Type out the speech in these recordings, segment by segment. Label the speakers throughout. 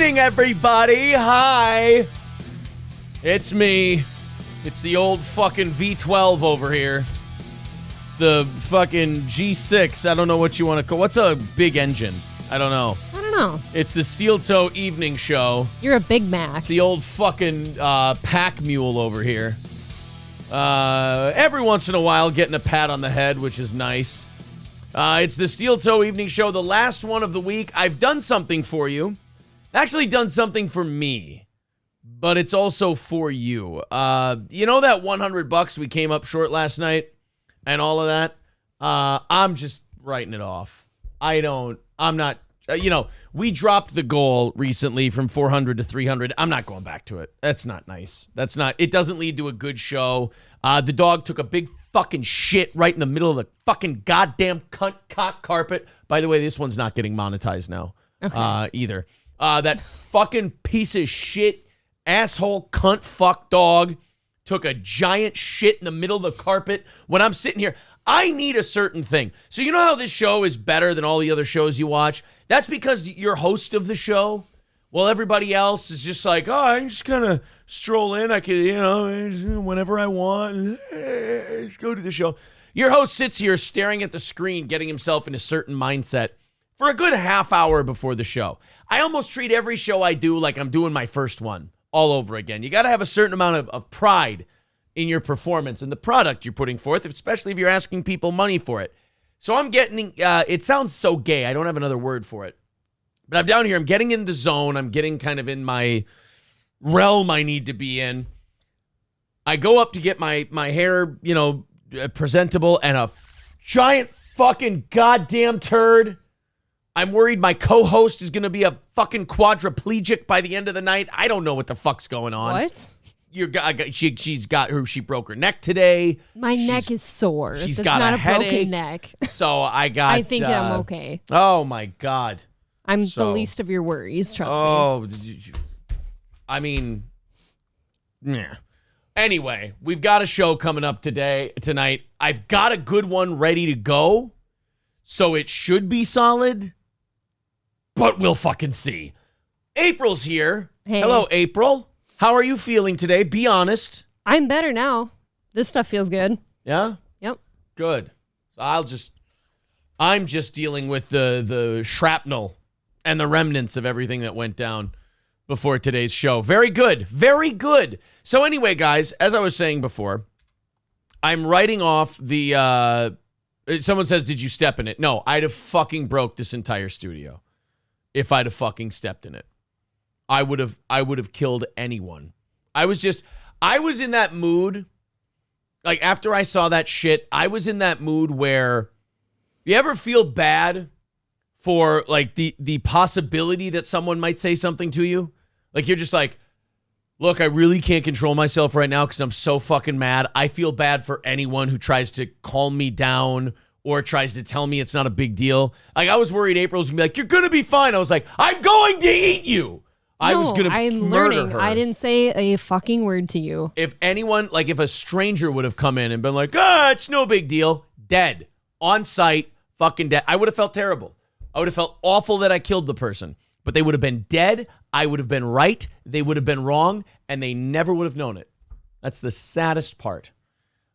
Speaker 1: evening, everybody. Hi. It's me. It's the old fucking V12 over here. The fucking G6. I don't know what you want to call. What's a big engine? I don't know. It's the Steel Toe Evening Show.
Speaker 2: You're a Big Mac.
Speaker 1: It's the old fucking pack mule over here. Every once in a while getting a pat on the head, which is nice. It's the Steel Toe Evening Show, the last one of the week. I've done something for you. Actually done something for me. But it's also for you. You know that $100 we came up short last night? And all of that? I'm just writing it off. I'm not... we dropped the goal recently from 400 to 300. I'm not going back to it. That's not nice. It doesn't lead to a good show. The dog took a big fucking shit right in the middle of the fucking goddamn cunt cock carpet. By the way, this one's not getting monetized now either. That fucking piece of shit, asshole, cunt, fuck dog took a giant shit in the middle of the carpet. When I'm sitting here, I need a certain thing. So you know how this show is better than all the other shows you watch? That's because you're host of the show. Well, everybody else is just like, I just kind of stroll in. I could, whenever I want, just go to the show. Your host sits here staring at the screen, getting himself in a certain mindset for a good half hour before the show. I almost treat every show I do like I'm doing my first one all over again. You got to have a certain amount of pride in your performance and the product you're putting forth, especially if you're asking people money for it. So I'm getting, it sounds so gay. I don't have another word for it. But I'm down here. I'm getting in the zone. I'm getting kind of in my realm I need to be in. I go up to get my hair, presentable, and a giant fucking goddamn turd. I'm worried my co-host is going to be a fucking quadriplegic by the end of the night. I don't know what the fuck's going on.
Speaker 2: What?
Speaker 1: She broke her neck today.
Speaker 2: My neck is sore.
Speaker 1: She's
Speaker 2: It's
Speaker 1: got
Speaker 2: not
Speaker 1: a headache.
Speaker 2: broken neck.
Speaker 1: So I
Speaker 2: think I'm okay.
Speaker 1: Oh my God.
Speaker 2: I'm the least of your worries, trust me.
Speaker 1: Oh, yeah. Anyway, we've got a show coming up tonight. I've got a good one ready to go, so it should be solid, but we'll fucking see. April's here.
Speaker 2: Hey.
Speaker 1: Hello, April. How are you feeling today? Be honest.
Speaker 2: I'm better now. This stuff feels good.
Speaker 1: Yeah?
Speaker 2: Yep.
Speaker 1: Good. So I'm just dealing with the shrapnel and the remnants of everything that went down before today's show. Very good. Very good. So anyway, guys, as I was saying before, I'm writing off the, someone says, did you step in it? No, I'd have fucking broke this entire studio if I'd have fucking stepped in it. I would have killed anyone. I was in that mood. Like after I saw that shit, I was in that mood where you ever feel bad for like the possibility that someone might say something to you? Like you're just like, look, I really can't control myself right now because I'm so fucking mad. I feel bad for anyone who tries to calm me down or tries to tell me it's not a big deal. Like I was worried April's gonna be like, you're gonna be fine. I was like, I'm going to eat you. I was going to murder her.
Speaker 2: I didn't say a fucking word to you.
Speaker 1: If anyone, like if a stranger would have come in and been like, it's no big deal, dead, on site, fucking dead, I would have felt terrible. I would have felt awful that I killed the person. But they would have been dead, I would have been right, they would have been wrong, and they never would have known it. That's the saddest part.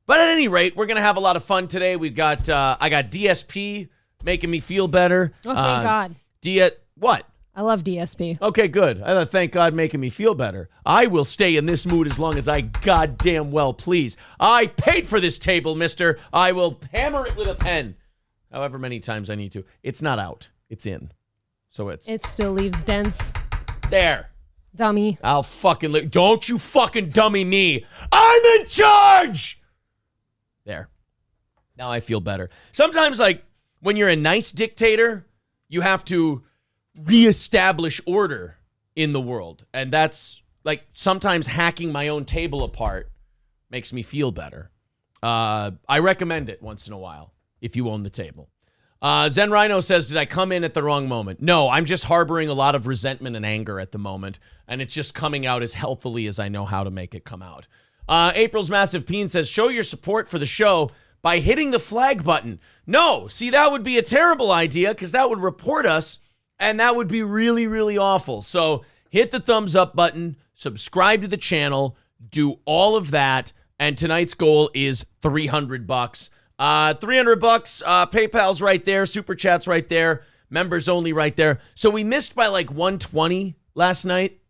Speaker 1: But at any rate, we're going to have a lot of fun today. I got DSP making me feel better.
Speaker 2: Oh, thank God.
Speaker 1: What?
Speaker 2: I love DSP.
Speaker 1: Okay, good. Thank God making me feel better. I will stay in this mood as long as I goddamn well please. I paid for this table, mister. I will hammer it with a pen. However many times I need to. It's not out. It's in. So
Speaker 2: It still leaves dents.
Speaker 1: There.
Speaker 2: Dummy.
Speaker 1: I'll fucking... Don't you fucking dummy me. I'm in charge! There. Now I feel better. Sometimes, like, when you're a nice dictator, you have to reestablish order in the world. And that's, like, sometimes hacking my own table apart makes me feel better. I recommend it once in a while if you own the table. Zen Rhino says, did I come in at the wrong moment? No, I'm just harboring a lot of resentment and anger at the moment, and it's just coming out as healthily as I know how to make it come out. April's Massive Peen says, show your support for the show by hitting the flag button. No, see, that would be a terrible idea because that would report us, and that would be really, really awful. So hit the thumbs up button, subscribe to the channel, do all of that. And tonight's goal is $300. $300. PayPal's right there. Super Chat's right there. Members only right there. So we missed by like 120 last night.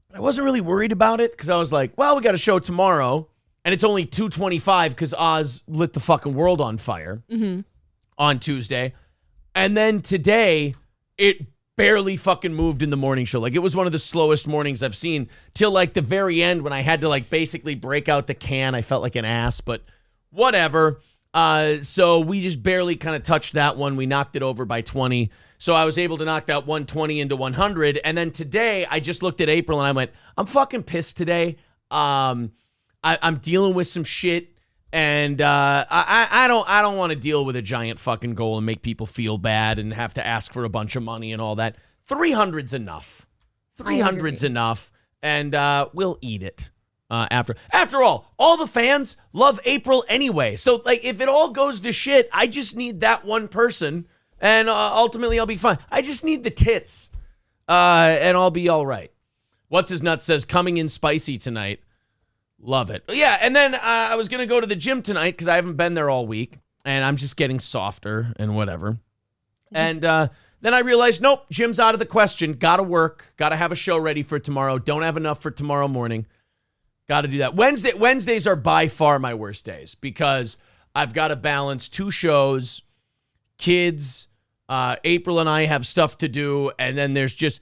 Speaker 1: But I wasn't really worried about it because I was like, well, we got a show tomorrow. And it's only 225 because Oz lit the fucking world on fire on Tuesday. And then today, it barely fucking moved in the morning show. Like, it was one of the slowest mornings I've seen till like the very end when I had to like basically break out the can. I felt like an ass, but whatever. So we just barely kind of touched that one. We knocked it over by 20. So I was able to knock that 120 into 100. And then today, I just looked at April and I went, I'm fucking pissed today. I'm dealing with some shit. And I don't want to deal with a giant fucking goal and make people feel bad and have to ask for a bunch of money and all that. 300's enough. 300's enough. And we'll eat it after. After all the fans love April anyway. So, like, if it all goes to shit, I just need that one person. And ultimately, I'll be fine. I just need the tits. And I'll be all right. What's His Nuts says, coming in spicy tonight. Love it. Yeah, and then I was going to go to the gym tonight because I haven't been there all week, and I'm just getting softer and whatever. And then I realized, nope, gym's out of the question. Got to work. Got to have a show ready for tomorrow. Don't have enough for tomorrow morning. Got to do that. Wednesdays are by far my worst days because I've got to balance 2 shows, kids, April and I have stuff to do, and then there's just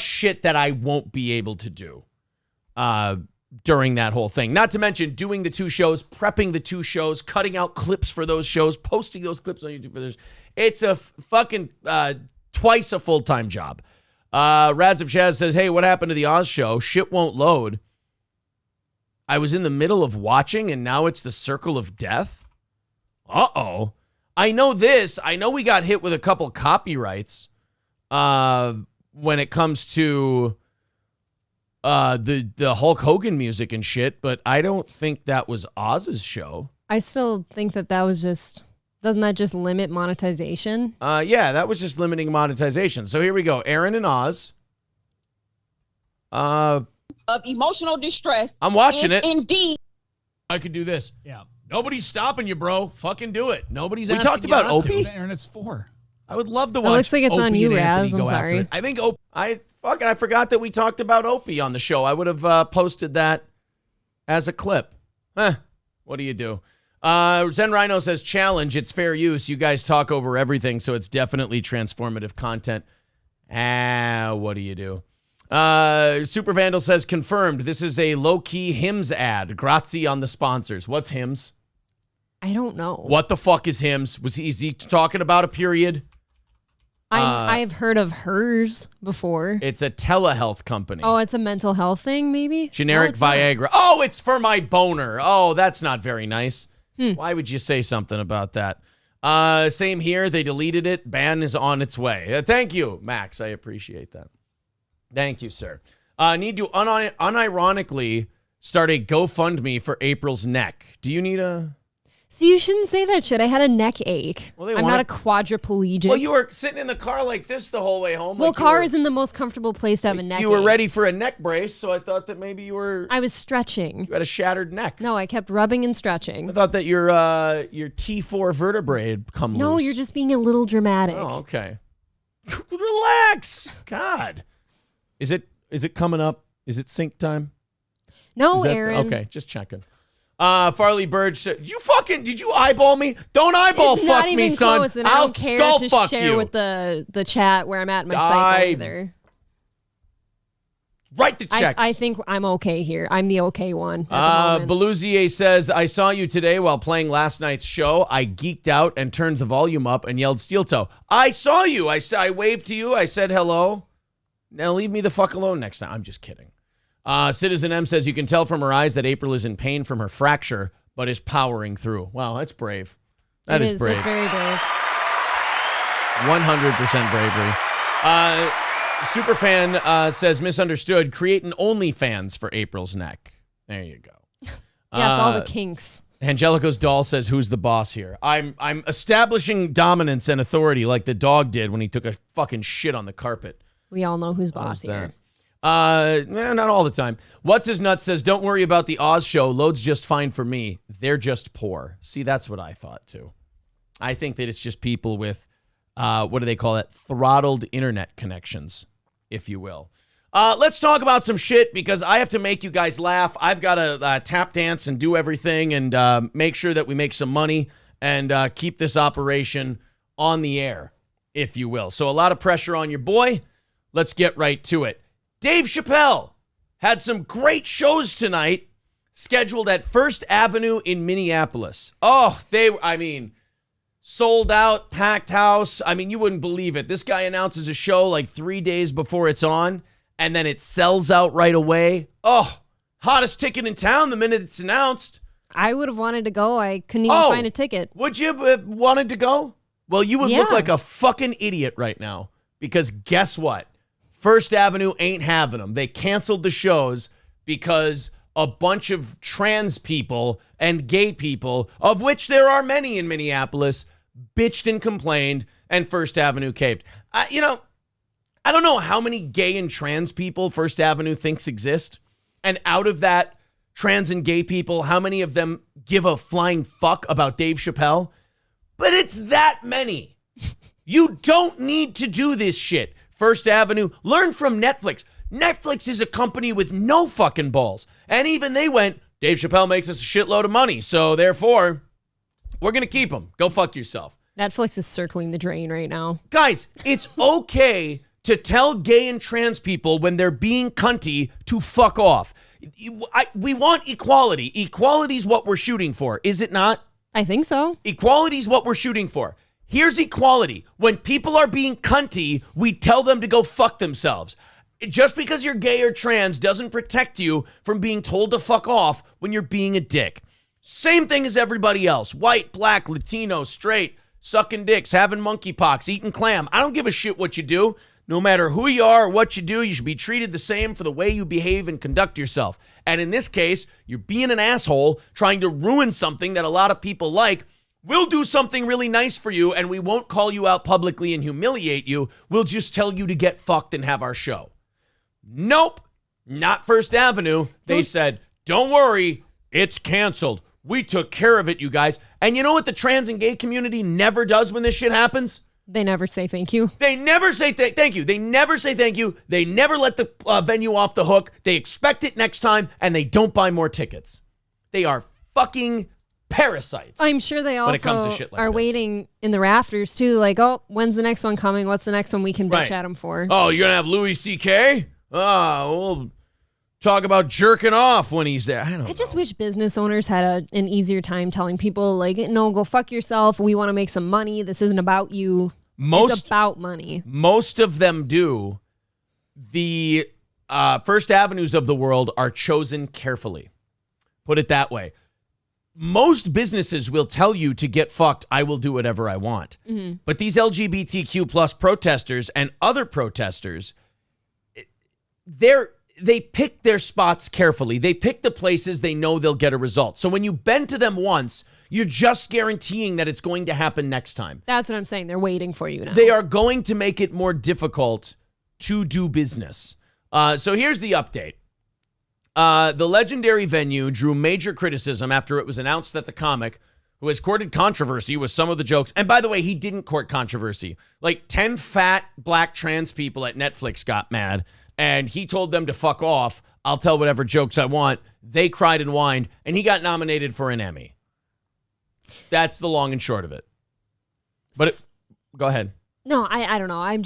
Speaker 1: shit that I won't be able to do. During that whole thing. Not to mention doing the 2 shows, prepping the 2 shows, cutting out clips for those shows, posting those clips on YouTube for this. It's a fucking twice a full-time job. Rads of Chaz says, hey, what happened to the Oz show? Shit won't load. I was in the middle of watching and now it's the circle of death? Uh-oh. I know this. I know we got hit with a couple copyrights when it comes to the Hulk Hogan music and shit, but I don't think that was Oz's show.
Speaker 2: I still think that was just, doesn't that just limit monetization?
Speaker 1: Yeah, that was just limiting monetization. So here we go. Aaron and Oz.
Speaker 3: Of emotional distress.
Speaker 1: I'm watching it.
Speaker 3: Indeed.
Speaker 1: I could do this.
Speaker 4: Yeah.
Speaker 1: Nobody's stopping you, bro. Fucking do it. Nobody's asking
Speaker 4: We
Speaker 1: talked about
Speaker 4: That's
Speaker 1: Opie.
Speaker 4: what Aaron, it's for.
Speaker 1: I would love to watch.
Speaker 2: It looks like it's
Speaker 1: Opie
Speaker 2: on you,
Speaker 1: and Anthony
Speaker 2: Raz. I'm
Speaker 1: go after
Speaker 2: sorry.
Speaker 1: it. I think I forgot that we talked about Opie on the show. I would have posted that as a clip. What do you do? Zen Rhino says, challenge, it's fair use. You guys talk over everything, so it's definitely transformative content. What do you do? Super Vandal says, confirmed. This is a low-key Hims ad. Grazie on the sponsors. What's Hims?
Speaker 2: I don't know.
Speaker 1: What the fuck is Hims? Is he talking about a period?
Speaker 2: I've heard of hers before.
Speaker 1: It's a telehealth company.
Speaker 2: Oh, it's a mental health thing, maybe?
Speaker 1: Generic Viagra. Oh, it's for my boner. Oh, that's not very nice. Why would you say something about that? Same here. They deleted it. Ban is on its way. Thank you, Max. I appreciate that. Thank you, sir. Need to unironically start a GoFundMe for April's neck. Do you need a...
Speaker 2: See, you shouldn't say that shit. I had a neck ache.
Speaker 1: Well,
Speaker 2: I'm not a quadriplegic.
Speaker 1: Well, you were sitting in the car like this the whole way home.
Speaker 2: Well,
Speaker 1: like
Speaker 2: car isn't the most comfortable place to have a neck
Speaker 1: You were
Speaker 2: ache.
Speaker 1: ready for a neck brace, so I thought that maybe you
Speaker 2: I was stretching.
Speaker 1: had a shattered neck.
Speaker 2: No, I kept rubbing and stretching.
Speaker 1: I thought that your T4 vertebrae had come loose.
Speaker 2: No, you're just being a little dramatic.
Speaker 1: Oh, okay. Relax. God. Is it coming up? Is it sync time?
Speaker 2: No,
Speaker 1: Is that
Speaker 2: Aaron.
Speaker 1: okay, just checking. Farley Bird said, did you eyeball me? Don't eyeball
Speaker 2: It's
Speaker 1: fuck
Speaker 2: not
Speaker 1: me,
Speaker 2: even
Speaker 1: son.
Speaker 2: close, and I
Speaker 1: I'll
Speaker 2: don't care
Speaker 1: skull
Speaker 2: to
Speaker 1: fuck
Speaker 2: share
Speaker 1: you.
Speaker 2: with the chat where I'm at in my cycle either.
Speaker 1: Write the checks.
Speaker 2: I think I'm okay here. I'm the okay one at the moment.
Speaker 1: Beluzier says, I saw you today while playing last night's show. I geeked out and turned the volume up and yelled steel toe. I saw you. I waved to you. I said hello. Now leave me the fuck alone next time. I'm just kidding. Citizen M says, you can tell from her eyes that April is in pain from her fracture, but is powering through. Wow, that's brave. That is brave.
Speaker 2: It's very brave.
Speaker 1: 100% bravery. Superfan says, misunderstood. Create an OnlyFans for April's neck. There you go.
Speaker 2: Yeah, it's all the kinks.
Speaker 1: Angelico's doll says, who's the boss here? I'm establishing dominance and authority like the dog did when he took a fucking shit on the carpet.
Speaker 2: We all know who's boss here.
Speaker 1: Not all the time. What's His Nut says, don't worry about the Oz show. Load's just fine for me. They're just poor. See, that's what I thought, too. I think that it's just people with, what do they call it? Throttled internet connections, if you will. Let's talk about some shit because I have to make you guys laugh. I've got to tap dance and do everything and make sure that we make some money and keep this operation on the air, if you will. So a lot of pressure on your boy. Let's get right to it. Dave Chappelle had some great shows tonight scheduled at First Avenue in Minneapolis. Oh, sold out, packed house. I mean, you wouldn't believe it. This guy announces a show like 3 days before it's on, and then it sells out right away. Oh, hottest ticket in town the minute it's announced.
Speaker 2: I would have wanted to go. I couldn't even find a ticket.
Speaker 1: Would you have wanted to go? Well, you would look like a fucking idiot right now because guess what? First Avenue ain't having them. They canceled the shows because a bunch of trans people and gay people, of which there are many in Minneapolis, bitched and complained, and First Avenue caved. I don't know how many gay and trans people First Avenue thinks exist. And out of that, trans and gay people, how many of them give a flying fuck about Dave Chappelle? But it's that many. You don't need to do this shit. First Avenue, learn from Netflix. Netflix is a company with no fucking balls. And even they went, Dave Chappelle makes us a shitload of money, so therefore, we're going to keep him. Go fuck yourself.
Speaker 2: Netflix is circling the drain right now.
Speaker 1: Guys, it's okay to tell gay and trans people when they're being cunty to fuck off. We want equality. Equality is what we're shooting for, is it not?
Speaker 2: I think so.
Speaker 1: Equality is what we're shooting for. Here's equality. When people are being cunty, we tell them to go fuck themselves. Just because you're gay or trans doesn't protect you from being told to fuck off when you're being a dick. Same thing as everybody else. White, black, Latino, straight, sucking dicks, having monkeypox, eating clam. I don't give a shit what you do. No matter who you are or what you do, you should be treated the same for the way you behave and conduct yourself. And in this case, you're being an asshole, trying to ruin something that a lot of people like. We'll do something really nice for you, and we won't call you out publicly and humiliate you. We'll just tell you to get fucked and have our show. Nope, not First Avenue. They said, don't worry, it's canceled. We took care of it, you guys. And you know what the trans and gay community never does when this shit happens?
Speaker 2: They never say thank you.
Speaker 1: They never say thank you. They never say thank you. They never let the venue off the hook. They expect it next time, and they don't buy more tickets. They are fucking parasites.
Speaker 2: I'm sure they also are
Speaker 1: this.
Speaker 2: waiting in the rafters, too. Like, oh, when's the next one coming? What's the next one we can bitch at them for?
Speaker 1: Oh, you're going to have Louis C.K.? Oh, we'll talk about jerking off when he's there. I
Speaker 2: just wish business owners had an easier time telling people, like, no, go fuck yourself. We want to make some money. This isn't about you. It's about money.
Speaker 1: Most of them do. The First Avenues of the world are chosen carefully. Put it that way. Most businesses will tell you to get fucked. I will do whatever I want. Mm-hmm. But these LGBTQ plus protesters and other protesters, they pick their spots carefully. They pick the places they know they'll get a result. So when you bend to them once, you're just guaranteeing that it's going to happen next time.
Speaker 2: That's what I'm saying. They're waiting for you now.
Speaker 1: They are going to make it more difficult to do business. So here's the update. The legendary venue drew major criticism after it was announced that the comic, who has courted controversy with some of the jokes, and by the way, he didn't court controversy. Like 10 fat black trans people at Netflix got mad, and he told them to fuck off. I'll tell whatever jokes I want. They cried and whined, and he got nominated for an Emmy. That's the long and short of it. But go ahead.
Speaker 2: No, I don't know. I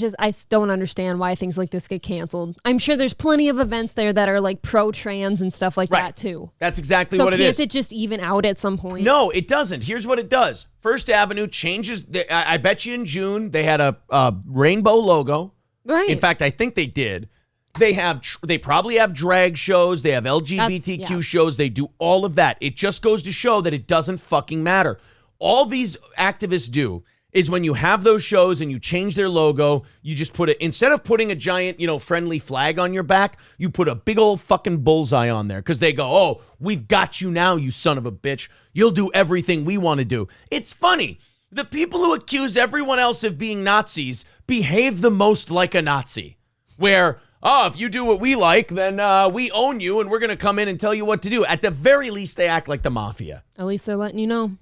Speaker 2: don't understand why things like this get canceled. I'm sure there's plenty of events there that are like pro-trans and stuff like that too.
Speaker 1: That's exactly what it is.
Speaker 2: So can't it just even out at some point?
Speaker 1: No, it doesn't. Here's what it does. First Avenue changes. I bet you in June they had a rainbow logo.
Speaker 2: Right.
Speaker 1: In fact, I think they did. They probably have drag shows. They have LGBTQ shows. They do all of that. It just goes to show that it doesn't fucking matter. All these activists do is when you have those shows and you change their logo, you just put it, instead of putting a giant, friendly flag on your back, you put a big old fucking bullseye on there because they go, oh, we've got you now, you son of a bitch. You'll do everything we want to do. It's funny. The people who accuse everyone else of being Nazis behave the most like a Nazi, where oh, if you do what we like, then we own you and we're going to come in and tell you what to do. At the very least, they act like the mafia.
Speaker 2: At least they're letting you know.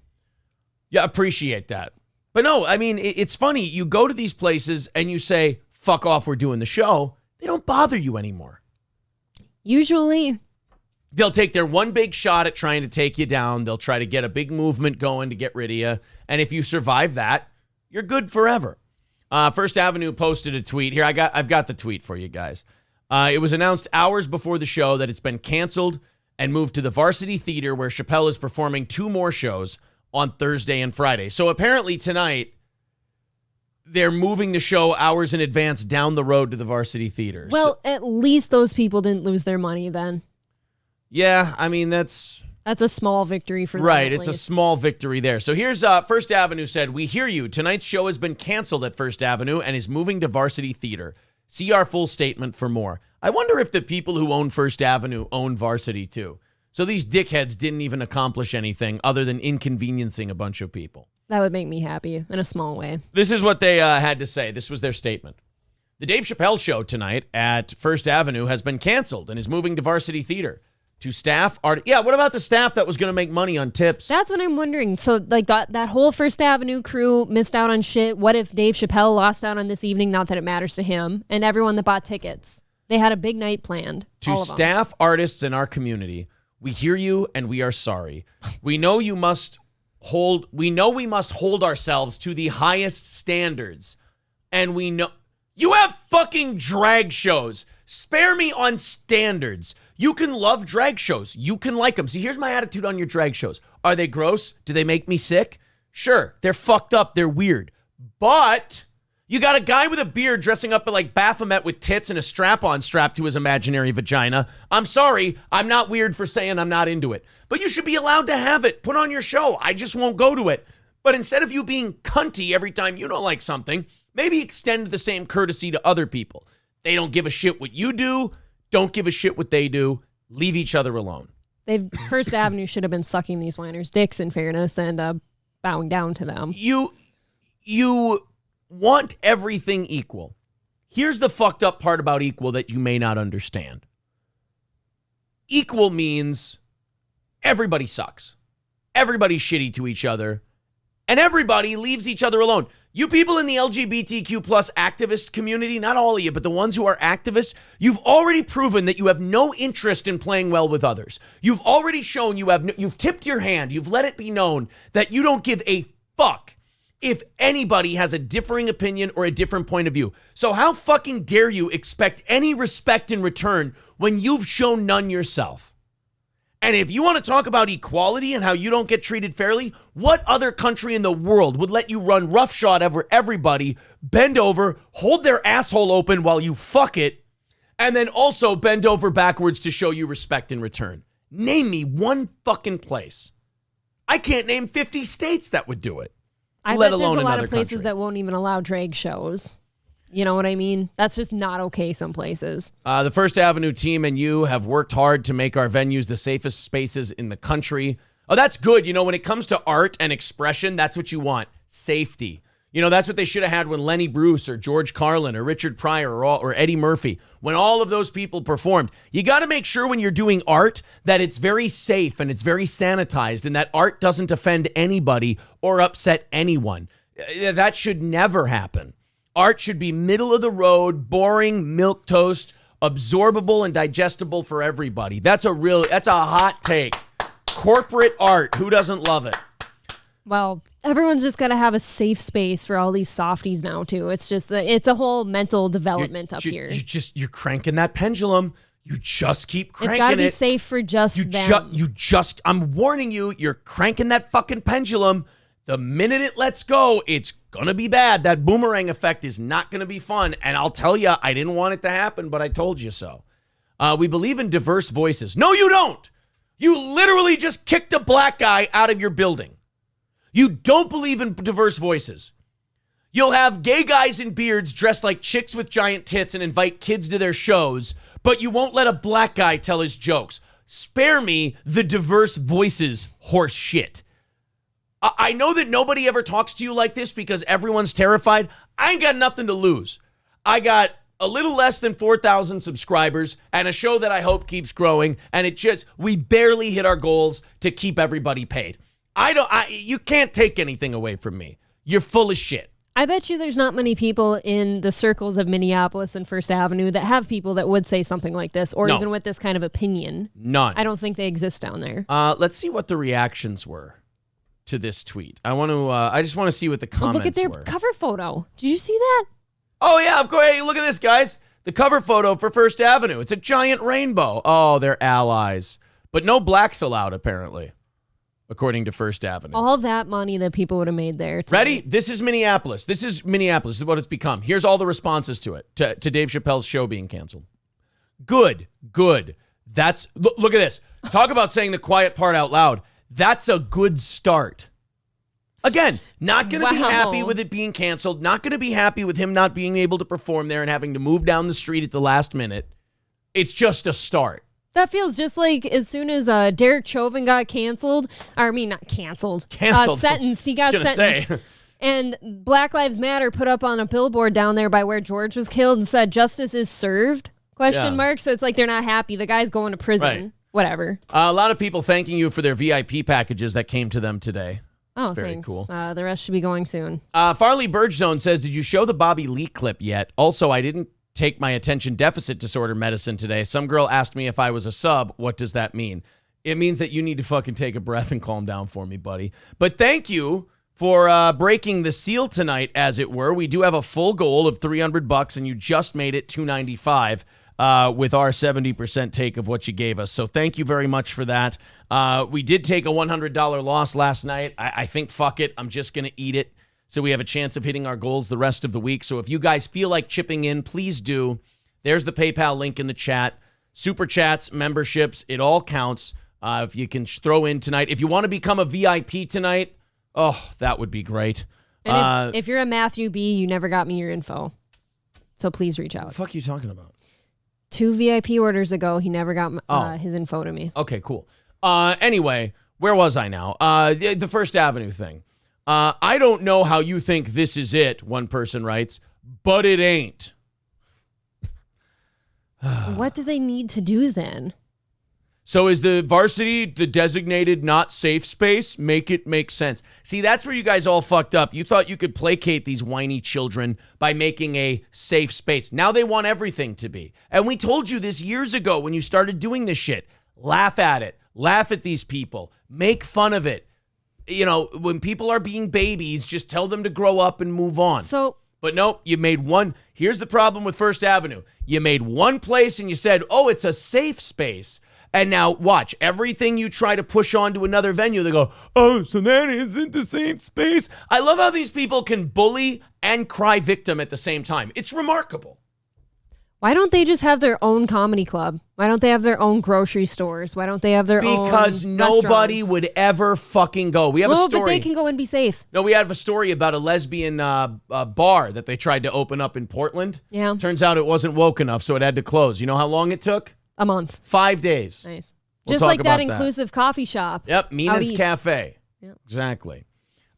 Speaker 1: Yeah, appreciate that. But no, I mean, it's funny. You go to these places and you say, fuck off, we're doing the show. They don't bother you anymore.
Speaker 2: Usually.
Speaker 1: They'll take their one big shot at trying to take you down. They'll try to get a big movement going to get rid of you. And if you survive that, you're good forever. First Avenue posted a tweet. Here, I've got the tweet for you guys. It was announced hours before the show that it's been canceled and moved to the Varsity Theater, where Chappelle is performing 2 more shows on Thursday and Friday. So apparently tonight, they're moving the show hours in advance down the road to the Varsity Theater.
Speaker 2: Well, at least those people didn't lose their money then.
Speaker 1: Yeah, I mean, that's
Speaker 2: a small victory for them.
Speaker 1: Right, it's a small victory there. So here's First Avenue said, we hear you. Tonight's show has been canceled at First Avenue and is moving to Varsity Theater. See our full statement for more. I wonder if the people who own First Avenue own Varsity too. So these dickheads didn't even accomplish anything other than inconveniencing a bunch of people.
Speaker 2: That would make me happy in a small way.
Speaker 1: This is what they had to say. This was their statement. The Dave Chappelle show tonight at First Avenue has been canceled and is moving to Varsity Theater. To staff, what about the staff that was going to make money on tips?
Speaker 2: That's what I'm wondering. So, like, that whole First Avenue crew missed out on shit. What if Dave Chappelle lost out on this evening? Not that it matters to him. And everyone that bought tickets. They had a big night planned.
Speaker 1: To staff, artists in our community, we hear you and we are sorry. We know we must hold ourselves to the highest standards. And we know you have fucking drag shows. Spare me on standards. You can love drag shows. You can like them. See, here's my attitude on your drag shows. Are they gross? Do they make me sick? Sure, they're fucked up. They're weird. But you got a guy with a beard dressing up like Baphomet with tits and a strap-on strapped to his imaginary vagina. I'm sorry. I'm not weird for saying I'm not into it. But you should be allowed to have it. Put on your show. I just won't go to it. But instead of you being cunty every time you don't like something, maybe extend the same courtesy to other people. They don't give a shit what you do. Don't give a shit what they do. Leave each other alone.
Speaker 2: First Avenue should have been sucking these whiners' dicks, in fairness, and bowing down to them.
Speaker 1: You want everything equal. Here's the fucked up part about equal that you may not understand. Equal means everybody sucks. Everybody's shitty to each other. And everybody leaves each other alone. You people in the LGBTQ plus activist community, not all of you, but the ones who are activists, you've already proven that you have no interest in playing well with others. You've already shown you've tipped your hand. You've let it be known that you don't give a fuck if anybody has a differing opinion or a different point of view. So how fucking dare you expect any respect in return when you've shown none yourself? And if you want to talk about equality and how you don't get treated fairly, what other country in the world would let you run roughshod over everybody, bend over, hold their asshole open while you fuck it, and then also bend over backwards to show you respect in return? Name me one fucking place. I can't name 50 states that would do it.
Speaker 2: I bet there's a lot of places that won't even allow drag shows. You know what I mean? That's just not okay some places.
Speaker 1: The First Avenue team and you have worked hard to make our venues the safest spaces in the country. Oh, that's good. You know, when it comes to art and expression, that's what you want. Safety. You know, that's what they should have had when Lenny Bruce or George Carlin or Richard Pryor or Eddie Murphy, when all of those people performed. You got to make sure when you're doing art that it's very safe and it's very sanitized and that art doesn't offend anybody or upset anyone. That should never happen. Art should be middle of the road, boring, milquetoast, absorbable and digestible for everybody. That's a hot take. Corporate art, who doesn't love it?
Speaker 2: Well, everyone's just got to have a safe space for all these softies now, too. It's just that it's a whole mental development here.
Speaker 1: You're cranking that pendulum. You just keep cranking it.
Speaker 2: It's got to be safe for them.
Speaker 1: I'm warning you, you're cranking that fucking pendulum. The minute it lets go, it's going to be bad. That boomerang effect is not going to be fun. And I'll tell you, I didn't want it to happen, but I told you so. We believe in diverse voices. No, you don't. You literally just kicked a black guy out of your building. You don't believe in diverse voices. You'll have gay guys in beards dressed like chicks with giant tits and invite kids to their shows, but you won't let a black guy tell his jokes. Spare me the diverse voices horse shit. I know that nobody ever talks to you like this because everyone's terrified. I ain't got nothing to lose. I got a little less than 4,000 subscribers and a show that I hope keeps growing. And we barely hit our goals to keep everybody paid. You can't take anything away from me. You're full of shit.
Speaker 2: I bet you there's not many people in the circles of Minneapolis and First Avenue that have people that would say something like this, or even with this kind of opinion.
Speaker 1: None.
Speaker 2: I don't think they exist down there.
Speaker 1: Let's see what the reactions were to this tweet. I just want to see what the comments were.
Speaker 2: Look at their cover photo. Did you see that?
Speaker 1: Oh, yeah, of course. Hey, look at this, guys. The cover photo for First Avenue. It's a giant rainbow. Oh, they're allies. But no blacks allowed, apparently, according to First Avenue.
Speaker 2: All that money that people would have made there.
Speaker 1: Ready? This is Minneapolis. This is what it's become. Here's all the responses to it, to Dave Chappelle's show being canceled. Good. Look at this. Talk about saying the quiet part out loud. That's a good start. Again, not going to be happy with it being canceled. Not going to be happy with him not being able to perform there and having to move down the street at the last minute. It's just a start.
Speaker 2: That feels just like as soon as Derek Chauvin got canceled. Sentenced. He got sentenced. And Black Lives Matter put up on a billboard down there by where George was killed and said, "Justice is served?" ? So it's like they're not happy. The guy's going to prison. Right. Whatever.
Speaker 1: A lot of people thanking you for their VIP packages that came to them today.
Speaker 2: Oh,
Speaker 1: very
Speaker 2: thanks.
Speaker 1: Cool.
Speaker 2: The rest should be going soon.
Speaker 1: Farley Burgezone says, did you show the Bobby Lee clip yet? Also, I didn't take my attention deficit disorder medicine today. Some girl asked me if I was a sub. What does that mean? It means that you need to fucking take a breath and calm down for me, buddy. But thank you for breaking the seal tonight, as it were. We do have a full goal of $300, and you just made it $295 with our 70% take of what you gave us. So thank you very much for that. We did take a $100 loss last night. I think, fuck it, I'm just going to eat it so we have a chance of hitting our goals the rest of the week. So if you guys feel like chipping in, please do. There's the PayPal link in the chat. Super chats, memberships, it all counts. If you can throw in tonight. If you want to become a VIP tonight, oh, that would be great.
Speaker 2: And if you're a Matthew B., you never got me your info. So please reach out.
Speaker 1: What the fuck are you talking about?
Speaker 2: 2 VIP orders ago, he never got his info to me.
Speaker 1: Okay, cool. Anyway, where was I now? The First Avenue thing. I don't know how you think this is it, one person writes, but it ain't.
Speaker 2: What do they need to do then?
Speaker 1: So is the varsity the designated not safe space? Make it make sense. See, that's where you guys all fucked up. You thought you could placate these whiny children by making a safe space. Now they want everything to be. And we told you this years ago when you started doing this shit. Laugh at it. Laugh at these people. Make fun of it. You know, when people are being babies, just tell them to grow up and move on. But nope, you made one. Here's the problem with First Avenue. You made one place and you said, oh, it's a safe space. And now watch, everything you try to push on to another venue, they go, oh, so that isn't the safe space. I love how these people can bully and cry victim at the same time. It's remarkable.
Speaker 2: Why don't they just have their own comedy club? Why don't they have their own grocery stores? Why don't they have their own
Speaker 1: Because nobody would ever fucking go. We have a story.
Speaker 2: But they can go and be safe.
Speaker 1: No, we have a story about a lesbian bar that they tried to open up in Portland.
Speaker 2: Yeah.
Speaker 1: Turns out it wasn't woke enough, so it had to close. You know how long it took?
Speaker 2: A month.
Speaker 1: 5 days.
Speaker 2: Nice.
Speaker 1: We'll
Speaker 2: just like that inclusive coffee shop.
Speaker 1: Yep, Mina's Cafe.
Speaker 2: Yep.
Speaker 1: Exactly.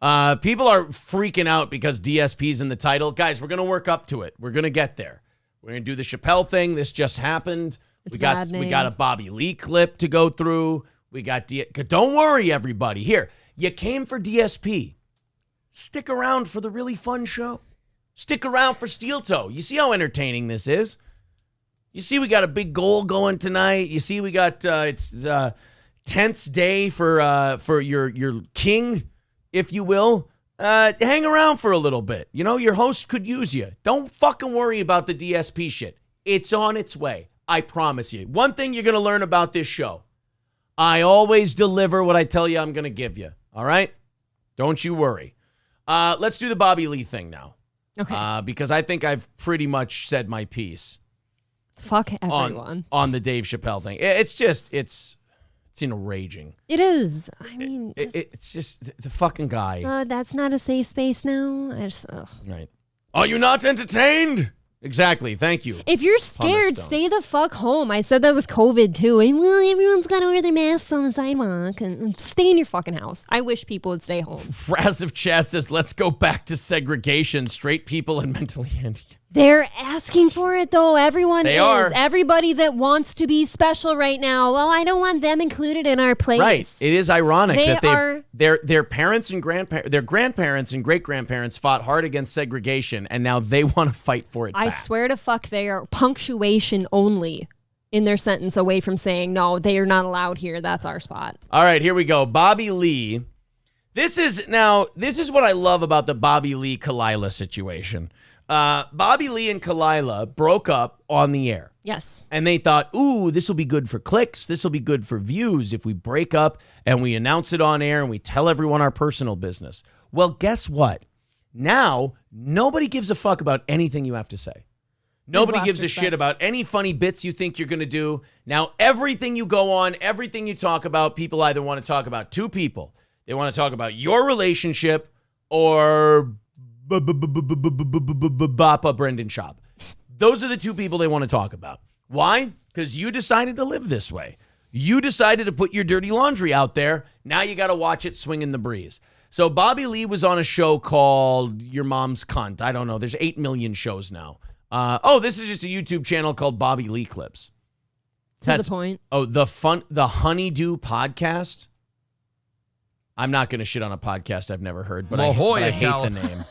Speaker 1: People are freaking out because DSP's in the title. Guys, we're going to work up to it. We're going to get there. We're going to do the Chappelle thing. This just happened. We got a Bobby Lee clip to go through. We got don't worry, everybody. Here, you came for DSP. Stick around for the really fun show. Stick around for Steel Toe. You see how entertaining this is? You see we got a big goal going tonight. You see we got it's tense day for your king, if you will. Hang around for a little bit. You know, your host could use you. Don't fucking worry about the DSP shit. It's on its way. I promise you. One thing you're going to learn about this show. I always deliver what I tell you I'm going to give you. All right? Don't you worry. Let's do the Bobby Lee thing now.
Speaker 2: Okay.
Speaker 1: Because I think I've pretty much said my piece.
Speaker 2: Fuck everyone.
Speaker 1: On the Dave Chappelle thing. It's enraging.
Speaker 2: It is. I mean,
Speaker 1: it's just the fucking guy.
Speaker 2: That's not a safe space now.
Speaker 1: Right. Are you not entertained? Exactly. Thank you.
Speaker 2: If you're scared, stay the fuck home. I said that with COVID too. And, well, everyone's got to wear their masks on the sidewalk and stay in your fucking house. I wish people would stay home.
Speaker 1: Raz of Chat says, let's go back to segregation. Straight people and mentally handicapped.
Speaker 2: They're asking for it, though. Everyone
Speaker 1: They
Speaker 2: is.
Speaker 1: are.
Speaker 2: Everybody that wants to be special right now. Well, I don't want them included in our place.
Speaker 1: Right. It is ironic that
Speaker 2: are.
Speaker 1: their parents and their grandparents and great-grandparents fought hard against segregation, and now they want to fight for it
Speaker 2: I
Speaker 1: back.
Speaker 2: swear to fuck, they are punctuation only in their sentence away from saying, no, they are not allowed here. That's our spot.
Speaker 1: All right, here we go. Bobby Lee. This is what I love about the Bobby Lee Kalila situation. Bobby Lee and Kalila broke up on the air.
Speaker 2: Yes.
Speaker 1: And they thought, ooh, this will be good for clicks. This will be good for views if we break up and we announce it on air and we tell everyone our personal business. Well, guess what? Now, nobody gives a fuck about anything you have to say. Nobody gives a shit about any funny bits you think you're going to do. Now, everything you go on, everything you talk about, people either want to talk about two people. They want to talk about your relationship or Bappa Brendan Schaub. Those are the two people they want to talk about. Why? Because you decided to live this way. You decided to put your dirty laundry out there. Now you got to watch it swing in the breeze. So Bobby Lee was on a show called Your Mom's Cunt. I don't know. There's 8 million shows now. This is just a YouTube channel called Bobby Lee Clips.
Speaker 2: To the point.
Speaker 1: Oh, the Honeydew podcast. I'm not going to shit on a podcast I've never heard, but I hate the name.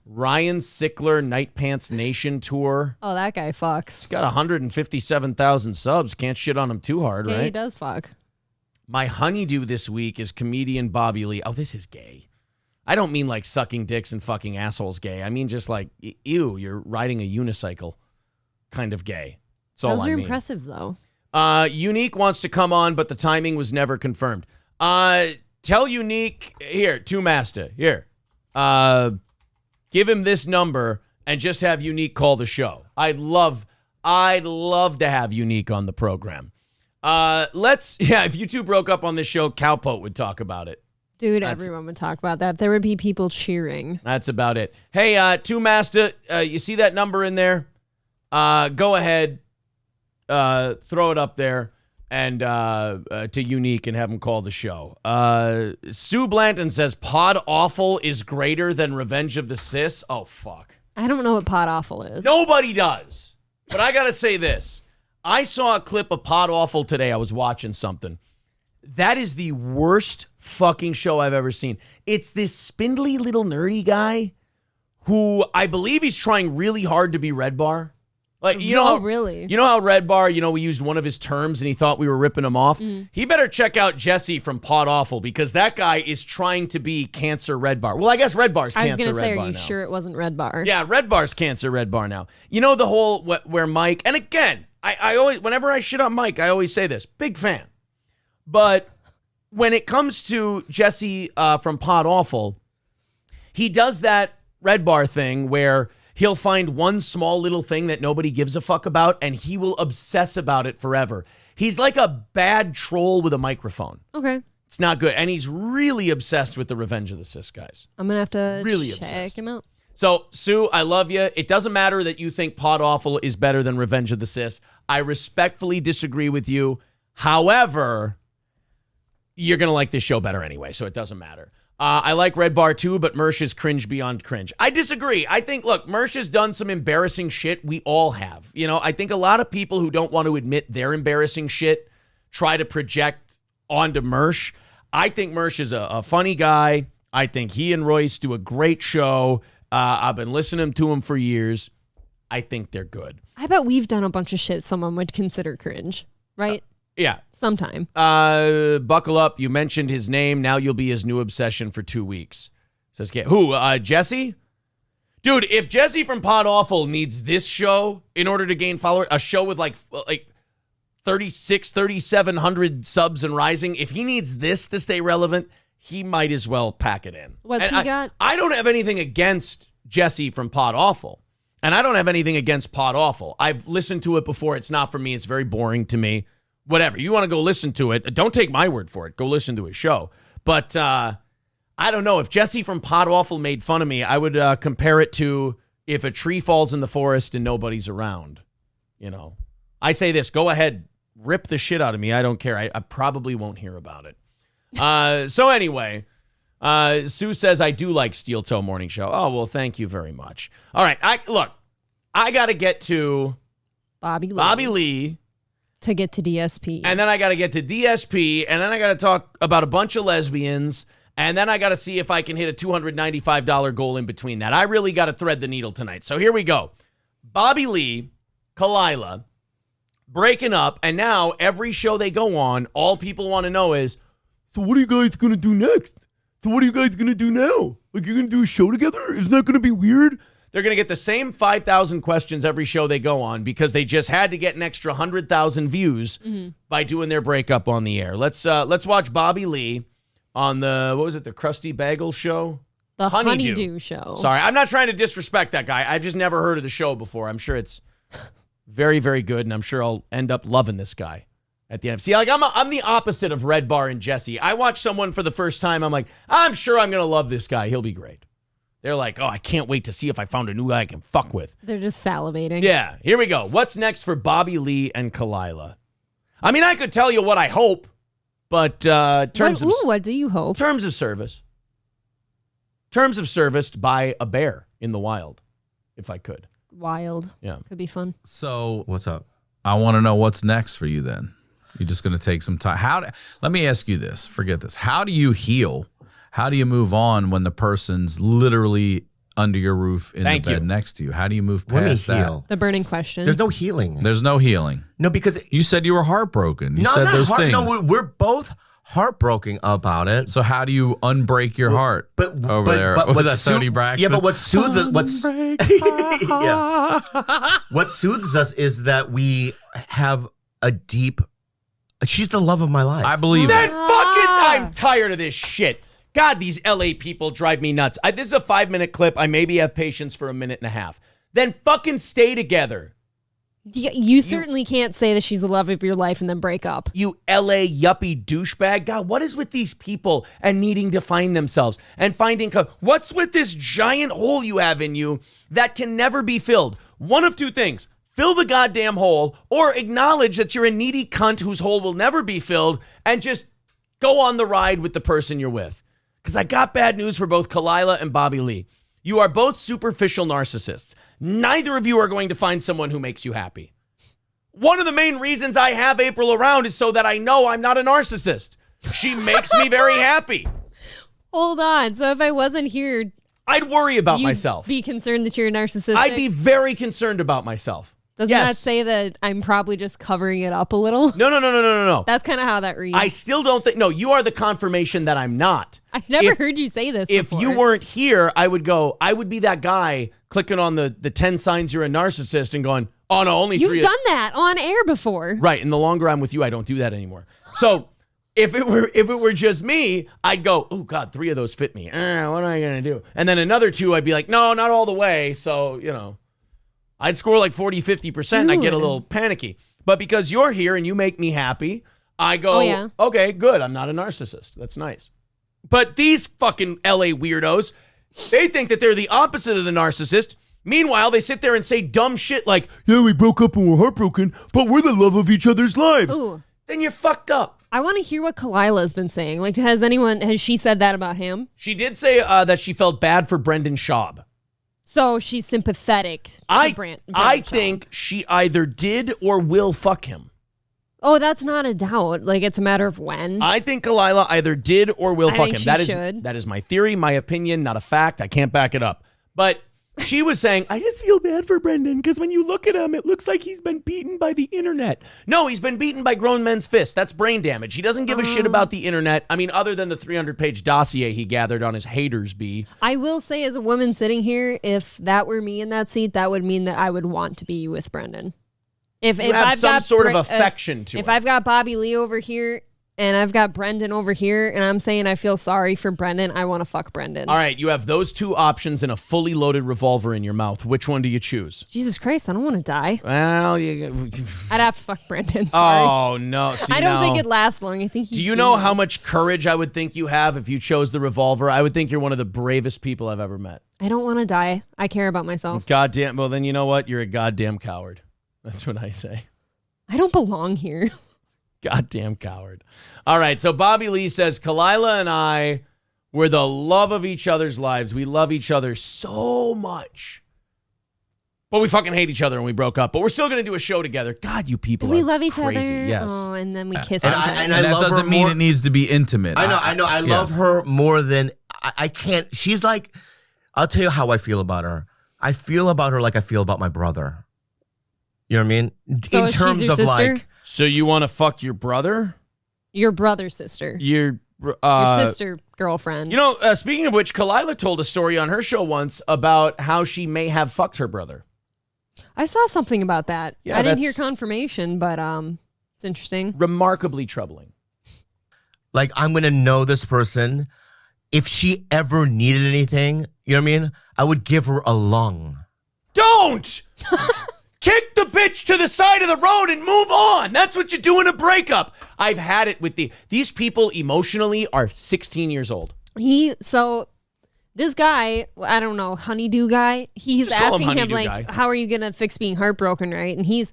Speaker 1: Ryan Sickler Night Pants Nation Tour.
Speaker 2: Oh, that guy fucks.
Speaker 1: He's got 157,000 subs. Can't shit on him too hard, right?
Speaker 2: He does fuck.
Speaker 1: My honeydew this week is comedian Bobby Lee. Oh, this is gay. I don't mean like sucking dicks and fucking assholes gay. I mean just like, ew, you're riding a unicycle kind of gay. That's all I mean.
Speaker 2: Those are impressive, though.
Speaker 1: Unique wants to come on, but the timing was never confirmed. Tell Unique, here, Two Master, here. Give him this number and just have Unique call the show. I'd love to have Unique on the program. If you two broke up on this show, Cowpote would talk about it.
Speaker 2: Dude, everyone would talk about that. There would be people cheering.
Speaker 1: That's about it. Hey, Two Master, you see that number in there? Go ahead, throw it up there. And to Unique and have him call the show. Sue Blanton says Pod Awful is greater than Revenge of the Sis. Oh, fuck.
Speaker 2: I don't know what Pod Awful is.
Speaker 1: Nobody does. But I got to say this. I saw a clip of Pod Awful today. I was watching something. That is the worst fucking show I've ever seen. It's this spindly little nerdy guy who I believe he's trying really hard to be Red Bar. Like,
Speaker 2: really?
Speaker 1: You know how Red Bar, we used one of his terms and he thought we were ripping him off? He better check out Jesse from Pod Awful because that guy is trying to be Cancer Red Bar. Well, I guess Red Bar's Cancer Red Bar now. I was going to say, are you
Speaker 2: sure it wasn't Red Bar?
Speaker 1: Yeah, Red Bar's Cancer Red Bar now. You know the whole where Mike, and again, I always, whenever I shit on Mike, I always say this, big fan. But when it comes to Jesse from Pod Awful, he does that Red Bar thing where he'll find one small little thing that nobody gives a fuck about, and he will obsess about it forever. He's like a bad troll with a microphone.
Speaker 2: Okay.
Speaker 1: It's not good. And he's really obsessed with the Revenge of the Sis guys.
Speaker 2: I'm going to have to
Speaker 1: really
Speaker 2: check
Speaker 1: obsessed.
Speaker 2: him out.
Speaker 1: So, Sue, I love you. It doesn't matter that you think Pod Awful is better than Revenge of the Sis. I respectfully disagree with you. However, you're going to like this show better anyway, so it doesn't matter. I like Red Bar too, but Mersh is cringe beyond cringe. I disagree. I think, look, Mersh has done some embarrassing shit. We all have. I think a lot of people who don't want to admit their embarrassing shit try to project onto Mersh. I think Mersh is a funny guy. I think he and Royce do a great show. I've been listening to him for years. I think they're good.
Speaker 2: I bet we've done a bunch of shit someone would consider cringe, right?
Speaker 1: Yeah.
Speaker 2: Sometime.
Speaker 1: Buckle up. You mentioned his name. Now you'll be his new obsession for 2 weeks. Says, who? Jesse? Dude, if Jesse from Pod Awful needs this show in order to gain followers, a show with like 3,700 subs and rising, if he needs this to stay relevant, he might as well pack it in.
Speaker 2: What's he got?
Speaker 1: I don't have anything against Jesse from Pod Awful. And I don't have anything against Pod Awful. I've listened to it before. It's not for me. It's very boring to me. Whatever. You want to go listen to it. Don't take my word for it. Go listen to his show. But I don't know. If Jesse from Pod Awful made fun of me, I would compare it to if a tree falls in the forest and nobody's around. I say this. Go ahead. Rip the shit out of me. I don't care. I probably won't hear about it. So anyway, Sue says, I do like Steel Toe Morning Show. Oh, well, thank you very much. All right. Look, I got to get to
Speaker 2: Bobby
Speaker 1: Lee.
Speaker 2: To get to DSP.
Speaker 1: And then I got to get to DSP. And then I got to talk about a bunch of lesbians. And then I got to see if I can hit a $295 goal in between that. I really got to thread the needle tonight. So here we go. Bobby Lee, Kalila, breaking up. And now every show they go on, all people want to know is, so what are you guys going to do next? So what are you guys going to do now? Like, you're going to do a show together? Isn't that going to be weird? They're going to get the same 5,000 questions every show they go on because they just had to get an extra 100,000 views by doing their breakup on the air. Let's watch Bobby Lee on the, what was it, the Krusty Bagel show?
Speaker 2: The Honeydew Show.
Speaker 1: Sorry, I'm not trying to disrespect that guy. I've just never heard of the show before. I'm sure it's very, very good, and I'm sure I'll end up loving this guy at the end. See, like I'm the opposite of Red Bar and Jesse. I watch someone for the first time. I'm like, I'm sure I'm going to love this guy. He'll be great. They're like, oh, I can't wait to see if I found a new guy I can fuck with.
Speaker 2: They're just salivating.
Speaker 1: Yeah, here we go. What's next for Bobby Lee and Kalila? I mean, I could tell you what I hope, but
Speaker 2: what do you hope?
Speaker 1: Terms of service. Terms of service to buy a bear in the wild, if I could.
Speaker 2: Wild.
Speaker 1: Yeah.
Speaker 2: Could be fun.
Speaker 4: So
Speaker 5: What's up?
Speaker 4: I want to know what's next for you then. You're just going to take some time. Let me ask you this. Forget this. How do you heal? How do you move on when the person's literally under your roof in the bed next to you? How do you move past that?
Speaker 2: The burning question.
Speaker 5: There's no healing.
Speaker 4: There's no healing.
Speaker 5: No, because
Speaker 4: You said you were heartbroken. You said
Speaker 5: not
Speaker 4: those things.
Speaker 5: No, we're both heartbroken about it.
Speaker 4: So how do you unbreak your heart over there? Was that Tony Braxton?
Speaker 5: Yeah, but what soothes what soothes us is that we have a deep. She's the love of my life.
Speaker 4: I believe
Speaker 1: Then
Speaker 4: it.
Speaker 1: I'm tired of this shit. God, these LA people drive me nuts. This is a 5-minute clip. I maybe have patience for a minute and a half. Then fucking stay together.
Speaker 2: You certainly can't say that she's the love of your life and then break up.
Speaker 1: You LA yuppie douchebag. God, what is with these people and needing to find themselves and finding... What's with this giant hole you have in you that can never be filled? One of two things. Fill the goddamn hole or acknowledge that you're a needy cunt whose hole will never be filled and just go on the ride with the person you're with. Because I got bad news for both Kalila and Bobby Lee. You are both superficial narcissists. Neither of you are going to find someone who makes you happy. One of the main reasons I have April around is so that I know I'm not a narcissist. She makes me very happy.
Speaker 2: Hold on. So if I wasn't here,
Speaker 1: I'd worry about
Speaker 2: you'd
Speaker 1: myself.
Speaker 2: be concerned that you're narcissistic?
Speaker 1: I'd be very concerned about myself.
Speaker 2: Doesn't that say that I'm probably just covering it up a little?
Speaker 1: No.
Speaker 2: That's kind of how that reads.
Speaker 1: I still don't think... No, you are the confirmation that I'm not.
Speaker 2: I've never heard you say this
Speaker 1: If
Speaker 2: before.
Speaker 1: you weren't here, I would be that guy clicking on the 10 signs you're a narcissist and going, oh no, only
Speaker 2: You've
Speaker 1: 3...
Speaker 2: done that on air before.
Speaker 1: Right, and the longer I'm with you, I don't do that anymore. So... If it were just me, I'd go, oh, God, 3 of those fit me. What am I going to do? And then another 2, I'd be like, no, not all the way. So, I'd score like 40, 50%, and I'd get a little panicky. But because you're here and you make me happy, I go, okay, good. I'm not a narcissist. That's nice. But these fucking LA weirdos, they think that they're the opposite of the narcissist. Meanwhile, they sit there and say dumb shit like, yeah, we broke up and we're heartbroken, but we're the love of each other's lives.
Speaker 2: Ooh.
Speaker 1: Then you're fucked up.
Speaker 2: I want to hear what Kalila's been saying. Like, has she said that about him?
Speaker 1: She did say that she felt bad for Brendan Schaub.
Speaker 2: So she's sympathetic to Brendan
Speaker 1: I
Speaker 2: Schaub.
Speaker 1: think she either did or will fuck him.
Speaker 2: Oh, that's not a doubt. Like, it's a matter of when.
Speaker 1: I think Kalila either did or will fuck him.
Speaker 2: Think she should.
Speaker 1: That is my theory, my opinion, not a fact. I can't back it up. But she was saying, I just feel bad for Brendan because when you look at him, it looks like he's been beaten by the internet. No, he's been beaten by grown men's fists. That's brain damage. He doesn't give a shit about the internet. I mean, other than the 300-page dossier he gathered on his haters bee.
Speaker 2: I will say, as a woman sitting here, if that were me in that seat, that would mean that I would want to be with Brendan. If
Speaker 1: You have
Speaker 2: I've
Speaker 1: some
Speaker 2: got
Speaker 1: sort of affection to him.
Speaker 2: If I've got Bobby Lee over here and I've got Brendan over here and I'm saying I feel sorry for Brendan, I want to fuck Brendan.
Speaker 1: All right, you have those 2 options and a fully loaded revolver in your mouth. Which one do you choose?
Speaker 2: Jesus Christ, I don't want to die.
Speaker 1: Well,
Speaker 2: I'd have to fuck Brendan. Sorry.
Speaker 1: Oh, no. See,
Speaker 2: I don't think it lasts long. I think
Speaker 1: do you know how much courage I would think you have if you chose the revolver? I would think you're one of the bravest people I've ever met.
Speaker 2: I don't want to die. I care about myself.
Speaker 1: Goddamn. Well, then you know what? You're a goddamn coward. That's what I say.
Speaker 2: I don't belong here.
Speaker 1: Goddamn coward. All right, so Bobby Lee says, Kalila and I, we're the love of each other's lives. We love each other so much. But we fucking hate each other and we broke up. But we're still going to do a show together. God, you people
Speaker 2: we
Speaker 1: are
Speaker 2: love each
Speaker 1: crazy.
Speaker 2: other.
Speaker 1: Yes.
Speaker 2: Oh, and then we kiss
Speaker 5: And
Speaker 2: each other.
Speaker 5: and
Speaker 4: And that
Speaker 5: love her
Speaker 4: doesn't mean
Speaker 5: more-
Speaker 4: it needs to be intimate.
Speaker 5: I know. I love
Speaker 4: yes.
Speaker 5: her more than I can't. She's like, I'll tell you how I feel about her. I feel about her like I feel about my brother. You know what I mean?
Speaker 2: So
Speaker 5: In
Speaker 2: she's
Speaker 5: terms
Speaker 2: your
Speaker 5: of
Speaker 2: sister?
Speaker 5: like,
Speaker 1: So you want to fuck your brother?
Speaker 2: Your brother's sister.
Speaker 1: Your
Speaker 2: Your sister girlfriend.
Speaker 1: You know, speaking of which, Kalila told a story on her show once about how she may have fucked her brother.
Speaker 2: I saw something about that.
Speaker 1: Yeah,
Speaker 2: I didn't hear
Speaker 1: that's-
Speaker 2: confirmation, but it's interesting.
Speaker 1: Remarkably troubling.
Speaker 5: like I'm gonna know this person. If she ever needed anything, you know what I mean? I would give her a lung.
Speaker 1: Don't! Kick the bitch to the side of the road and move on. That's what you do in a breakup. I've had it with these people emotionally are 16 years old.
Speaker 2: This guy, I don't know, honeydew guy, he's
Speaker 1: Just call him
Speaker 2: asking him
Speaker 1: honeydew
Speaker 2: like,
Speaker 1: guy.
Speaker 2: how are you gonna fix being heartbroken, right? And he's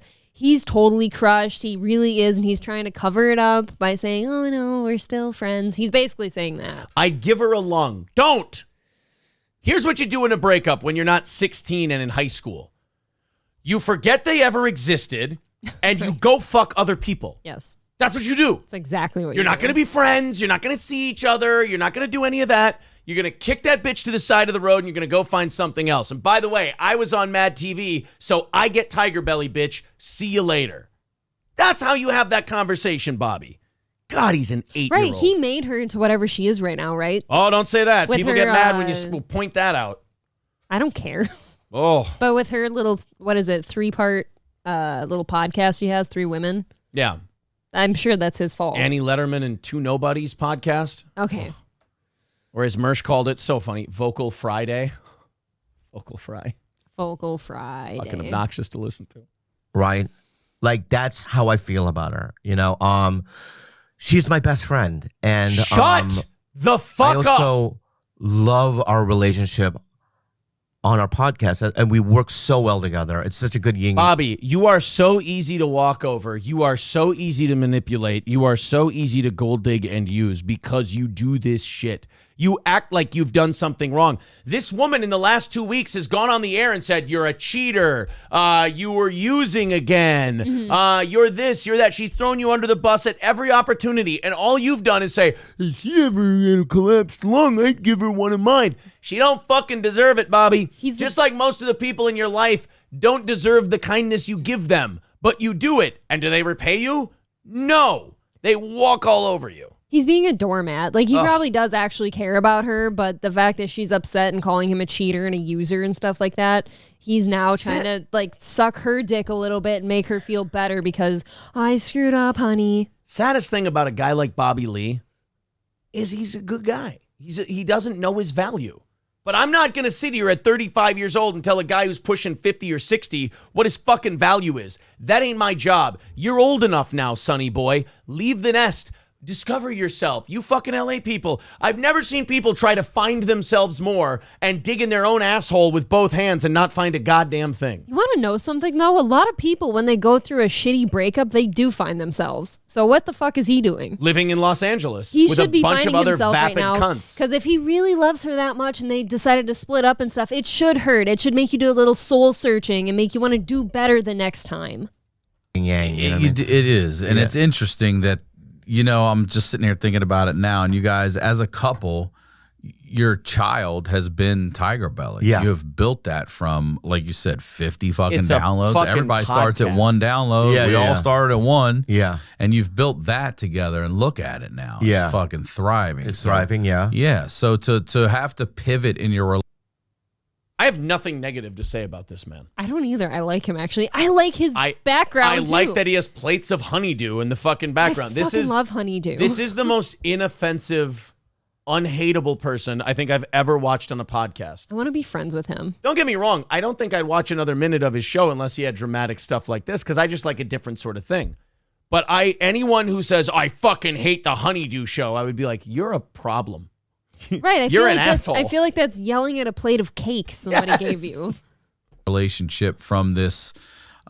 Speaker 2: totally crushed. He really is, and he's trying to cover it up by saying, "Oh no, we're still friends." He's basically saying that.
Speaker 1: I'd give her a lung. Don't. Here's what you do in a breakup when you're not 16 and in high school. You forget they ever existed, and you go fuck other people.
Speaker 2: Yes,
Speaker 1: That's what you do.
Speaker 2: that's exactly what
Speaker 1: You're not going to be friends. You're not going to see each other. You're not going to do any of that. You're going to kick that bitch to the side of the road and you're going to go find something else. And by the way, I was on Mad TV, so I get tiger belly, bitch. See you later. That's how you have that conversation, Bobby. God, he's an 8-year-old.
Speaker 2: Right, he made her into whatever she is right now, right?
Speaker 1: Oh, don't say that.
Speaker 2: With
Speaker 1: People
Speaker 2: her,
Speaker 1: get mad when you point that out.
Speaker 2: I don't care.
Speaker 1: Oh,
Speaker 2: But with her little, 3-part little podcast she has, 3 women,
Speaker 1: yeah.
Speaker 2: I'm sure that's his fault.
Speaker 1: Annie Letterman and Two Nobodies podcast.
Speaker 2: Okay.
Speaker 1: Or as Mersh called it, so funny, Vocal Friday. Vocal Fry.
Speaker 2: Vocal Friday.
Speaker 1: Fucking obnoxious to listen to.
Speaker 5: Right? Like that's how I feel about her. You know, she's my best friend, and
Speaker 1: Shut the fuck
Speaker 5: I
Speaker 1: up.
Speaker 5: also love our relationship on our podcast, and we work so well together. It's such a good yin.
Speaker 1: Bobby, you are so easy to walk over. You are so easy to manipulate. You are so easy to gold dig and use because you do this shit. You act like you've done something wrong. This woman in the last 2 weeks has gone on the air and said, you're a cheater. You were using again. You're this, you're that. She's thrown you under the bus at every opportunity. And all you've done is say, if she ever had a collapsed lung, I'd give her one of mine. She don't fucking deserve it, Bobby. Just like most of the people in your life don't deserve the kindness you give them. But you do it. And do they repay you? No. They walk all over you.
Speaker 2: He's being a doormat. Like, he probably does actually care about her, but the fact that she's upset and calling him a cheater and a user and stuff like that, he's now trying to, like, suck her dick a little bit and make her feel better because I screwed up,
Speaker 1: Saddest thing about a guy like Bobby Lee is he's a good guy. He doesn't know his value. But I'm not going to sit here at 35 years old and tell a guy who's pushing 50 or 60 what his fucking value is. That ain't my job. You're old enough now, sonny boy. Leave the nest. Discover yourself. You fucking LA people. I've never seen people try to find themselves more and dig in their own asshole with both hands and not find a goddamn thing.
Speaker 2: You want to know something, though? A lot of people, when they go through a shitty breakup, they do find themselves. So what the fuck is he doing?
Speaker 1: Living in Los Angeles
Speaker 2: He
Speaker 1: with a
Speaker 2: should be
Speaker 1: bunch of
Speaker 2: finding
Speaker 1: other
Speaker 2: himself right
Speaker 1: vapid
Speaker 2: now.
Speaker 1: cunts.
Speaker 2: Because if he really loves her that much and they decided to split up and stuff, it should hurt. It should make you do a little soul searching and make you want to do better the next time.
Speaker 5: Yang, you know what I mean?
Speaker 4: It is. And
Speaker 5: Yeah.
Speaker 4: it's interesting that, I'm just sitting here thinking about it now. And you guys, as a couple, your child has been Tiger Belly.
Speaker 5: Yeah.
Speaker 4: You have built that from, like you said, 50 fucking
Speaker 1: It's a
Speaker 4: downloads.
Speaker 1: fucking
Speaker 4: Everybody starts at
Speaker 1: podcast.
Speaker 4: 1 download.
Speaker 5: Yeah,
Speaker 4: we all
Speaker 5: yeah.
Speaker 4: started at 1.
Speaker 5: Yeah.
Speaker 4: And you've built that together and look at it now.
Speaker 5: Yeah.
Speaker 4: It's fucking thriving.
Speaker 5: It's
Speaker 4: So,
Speaker 5: thriving, yeah.
Speaker 4: Yeah. So to have to pivot in your
Speaker 1: I have nothing negative to say about this man.
Speaker 2: I don't either. I like him, actually. I like his background,
Speaker 1: I
Speaker 2: too.
Speaker 1: like that he has plates of honeydew in the fucking background.
Speaker 2: I fucking love honeydew.
Speaker 1: This is the most inoffensive, unhateable person I think I've ever watched on a podcast.
Speaker 2: I want to be friends with him.
Speaker 1: Don't get me wrong. I don't think I'd watch another minute of his show unless he had dramatic stuff like this because I just like a different sort of thing. But anyone who says, I fucking hate the honeydew show, I would be like, you're a problem.
Speaker 2: Right. I
Speaker 1: You're
Speaker 2: feel
Speaker 1: an
Speaker 2: like
Speaker 1: asshole.
Speaker 2: I feel like that's yelling at a plate of cake somebody gave you.
Speaker 4: relationship from this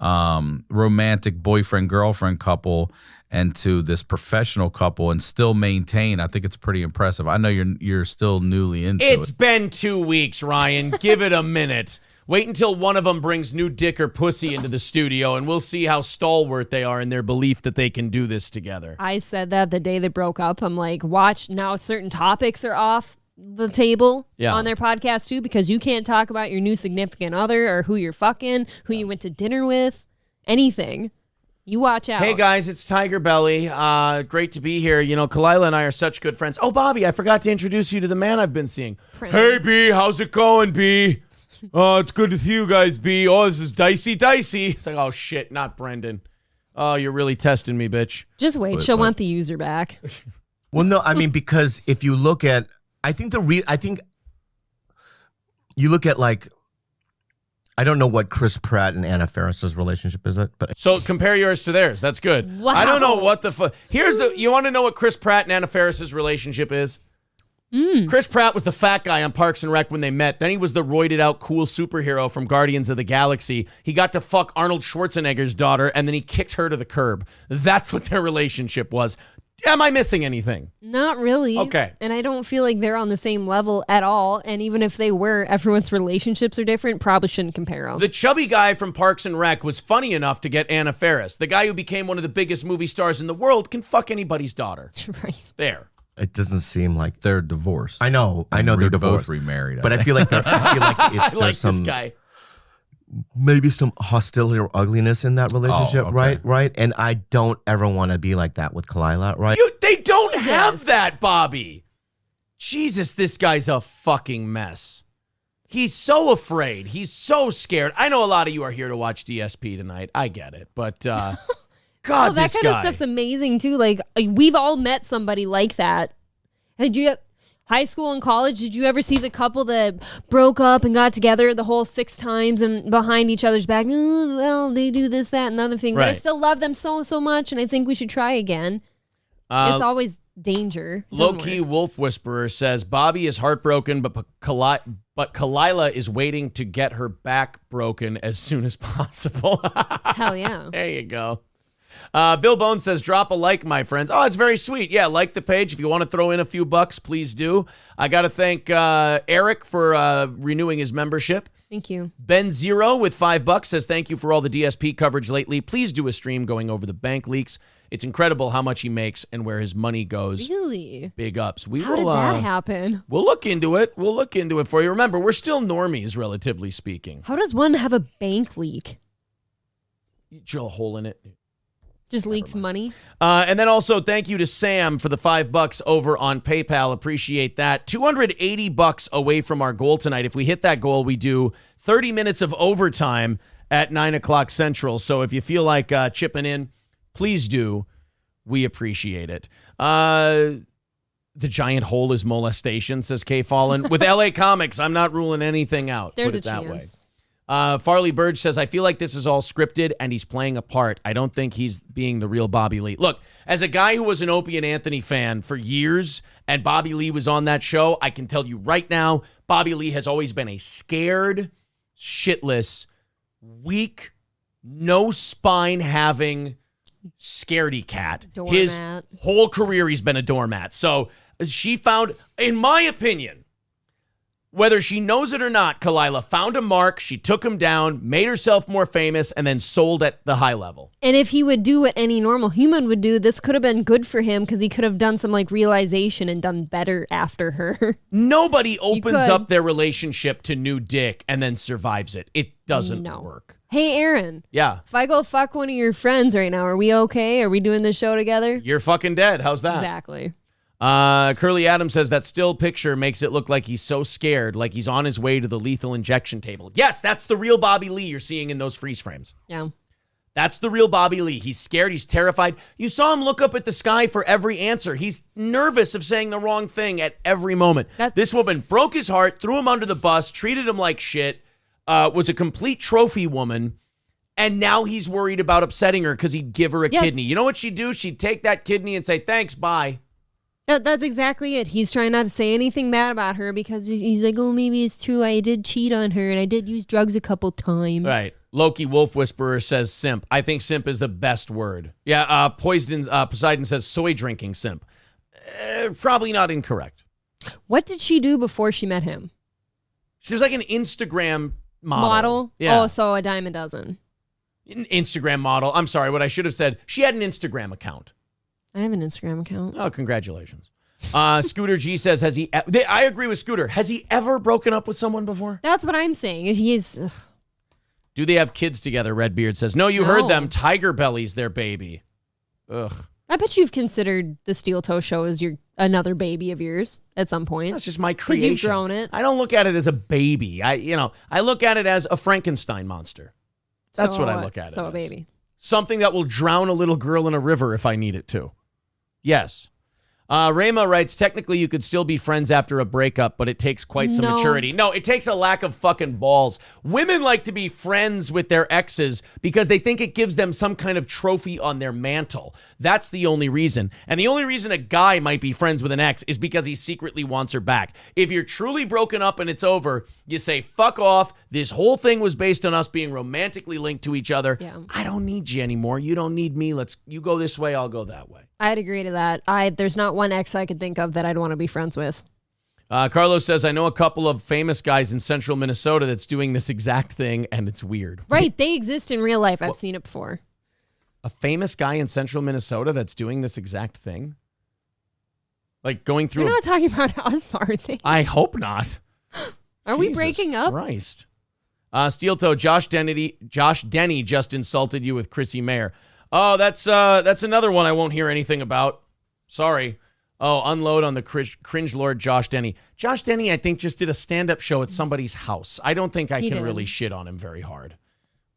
Speaker 4: romantic boyfriend-girlfriend couple and to this professional couple and still maintain. I think it's pretty impressive. I know you're still newly into
Speaker 1: It's
Speaker 4: it.
Speaker 1: been 2 weeks, Ryan. Give it a minute. Wait until one of them brings new dick or pussy into the studio, and we'll see how stalwart they are in their belief that they can do this together.
Speaker 2: I said that the day they broke up. I'm like, watch, now certain topics are off the table on their podcast too, because you can't talk about your new significant other or who you're fucking, who you went to dinner with, anything. You watch out.
Speaker 1: Hey, guys, it's Tiger Belly. Great to be here. You know, Kalila and I are such good friends. Oh, Bobby, I forgot to introduce you to the man I've been seeing. Hey, B, how's it going, B? Oh, it's good to see you guys, B. Oh, this is dicey. It's like, oh, shit, not Brendan. Oh, you're really testing me, bitch.
Speaker 2: Just wait. She'll want the user back.
Speaker 5: Well, no, I mean, because if you look at, I think you look at like, I don't know what Chris Pratt and Anna Faris's relationship is, but
Speaker 1: So compare yours to theirs. That's good.
Speaker 2: Wow.
Speaker 1: I don't know what the fuck. You want to know what Chris Pratt and Anna Faris's relationship is? Chris Pratt was the fat guy on Parks and Rec when they met. Then he was the roided out cool superhero from Guardians of the Galaxy. He got to fuck Arnold Schwarzenegger's daughter, and then he kicked her to the curb. That's what their relationship was. Am I missing anything?
Speaker 2: Not really.
Speaker 1: Okay.
Speaker 2: And I don't feel like they're on the same level at all. And even if they were, everyone's relationships are different. Probably shouldn't compare them.
Speaker 1: The chubby guy from Parks and Rec was funny enough to get Anna Faris. The guy who became one of the biggest movie stars in the world can fuck anybody's daughter.
Speaker 2: Right.
Speaker 1: There.
Speaker 5: it doesn't seem like
Speaker 4: They're divorced.
Speaker 5: I know they're
Speaker 4: both
Speaker 5: divorced,
Speaker 4: remarried.
Speaker 5: but I feel like
Speaker 1: I like
Speaker 5: there's some
Speaker 1: this guy.
Speaker 5: maybe some hostility or ugliness in that relationship,
Speaker 4: okay.
Speaker 5: right? And I don't ever want to be like that with Kalila, right?
Speaker 1: They don't have that, Bobby. Jesus, this guy's a fucking mess. He's so afraid. He's so scared. I know a lot of you are here to watch DSP tonight. I get it, but God,
Speaker 2: that
Speaker 1: this
Speaker 2: kind
Speaker 1: guy.
Speaker 2: of stuff's amazing too. Like we've all met somebody like that. Did you high school and college? Did you ever see the couple that broke up and got together the whole 6 times and behind each other's back? Oh, well, they do this, that, and other thing. But I
Speaker 1: Right.
Speaker 2: still love them so much, and I think we should try again. It's always danger. It doesn't
Speaker 1: Low-key
Speaker 2: work.
Speaker 1: Wolf Whisperer says Bobby is heartbroken, but Kalila is waiting to get her back broken as soon as possible.
Speaker 2: Hell yeah.
Speaker 1: There you go. Bill Bone says, drop a like, my friends. Oh, it's very sweet. Yeah, like the page. If you want to throw in a few bucks, please do. I got to thank Eric for renewing his membership.
Speaker 2: Thank you.
Speaker 1: Ben Zero with $5 says, thank you for all the DSP coverage lately. Please do a stream going over the bank leaks. It's incredible how much he makes and where his money goes.
Speaker 2: Really?
Speaker 1: Big ups.
Speaker 2: How did that happen?
Speaker 1: We'll look into it. We'll look into it for you. Remember, we're still normies, relatively speaking.
Speaker 2: How does one have a bank leak?
Speaker 1: You drill a hole in it.
Speaker 2: Just leaks money?
Speaker 1: And then also thank you to Sam for the $5 over on PayPal. Appreciate that. $280 away from our goal tonight. If we hit that goal, we do 30 minutes of overtime at 9 o'clock Central. So if you feel like chipping in, please do. We appreciate it. The giant hole is molestation, says K Fallen. With LA Comics, I'm not ruling anything out.
Speaker 2: There's
Speaker 1: Put it
Speaker 2: a
Speaker 1: that
Speaker 2: chance.
Speaker 1: way. Farley Burge says, I feel like this is all scripted and he's playing a part. I don't think he's being the real Bobby Lee. Look, as a guy who was an Opie and Anthony fan for years and Bobby Lee was on that show, I can tell you right now, Bobby Lee has always been a scared, shitless, weak, no spine having scaredy cat.
Speaker 2: Doormat.
Speaker 1: His whole career he's been a doormat. So she found, in my opinion, whether she knows it or not, Kalila found a mark, she took him down, made herself more famous, and then sold at the high level.
Speaker 2: And if he would do what any normal human would do, this could have been good for him because he could have done some like realization and done better after her.
Speaker 1: Nobody opens
Speaker 2: could.
Speaker 1: up their relationship to new dick and then survives it. It doesn't
Speaker 2: No.
Speaker 1: work.
Speaker 2: Hey, Aaron.
Speaker 1: Yeah.
Speaker 2: If I go fuck one of your friends right now, are we okay? Are we doing this show together?
Speaker 1: You're fucking dead. How's that?
Speaker 2: Exactly.
Speaker 1: Curly Adams says that still picture makes it look like he's so scared, like he's on his way to the lethal injection table. Yes, that's the real Bobby Lee you're seeing in those freeze frames.
Speaker 2: Yeah.
Speaker 1: That's the real Bobby Lee. He's scared. He's terrified. You saw him look up at the sky for every answer. He's nervous of saying the wrong thing at every moment. This woman broke his heart, threw him under the bus, treated him like shit, was a complete trophy woman, and now he's worried about upsetting her because he'd give her a kidney. You know what she'd do? She'd take that kidney and say, thanks, bye.
Speaker 2: That's exactly it. He's trying not to say anything bad about her because he's like, oh, maybe it's true. I did cheat on her and I did use drugs a couple times.
Speaker 1: Right. Loki Wolf Whisperer says simp. I think simp is the best word. Yeah. Poseidon says soy drinking simp. Probably not incorrect.
Speaker 2: What did she do before she met him?
Speaker 1: She was like an Instagram
Speaker 2: Model?
Speaker 1: Yeah.
Speaker 2: Oh, so a dime a dozen.
Speaker 1: An Instagram model. I'm sorry, what I should have said. She had an Instagram account.
Speaker 2: I have an Instagram account.
Speaker 1: Oh, congratulations. Scooter G says, I agree with Scooter. Has he ever broken up with someone before?
Speaker 2: That's what I'm saying. He's...
Speaker 1: Do they have kids together? Redbeard says, no, you heard them. Tiger Belly's their baby. Ugh.
Speaker 2: I bet you've considered the Steel Toe Show as another baby of yours at some point.
Speaker 1: That's just my creation.
Speaker 2: Because you've grown it.
Speaker 1: I don't look at it as a baby. I look at it as a Frankenstein monster. That's what I look at it as.
Speaker 2: So a baby.
Speaker 1: Something that will drown a little girl in a river if I need it to. Yes. Rayma writes, technically you could still be friends after a breakup, but it takes quite some maturity. No, it takes a lack of fucking balls. Women like to be friends with their exes because they think it gives them some kind of trophy on their mantle. That's the only reason. And the only reason a guy might be friends with an ex is because he secretly wants her back. If you're truly broken up and it's over, you say, fuck off. This whole thing was based on us being romantically linked to each other.
Speaker 2: Yeah.
Speaker 1: I don't need you anymore. You don't need me. You go this way, I'll go that way.
Speaker 2: I'd agree to that. There's not one ex I could think of that I'd want to be friends with.
Speaker 1: Carlos says, I know a couple of famous guys in central Minnesota that's doing this exact thing, and it's weird.
Speaker 2: Right. They exist in real life. I've seen it before.
Speaker 1: A famous guy in central Minnesota that's doing this exact thing? Like going through...
Speaker 2: You're not talking about us, are they?
Speaker 1: I hope not.
Speaker 2: Are we breaking up?
Speaker 1: Christ. Steel Toe, Josh Denny just insulted you with Chrissy Mayer. Oh, that's another one I won't hear anything about. Sorry. Oh, unload on the cringe lord Josh Denny. Josh Denny, I think, just did a stand-up show at somebody's house. I don't think I can really shit on him very hard.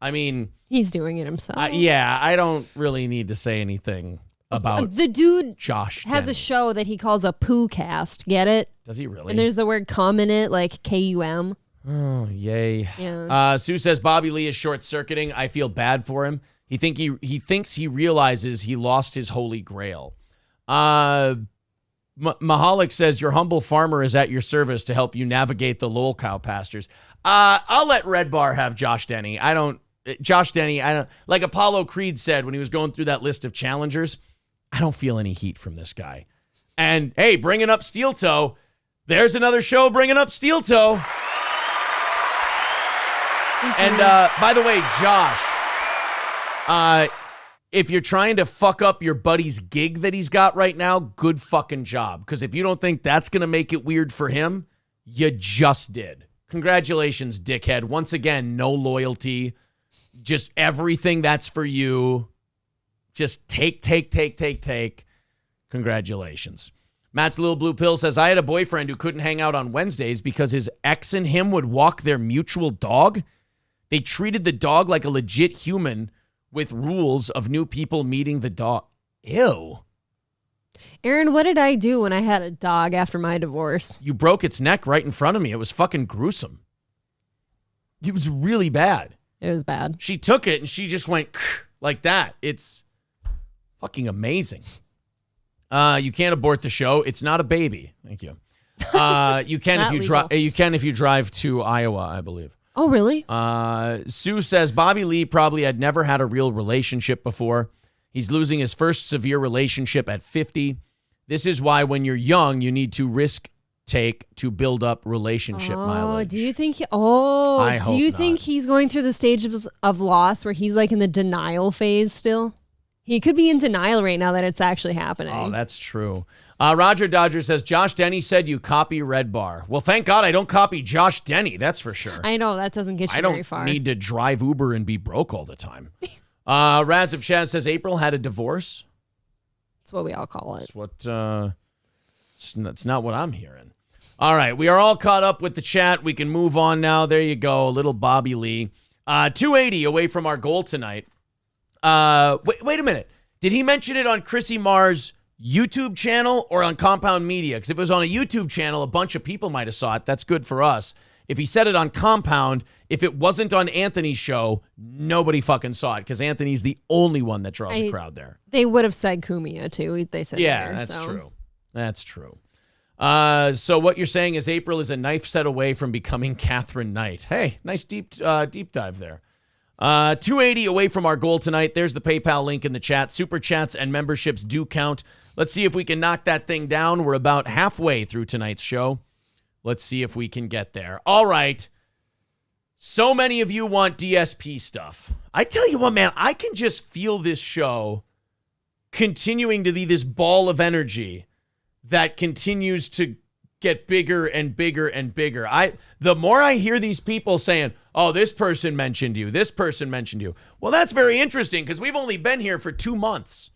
Speaker 1: I mean...
Speaker 2: He's doing it himself.
Speaker 1: Yeah, I don't really need to say anything about
Speaker 2: the dude
Speaker 1: Josh
Speaker 2: has
Speaker 1: Denny.
Speaker 2: a show that he calls a poo cast. Get it?
Speaker 1: Does he really?
Speaker 2: And there's the word cum in it, like K-U-M.
Speaker 1: Oh, yay.
Speaker 2: Yeah.
Speaker 1: Sue says Bobby Lee is short-circuiting. I feel bad for him. He thinks he realizes he lost his holy grail. Mahalik says your humble farmer is at your service to help you navigate the lol cow pastures. I'll let Red Bar have Josh Denny. Josh Denny, like Apollo Creed said when he was going through that list of challengers, I don't feel any heat from this guy. And hey, bringing up Steel Toe, there's another show bringing up Steel Toe. And by the way, Josh, if you're trying to fuck up your buddy's gig that he's got right now, good fucking job. Because if you don't think that's going to make it weird for him, you just did. Congratulations, dickhead. Once again, no loyalty. Just everything that's for you. Just take. Congratulations. Matt's Little Blue Pill says, I had a boyfriend who couldn't hang out on Wednesdays because his ex and him would walk their mutual dog. They treated the dog like a legit human with rules of new people meeting the dog. Ew.
Speaker 2: Aaron, what did I do when I had a dog after my divorce?
Speaker 1: You broke its neck right in front of me. It was fucking gruesome. It was really bad.
Speaker 2: It was bad.
Speaker 1: She took it and she just went like that. It's fucking amazing. You can't abort the show. It's not a baby. Thank you. You can if you drive. You can if you drive to Iowa, I believe.
Speaker 2: Oh, really?
Speaker 1: Sue says Bobby Lee probably had never had a real relationship before. He's losing his first severe relationship at 50. This is why when you're young, you need to risk take to build up relationship mileage.
Speaker 2: Do you think think he's going through the stages of loss where he's like in the denial phase still? He could be in denial right now that it's actually happening.
Speaker 1: Oh, that's true. Roger Dodger says, Josh Denny said you copy Red Bar. Well, thank God I don't copy Josh Denny. That's for sure.
Speaker 2: I know. That doesn't get you very far.
Speaker 1: I don't need to drive Uber and be broke all the time. Raz of Chaz says April had a divorce.
Speaker 2: That's what we all call it.
Speaker 1: It's not what I'm hearing. All right. We are all caught up with the chat. We can move on now. There you go. A little Bobby Lee. 280 away from our goal tonight. Wait a minute. Did he mention it on Chrissy Marr's YouTube channel or on Compound Media? Because if it was on a YouTube channel, a bunch of people might have saw it. That's good for us. If he said it on Compound, if it wasn't on Anthony's show, nobody fucking saw it because Anthony's the only one that draws a crowd there.
Speaker 2: They would have said Kumia too. They said
Speaker 1: true. That's true. So what you're saying is April is a knife set away from becoming Catherine Knight. Hey, nice deep dive there. 280 away from our goal tonight. There's the PayPal link in the chat. Super chats and memberships do count. Let's see if we can knock that thing down. We're about halfway through tonight's show. Let's see if we can get there. All right. So many of you want DSP stuff. I tell you what, man, I can just feel this show continuing to be this ball of energy that continues to get bigger and bigger and bigger. The more I hear these people saying, oh, this person mentioned you, this person mentioned you. Well, that's very interesting because we've only been here for 2 months.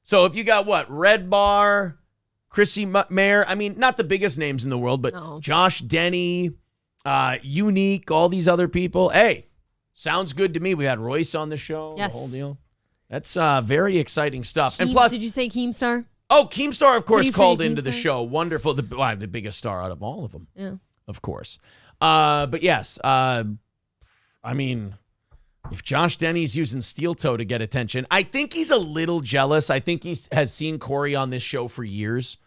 Speaker 1: So if you got what? Red Bar, Chrissy Mayer, I mean, not the biggest names in the world, but
Speaker 2: No.
Speaker 1: Josh Denny, Unique, all these other people. Hey, sounds good to me. We had Royce on the show,
Speaker 2: Yes.
Speaker 1: the whole deal. That's very exciting stuff. And
Speaker 2: Keem-
Speaker 1: plus,
Speaker 2: did you say Keemstar?
Speaker 1: oh, Keemstar, of course,
Speaker 2: Are you
Speaker 1: called
Speaker 2: for
Speaker 1: into the
Speaker 2: Keemstar?
Speaker 1: show. Wonderful. The biggest star out of all of them,
Speaker 2: Yeah.
Speaker 1: of course. But yes, I mean, if Josh Denny's using steel toe to get attention, I think he's a little jealous. I think he has seen Corey on this show for years.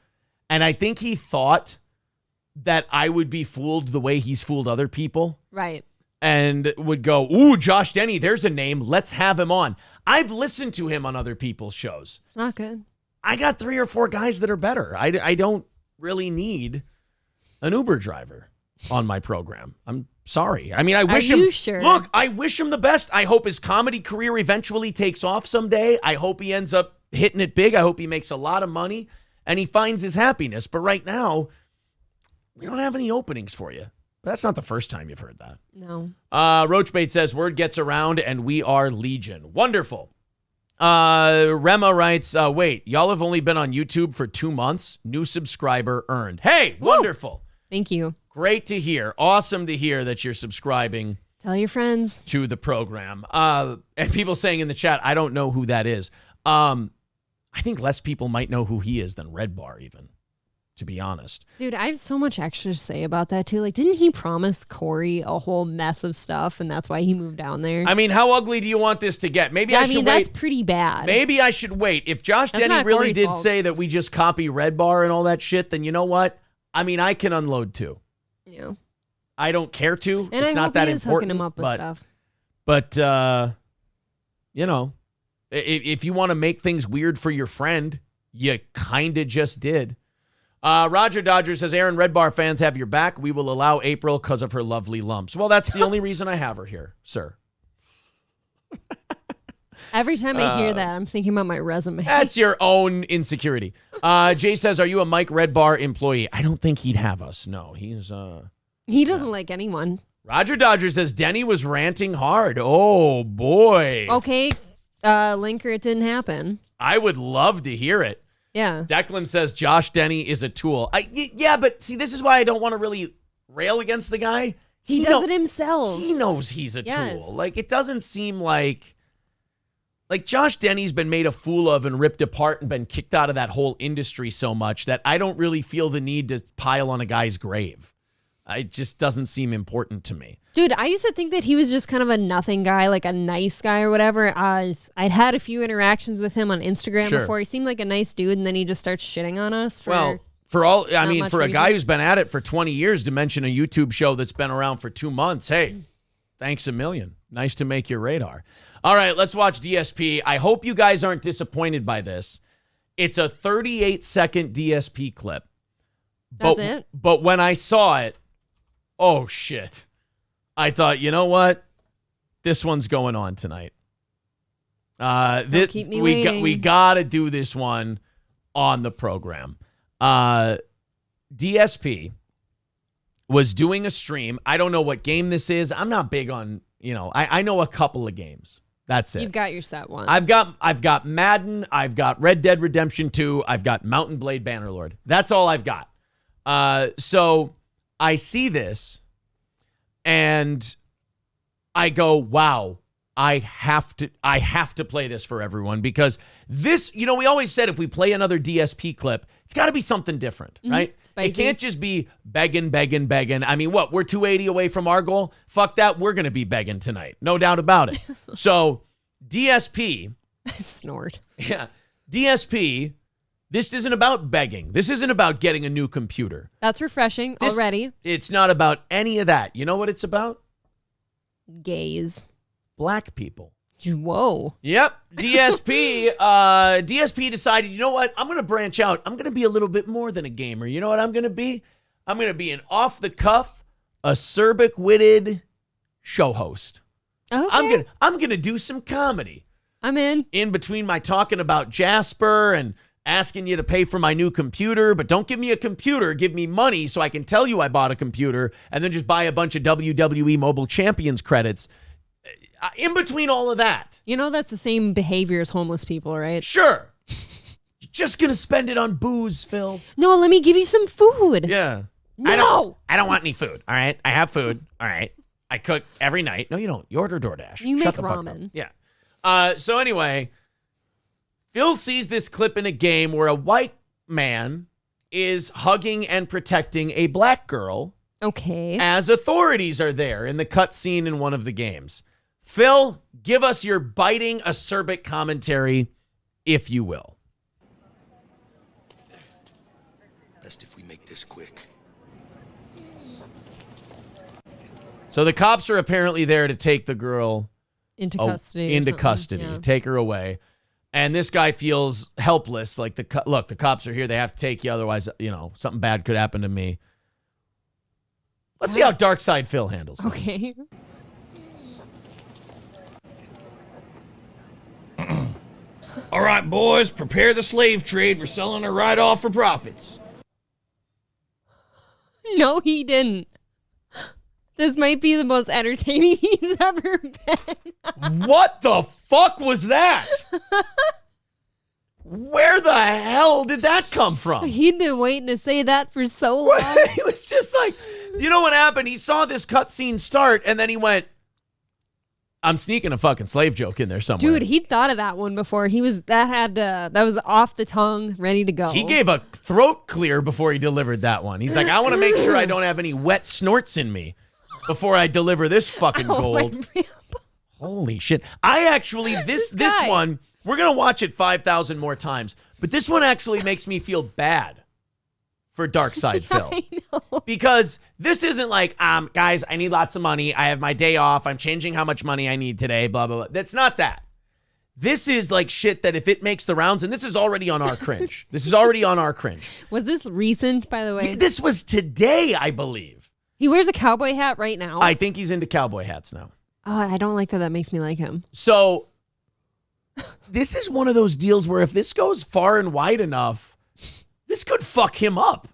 Speaker 1: And I think he thought that I would be fooled the way he's fooled other people.
Speaker 2: Right.
Speaker 1: And would go, ooh, Josh Denny, there's a name. Let's have him on. I've listened to him on other people's shows.
Speaker 2: It's not good.
Speaker 1: I got 3 or 4 guys that are better. I don't really need an Uber driver on my program. I'm sorry. I mean, I wish him.
Speaker 2: you sure?
Speaker 1: Look, I wish him the best. I hope his comedy career eventually takes off someday. I hope he ends up hitting it big. I hope he makes a lot of money and he finds his happiness. But right now, we don't have any openings for you. But that's not the first time you've heard that.
Speaker 2: No.
Speaker 1: Roachbait says, word gets around and we are legion. Wonderful. Rema writes, wait, y'all have only been on YouTube for 2 months. New subscriber earned. Hey, wonderful.
Speaker 2: Thank you.
Speaker 1: Great to hear. Awesome to hear that you're subscribing
Speaker 2: Tell your friends.
Speaker 1: to the program. And people saying in the chat, I don't know who that is. I think less people might know who he is than Red Bar even, to be honest.
Speaker 2: Dude, I have so much extra to say about that too. Like, didn't he promise Corey a whole mess of stuff and that's why he moved down there?
Speaker 1: I mean, how ugly do you want this to get? Maybe
Speaker 2: yeah,
Speaker 1: I
Speaker 2: I
Speaker 1: should
Speaker 2: mean,
Speaker 1: wait.
Speaker 2: that's pretty bad.
Speaker 1: Maybe I should wait. If Josh
Speaker 2: That's
Speaker 1: Denny
Speaker 2: not
Speaker 1: really
Speaker 2: Corey's
Speaker 1: did
Speaker 2: fault.
Speaker 1: say that we just copy Red Bar and all that shit, then you know what? I mean, I can unload too.
Speaker 2: Yeah.
Speaker 1: I don't care to.
Speaker 2: And
Speaker 1: It's
Speaker 2: I
Speaker 1: not
Speaker 2: hope
Speaker 1: that
Speaker 2: he is
Speaker 1: important.
Speaker 2: hooking him up with stuff.
Speaker 1: But you know, if you want to make things weird for your friend, you kind of just did. Roger Dodger says, Aaron, Red Bar fans have your back. We will allow April because of her lovely lumps. Well, that's the only reason I have her here, sir.
Speaker 2: Every time I hear that, I'm thinking about my resume.
Speaker 1: That's your own insecurity. Jay says, are you a Mike Red Bar employee? I don't think he'd have us. No, he's...
Speaker 2: He doesn't like anyone.
Speaker 1: Roger Dodger says, Denny was ranting hard. Oh, boy.
Speaker 2: Okay, Linker, it didn't happen.
Speaker 1: I would love to hear it.
Speaker 2: Yeah.
Speaker 1: Declan says Josh Denny is a tool. Yeah, but see, this is why I don't want to really rail against the guy.
Speaker 2: He does it himself.
Speaker 1: He knows he's a
Speaker 2: Yes.
Speaker 1: tool. Like, it doesn't seem like Josh Denny's been made a fool of and ripped apart and been kicked out of that whole industry so much that I don't really feel the need to pile on a guy's grave. It just doesn't seem important to me.
Speaker 2: Dude, I used to think that he was just kind of a nothing guy, like a nice guy or whatever. I'd had a few interactions with him on Instagram
Speaker 1: Sure.
Speaker 2: before. He seemed like a nice dude, and then he just starts shitting on us.
Speaker 1: For a
Speaker 2: much
Speaker 1: guy
Speaker 2: reason.
Speaker 1: who's been at it for 20 years to mention a YouTube show that's been around for 2 months, hey, thanks a million. Nice to make your radar. All right, let's watch DSP. I hope you guys aren't disappointed by this. It's a 38-second DSP clip.
Speaker 2: That's it?
Speaker 1: But when I saw it, oh, shit. I thought, you know what? This one's going on tonight.
Speaker 2: Keep me waiting.
Speaker 1: We got to do this one on the program. DSP was doing a stream. I don't know what game this is. I'm not big on, I know a couple of games. That's it.
Speaker 2: You've got your set one.
Speaker 1: I've got Madden. I've got Red Dead Redemption 2. I've got Mountain Blade Bannerlord. That's all I've got. So I see this and I go, wow, I have to play this for everyone because this, we always said if we play another DSP clip, it's got to be something different, right?
Speaker 2: Spicy.
Speaker 1: It can't just be begging. I mean, what? We're 280 away from our goal? Fuck that. We're going to be begging tonight. No doubt about it. So DSP.
Speaker 2: Snort.
Speaker 1: Yeah. DSP. This isn't about begging. This isn't about getting a new computer.
Speaker 2: That's refreshing already.
Speaker 1: It's not about any of that. You know what it's about?
Speaker 2: Gays.
Speaker 1: Black people.
Speaker 2: Whoa.
Speaker 1: Yep. DSP decided, you know what? I'm going to branch out. I'm going to be a little bit more than a gamer. You know what I'm going to be? I'm going to be an off-the-cuff, acerbic-witted show host.
Speaker 2: Okay.
Speaker 1: I'm gonna do some comedy.
Speaker 2: I'm in.
Speaker 1: In between my talking about Jasper and asking you to pay for my new computer, but don't give me a computer, give me money so I can tell you I bought a computer and then just buy a bunch of WWE Mobile Champions credits. In between all of that.
Speaker 2: You know that's the same behavior as homeless people, right?
Speaker 1: Sure. You're just going to spend it on booze, Phil.
Speaker 2: No, let me give you some food.
Speaker 1: Yeah.
Speaker 2: No.
Speaker 1: I don't want any food, all right? I have food, all right? I cook every night. No, you don't. You order DoorDash.
Speaker 2: You
Speaker 1: Shut
Speaker 2: make
Speaker 1: the fuck up.
Speaker 2: ramen.
Speaker 1: Yeah. So anyway, Phil sees this clip in a game where a white man is hugging and protecting a black girl
Speaker 2: Okay.
Speaker 1: as authorities are there in the cutscene in one of the games. Phil, give us your biting, acerbic commentary, if you will.
Speaker 6: Best if we make this quick.
Speaker 1: So the cops are apparently there to take the girl
Speaker 2: Into custody. or something. Yeah.
Speaker 1: take her away. And this guy feels helpless. Like, look, the cops are here. They have to take you. Otherwise, something bad could happen to me. Let's see how Dark Side Phil handles this.
Speaker 2: Okay.
Speaker 6: All right, boys, prepare the slave trade. We're selling her right off for profits.
Speaker 2: No, he didn't. This might be the most entertaining he's ever been.
Speaker 1: What the fuck was that? Where the hell did that come from?
Speaker 2: He'd been waiting to say that for so long.
Speaker 1: He was just like, you know what happened? He saw this cutscene start, and then he went, I'm sneaking a fucking slave joke in there somewhere.
Speaker 2: Dude, he'd thought of that one before. That was off the tongue, ready to go.
Speaker 1: He gave a throat clear before he delivered that one. He's like, I want to make sure I don't have any wet snorts in me before I deliver this fucking gold. Holy shit. I actually, this one, we're going to watch it 5,000 more times, but this one actually makes me feel bad for Dark Side Phil.
Speaker 2: I know.
Speaker 1: Because this isn't like, guys, I need lots of money. I have my day off. I'm changing how much money I need today, blah, blah, blah. That's not that. This is like shit that if it makes the rounds, and this is already on our cringe.
Speaker 2: Was this recent, by the way?
Speaker 1: This was today, I believe.
Speaker 2: He wears a cowboy hat right now.
Speaker 1: I think he's into cowboy hats now.
Speaker 2: Oh, I don't like that. That makes me like him.
Speaker 1: So this is one of those deals where if this goes far and wide enough, this could fuck him up.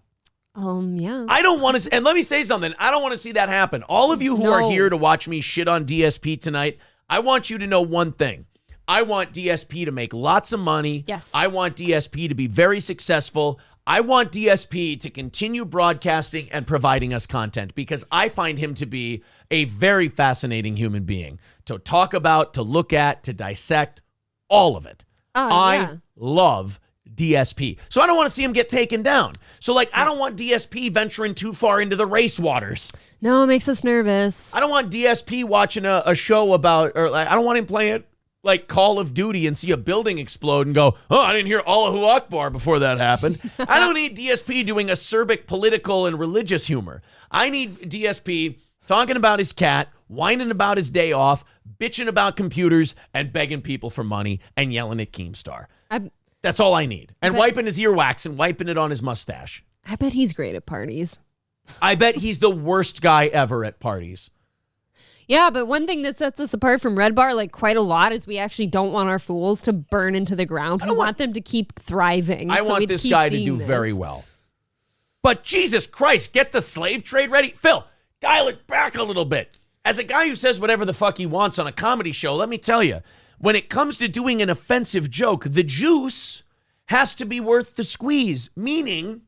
Speaker 2: Yeah.
Speaker 1: I don't want to, and let me say something. I don't want to see that happen. All of you who are here to watch me shit on DSP tonight, I want you to know one thing. I want DSP to make lots of money.
Speaker 2: Yes.
Speaker 1: I want DSP to be very successful. I want DSP to continue broadcasting and providing us content because I find him to be a very fascinating human being to talk about, to look at, to dissect, all of it. I love DSP. So I don't want to see him get taken down. So I don't want DSP venturing too far into the race waters.
Speaker 2: No, it makes us nervous.
Speaker 1: I don't want DSP watching a show about, or I don't want him playing it like Call of Duty and see a building explode and go, oh, I didn't hear Allahu Akbar before that happened. I don't need DSP doing acerbic political and religious humor. I need DSP talking about his cat, whining about his day off, bitching about computers, and begging people for money and yelling at Keemstar. That's all I need. And wiping his earwax and wiping it on his mustache.
Speaker 2: I bet he's great at parties.
Speaker 1: I bet he's the worst guy ever at parties.
Speaker 2: Yeah, but one thing that sets us apart from Red Bar quite a lot is we actually don't want our fools to burn into the ground. We want them to keep thriving.
Speaker 1: I want this guy to do very well. But Jesus Christ, get the slave trade ready. Phil, dial it back a little bit. As a guy who says whatever the fuck he wants on a comedy show, let me tell you, when it comes to doing an offensive joke, the juice has to be worth the squeeze. Meaning,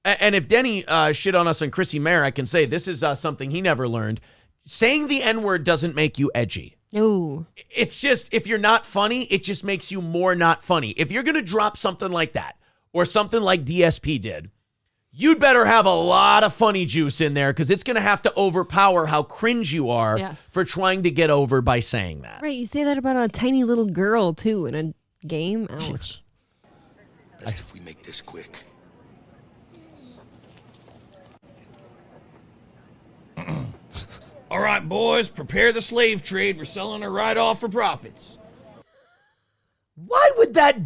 Speaker 1: and if Denny shit on us on Chrissy Mayer, I can say this is something he never learned. Saying the N-word doesn't make you edgy.
Speaker 2: Ooh.
Speaker 1: It's just, if you're not funny, it just makes you more not funny. If you're going to drop something like that, or something like DSP did, you'd better have a lot of funny juice in there because it's going to have to overpower how cringe you are for trying to get over by saying that.
Speaker 2: Right, you say that about a tiny little girl, too, in a game. Ouch.
Speaker 6: Best if we make this quick. All right, boys, prepare the slave trade. We're selling her right off for profits.
Speaker 1: Why would that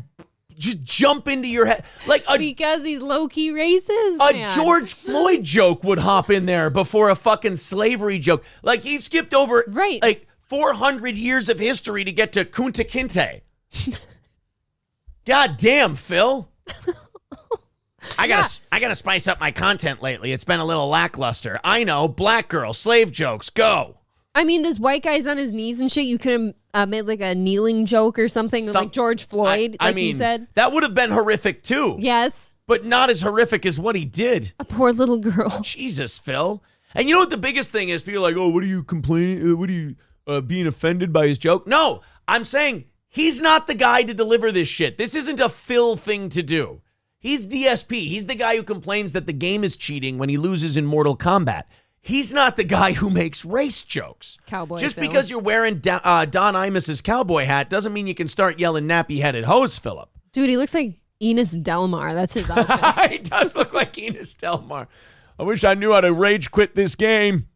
Speaker 1: just jump into your head? Like
Speaker 2: because he's low-key racist,
Speaker 1: a
Speaker 2: man.
Speaker 1: George Floyd joke would hop in there before a fucking slavery joke. Like he skipped over like 400 years of history to get to Kunta Kinte. God damn, Phil. I gotta spice up my content lately. It's been a little lackluster. I know, black girl, slave jokes, go.
Speaker 2: I mean, this white guy's on his knees and shit. You could have made like a kneeling joke or something, like George Floyd,
Speaker 1: I mean,
Speaker 2: you said.
Speaker 1: That would have been horrific too.
Speaker 2: Yes.
Speaker 1: But not as horrific as what he did.
Speaker 2: A poor little girl.
Speaker 1: Jesus, Phil. And you know what the biggest thing is? People are like, oh, what are you complaining? What are you being offended by his joke? No, I'm saying he's not the guy to deliver this shit. This isn't a Phil thing to do. He's DSP. He's the guy who complains that the game is cheating when he loses in Mortal Kombat. He's not the guy who makes race jokes.
Speaker 2: Cowboy
Speaker 1: Just
Speaker 2: Phil.
Speaker 1: because you're wearing Don Imus's cowboy hat doesn't mean you can start yelling nappy-headed hose, Philip.
Speaker 2: Dude, he looks like Enos Delmar. That's his outfit.
Speaker 1: He does look like Enos Delmar. I wish I knew how to rage quit this game.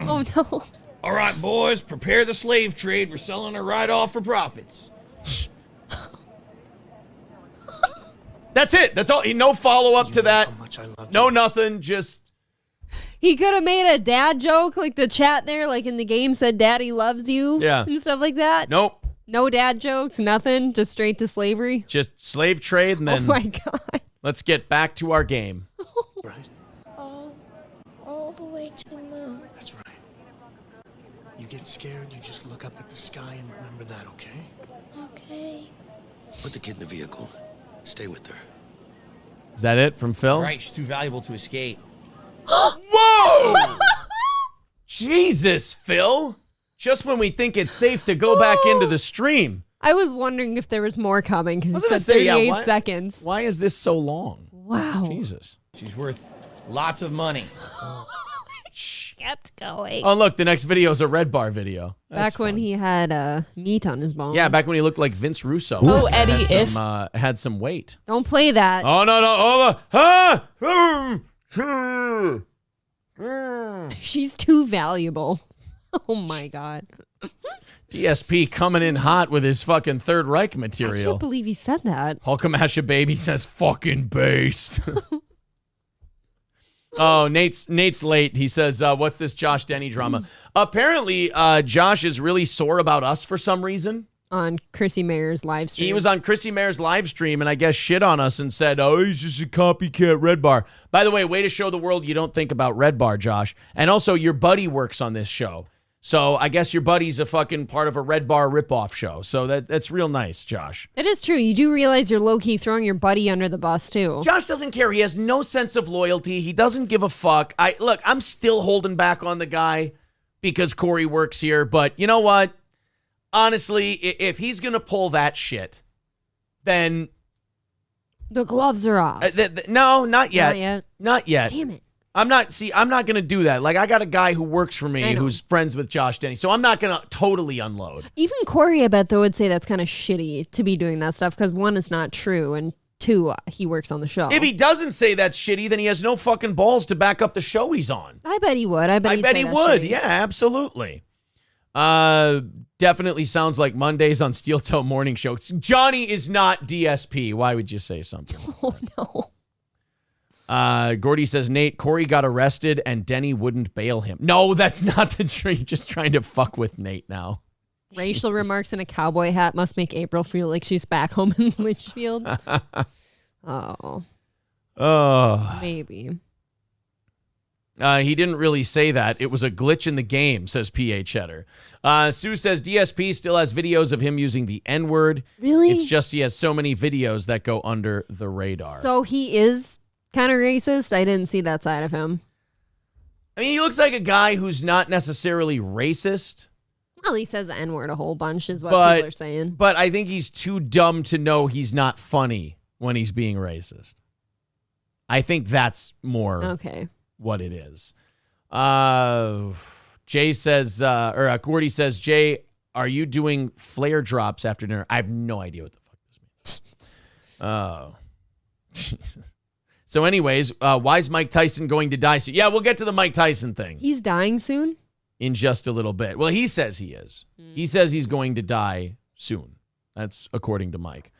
Speaker 2: Oh, no.
Speaker 6: All right, boys, prepare the slave trade. We're selling her right off for profits.
Speaker 1: That's it. That's all. No follow-up to that. No nothing. Just...
Speaker 2: He could have made a dad joke, like the chat there, like in the game said, Daddy loves you.
Speaker 1: Yeah.
Speaker 2: And stuff like that.
Speaker 1: Nope.
Speaker 2: No dad jokes, nothing. Just straight to slavery.
Speaker 1: Just slave trade, and then
Speaker 2: Oh, my God.
Speaker 1: let's get back to our game.
Speaker 7: Right?
Speaker 8: All the way to the moon.
Speaker 7: That's right. You get scared, you just look up at the sky and remember that, okay?
Speaker 8: Okay.
Speaker 9: Put the kid in the vehicle. Stay with her.
Speaker 1: Is that it from Phil?
Speaker 6: Right, she's too valuable to escape.
Speaker 1: Whoa! Jesus, Phil. Just when we think it's safe to go back into the stream.
Speaker 2: I was wondering if there was more coming because you
Speaker 1: I was
Speaker 2: said
Speaker 1: gonna say,
Speaker 2: 38 seconds.
Speaker 1: Why is this so long?
Speaker 2: Wow.
Speaker 1: Jesus.
Speaker 6: She's worth lots of money.
Speaker 2: Kept going.
Speaker 1: Oh, look, the next video is a Red Bar video. That's
Speaker 2: Back when
Speaker 1: fun.
Speaker 2: he had meat on his bones.
Speaker 1: Yeah, back when he looked like Vince Russo.
Speaker 10: Oh, Eddie,
Speaker 1: had some weight.
Speaker 2: Don't play that.
Speaker 1: Oh, no.
Speaker 2: She's too valuable. Oh, my God.
Speaker 1: DSP coming in hot with his fucking Third Reich
Speaker 2: I
Speaker 1: material.
Speaker 2: can't believe he said that.
Speaker 1: Hulkamasha Baby says fucking based. Oh, Nate's late. He says, what's this Josh Denny drama? Apparently, Josh is really sore about us for some reason.
Speaker 2: On Chrissy Mayer's live stream.
Speaker 1: He was on Chrissy Mayer's live stream and I guess shit on us and said, oh, he's just a copycat Red Bar. By the way, way to show the world you don't think about Red Bar, Josh. And also, your buddy works on this show. So I guess your buddy's a fucking part of a Red Bar ripoff show. So that's real nice, Josh.
Speaker 2: It is true. You do realize you're low-key throwing your buddy under the bus, too.
Speaker 1: Josh doesn't care. He has no sense of loyalty. He doesn't give a fuck. Look, I'm still holding back on the guy because Corey works here. But you know what? Honestly, if he's going to pull that shit, then...
Speaker 2: The gloves are off.
Speaker 1: No, not yet.
Speaker 2: Not yet.
Speaker 1: Not yet.
Speaker 2: Damn it.
Speaker 1: I'm not going to do that. Like, I got a guy who works for me who's friends with Josh Denny, so I'm not going to totally unload.
Speaker 2: Even Corey, I bet, though, would say that's kind of shitty to be doing that stuff because, one, it's not true, and two, he works on the show.
Speaker 1: If he doesn't say that's shitty, then he has no fucking balls to back up the show he's on.
Speaker 2: I bet he would. I bet
Speaker 1: he would.
Speaker 2: Shitty.
Speaker 1: Yeah, absolutely. Definitely sounds like Mondays on Steel Toe Morning Show. Johnny is not DSP. Why would you say something like
Speaker 2: Oh,
Speaker 1: that?
Speaker 2: no.
Speaker 1: Gordy says, Nate, Corey got arrested and Denny wouldn't bail him. No, that's not the truth. You're just trying to fuck with Nate now.
Speaker 2: Racial remarks in a cowboy hat must make April feel like she's back home in Litchfield. Oh.
Speaker 1: Oh.
Speaker 2: Maybe.
Speaker 1: He didn't really say that. It was a glitch in the game, says P.A. Cheddar. Sue says DSP still has videos of him using the N-word.
Speaker 2: Really?
Speaker 1: It's just he has so many videos that go under the radar.
Speaker 2: So he is kind of racist? I didn't see that side of him.
Speaker 1: I mean, he looks like a guy who's not necessarily racist.
Speaker 2: Well, he says the N-word a whole bunch is what
Speaker 1: But-
Speaker 2: people are saying.
Speaker 1: But I think he's too dumb to know he's not funny when he's being racist. I think that's more
Speaker 2: Okay.
Speaker 1: what it is. Jay says, Gordy says, Jay, are you doing flare drops after dinner? I have no idea what the fuck this means. Oh, Jesus. So anyways, why is Mike Tyson going to die soon? Yeah, we'll get to the Mike Tyson thing
Speaker 2: He's dying soon?
Speaker 1: in just a little bit. Well, he says he is. He says he's going to die soon. That's according to Mike.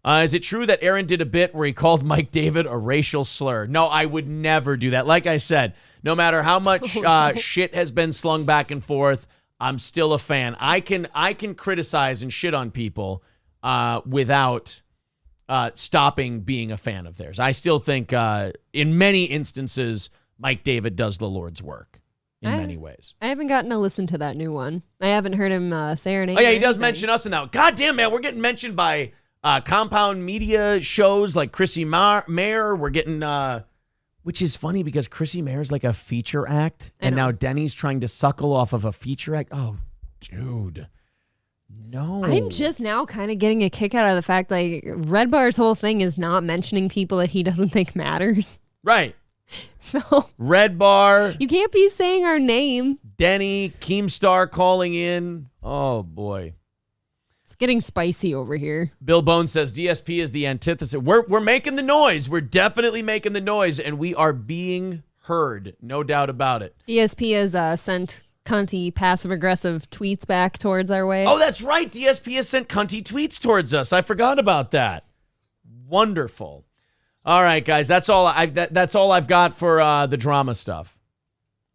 Speaker 1: Is it true that Aaron did a bit where he called Mike David a racial slur? No, I would never do that. Like I said, no matter how much shit has been slung back and forth, I'm still a fan. I can criticize and shit on people without stopping being a fan of theirs. I still think in many instances, Mike David does the Lord's work in many ways.
Speaker 2: I haven't gotten to listen to that new one. I haven't heard him say our name.
Speaker 1: Oh, yeah, he does mention us in that. God damn, man, we're getting mentioned by compound media shows like Chrissy Mayer. We're getting, which is funny because Chrissy Mayer's like a feature act, and now Denny's trying to suckle off of a feature act. Oh, dude. No.
Speaker 2: I'm just now kind of getting a kick out of the fact like Red Bar's whole thing is not mentioning people that he doesn't think matters.
Speaker 1: Right.
Speaker 2: So
Speaker 1: Red Bar.
Speaker 2: You can't be saying our name.
Speaker 1: Denny, Keemstar calling in. Oh, boy.
Speaker 2: It's getting spicy over here.
Speaker 1: Bill Bone says DSP is the antithesis. We're making the noise. We're definitely making the noise, and we are being heard. No doubt about it.
Speaker 2: DSP has sent cunty passive-aggressive tweets back towards our way.
Speaker 1: Oh, that's right. DSP has sent cunty tweets towards us. I forgot about that. Wonderful. All right, guys. That's all I've got for the drama stuff.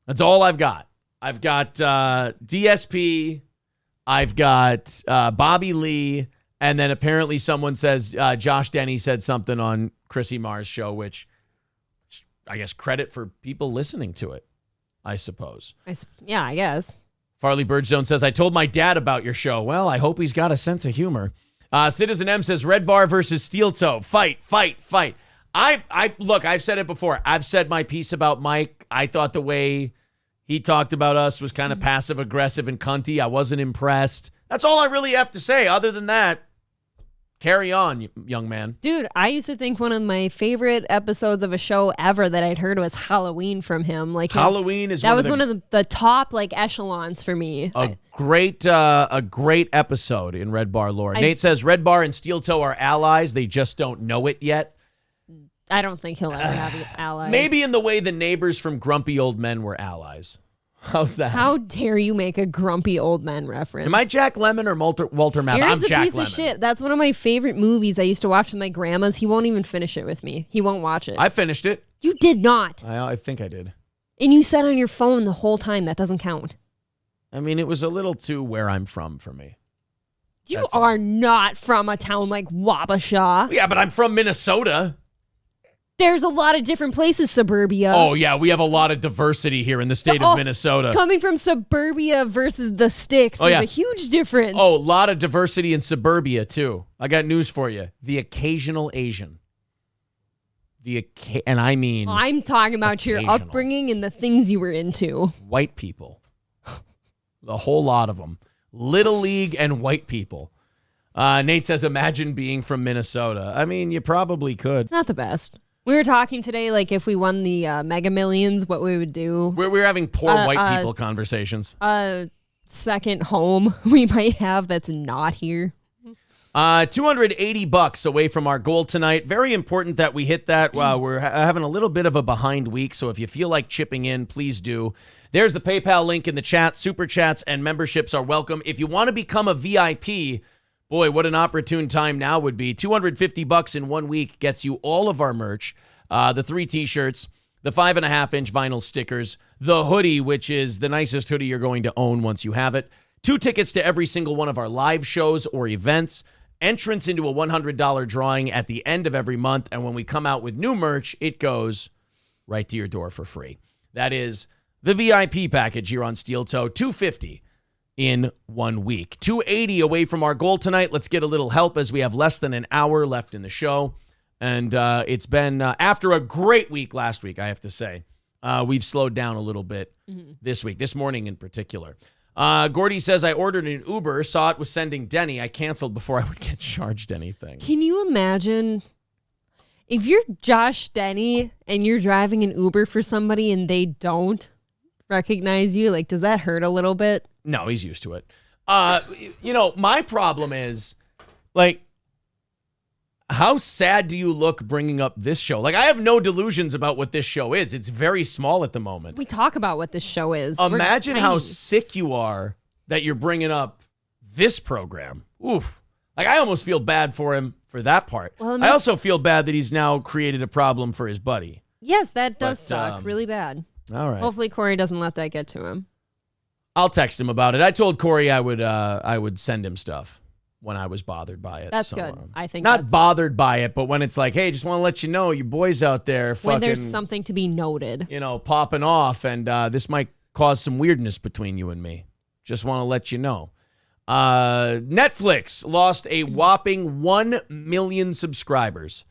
Speaker 1: That's all I've got. I've got DSP. I've got Bobby Lee, and then apparently someone says Josh Denny said something on Chrissy Marr's show, which I guess credit for people listening to it, I suppose.
Speaker 2: Yeah, I guess.
Speaker 1: Farley Birdstone says, I told my dad about your show. Well, I hope he's got a sense of humor. Citizen M says, Red Bar versus Steel Toe. Fight, fight, fight. Look, I've said it before. I've said my piece about Mike. I thought the way he talked about us was kind of passive-aggressive and cunty. I wasn't impressed. That's all I really have to say. Other than that, carry on, young man.
Speaker 2: Dude, I used to think one of my favorite episodes of a show ever that I'd heard was Halloween from him. Like
Speaker 1: Halloween is
Speaker 2: one of the top like echelons for me.
Speaker 1: A great episode in Red Bar lore. Nate says Red Bar and Steel Toe are allies. They just don't know it yet.
Speaker 2: I don't think he'll ever have allies.
Speaker 1: Maybe in the way the neighbors from Grumpy Old Men were allies. How's that?
Speaker 2: How dare you make a Grumpy Old Men reference?
Speaker 1: Am I Jack Lemmon or Walter Matthau? I'm Jack
Speaker 2: piece
Speaker 1: Lemmon.
Speaker 2: Of shit. That's one of my favorite movies I used to watch with my grandmas. He won't even finish it with me. He won't watch it.
Speaker 1: I finished it.
Speaker 2: You did not.
Speaker 1: I think I did.
Speaker 2: And you sat on your phone the whole time. That doesn't count.
Speaker 1: I mean, it was a little too where I'm from for me.
Speaker 2: You are not from a town like Wabasha.
Speaker 1: Yeah, but I'm from Minnesota.
Speaker 2: There's a lot of different places, suburbia.
Speaker 1: Oh, yeah, we have a lot of diversity here in the state of Minnesota.
Speaker 2: Coming from suburbia versus the sticks is a huge difference.
Speaker 1: Oh, a lot of diversity in suburbia, too. I got news for you. The occasional Asian. And I mean...
Speaker 2: I'm talking about your upbringing and the things you were into.
Speaker 1: White people. The whole lot of them. Little League and white people. Nate says, imagine being from Minnesota. I mean, you probably could.
Speaker 2: It's not the best. We were talking today, like, if we won the Mega Millions, what we would do.
Speaker 1: We're having poor white people conversations.
Speaker 2: Second home we might have that's not here.
Speaker 1: $280 away from our goal tonight. Very important that we hit that. We're having a little bit of a behind week, so if you feel like chipping in, please do. There's the PayPal link in the chat. Super chats and memberships are welcome. If you want to become a VIP, boy, what an opportune time now would be. $250 in 1 week gets you all of our merch. The 3 t-shirts, the 5.5-inch vinyl stickers, the hoodie, which is the nicest hoodie you're going to own once you have it, 2 tickets to every single one of our live shows or events, entrance into a $100 drawing at the end of every month, and when we come out with new merch, it goes right to your door for free. That is the VIP package here on Steel Toe, $250 in 1 week. $280 away from our goal tonight. Let's get a little help as we have less than an hour left in the show. And it's been, after a great week last week, I have to say, we've slowed down a little bit this week, this morning in particular. Gordy says, I ordered an Uber, saw it was sending Denny. I canceled before I would get charged anything.
Speaker 2: Can you imagine if you're Josh Denny and you're driving an Uber for somebody and they don't recognize you? Like, does that hurt a little bit?
Speaker 1: No, he's used to it. My problem is, like, how sad do you look bringing up this show? Like, I have no delusions about what this show is. It's very small at the moment.
Speaker 2: We talk about what this show is.
Speaker 1: Imagine how sick you are that you're bringing up this program. Oof. Like, I almost feel bad for him for that part.
Speaker 2: Well,
Speaker 1: I also feel bad that he's now created a problem for his buddy.
Speaker 2: Yes, that does suck really bad.
Speaker 1: All right.
Speaker 2: Hopefully Corey doesn't let that get to him.
Speaker 1: I'll text him about it. I told Corey I would send him stuff when I was bothered by it.
Speaker 2: That's good. I think
Speaker 1: not bothered by it, but when it's like, hey, just want to let you know your boys out there fucking,
Speaker 2: when there's something to be noted,
Speaker 1: popping off, and this might cause some weirdness between you and me. Just want to let you know. Netflix lost a whopping 1 million subscribers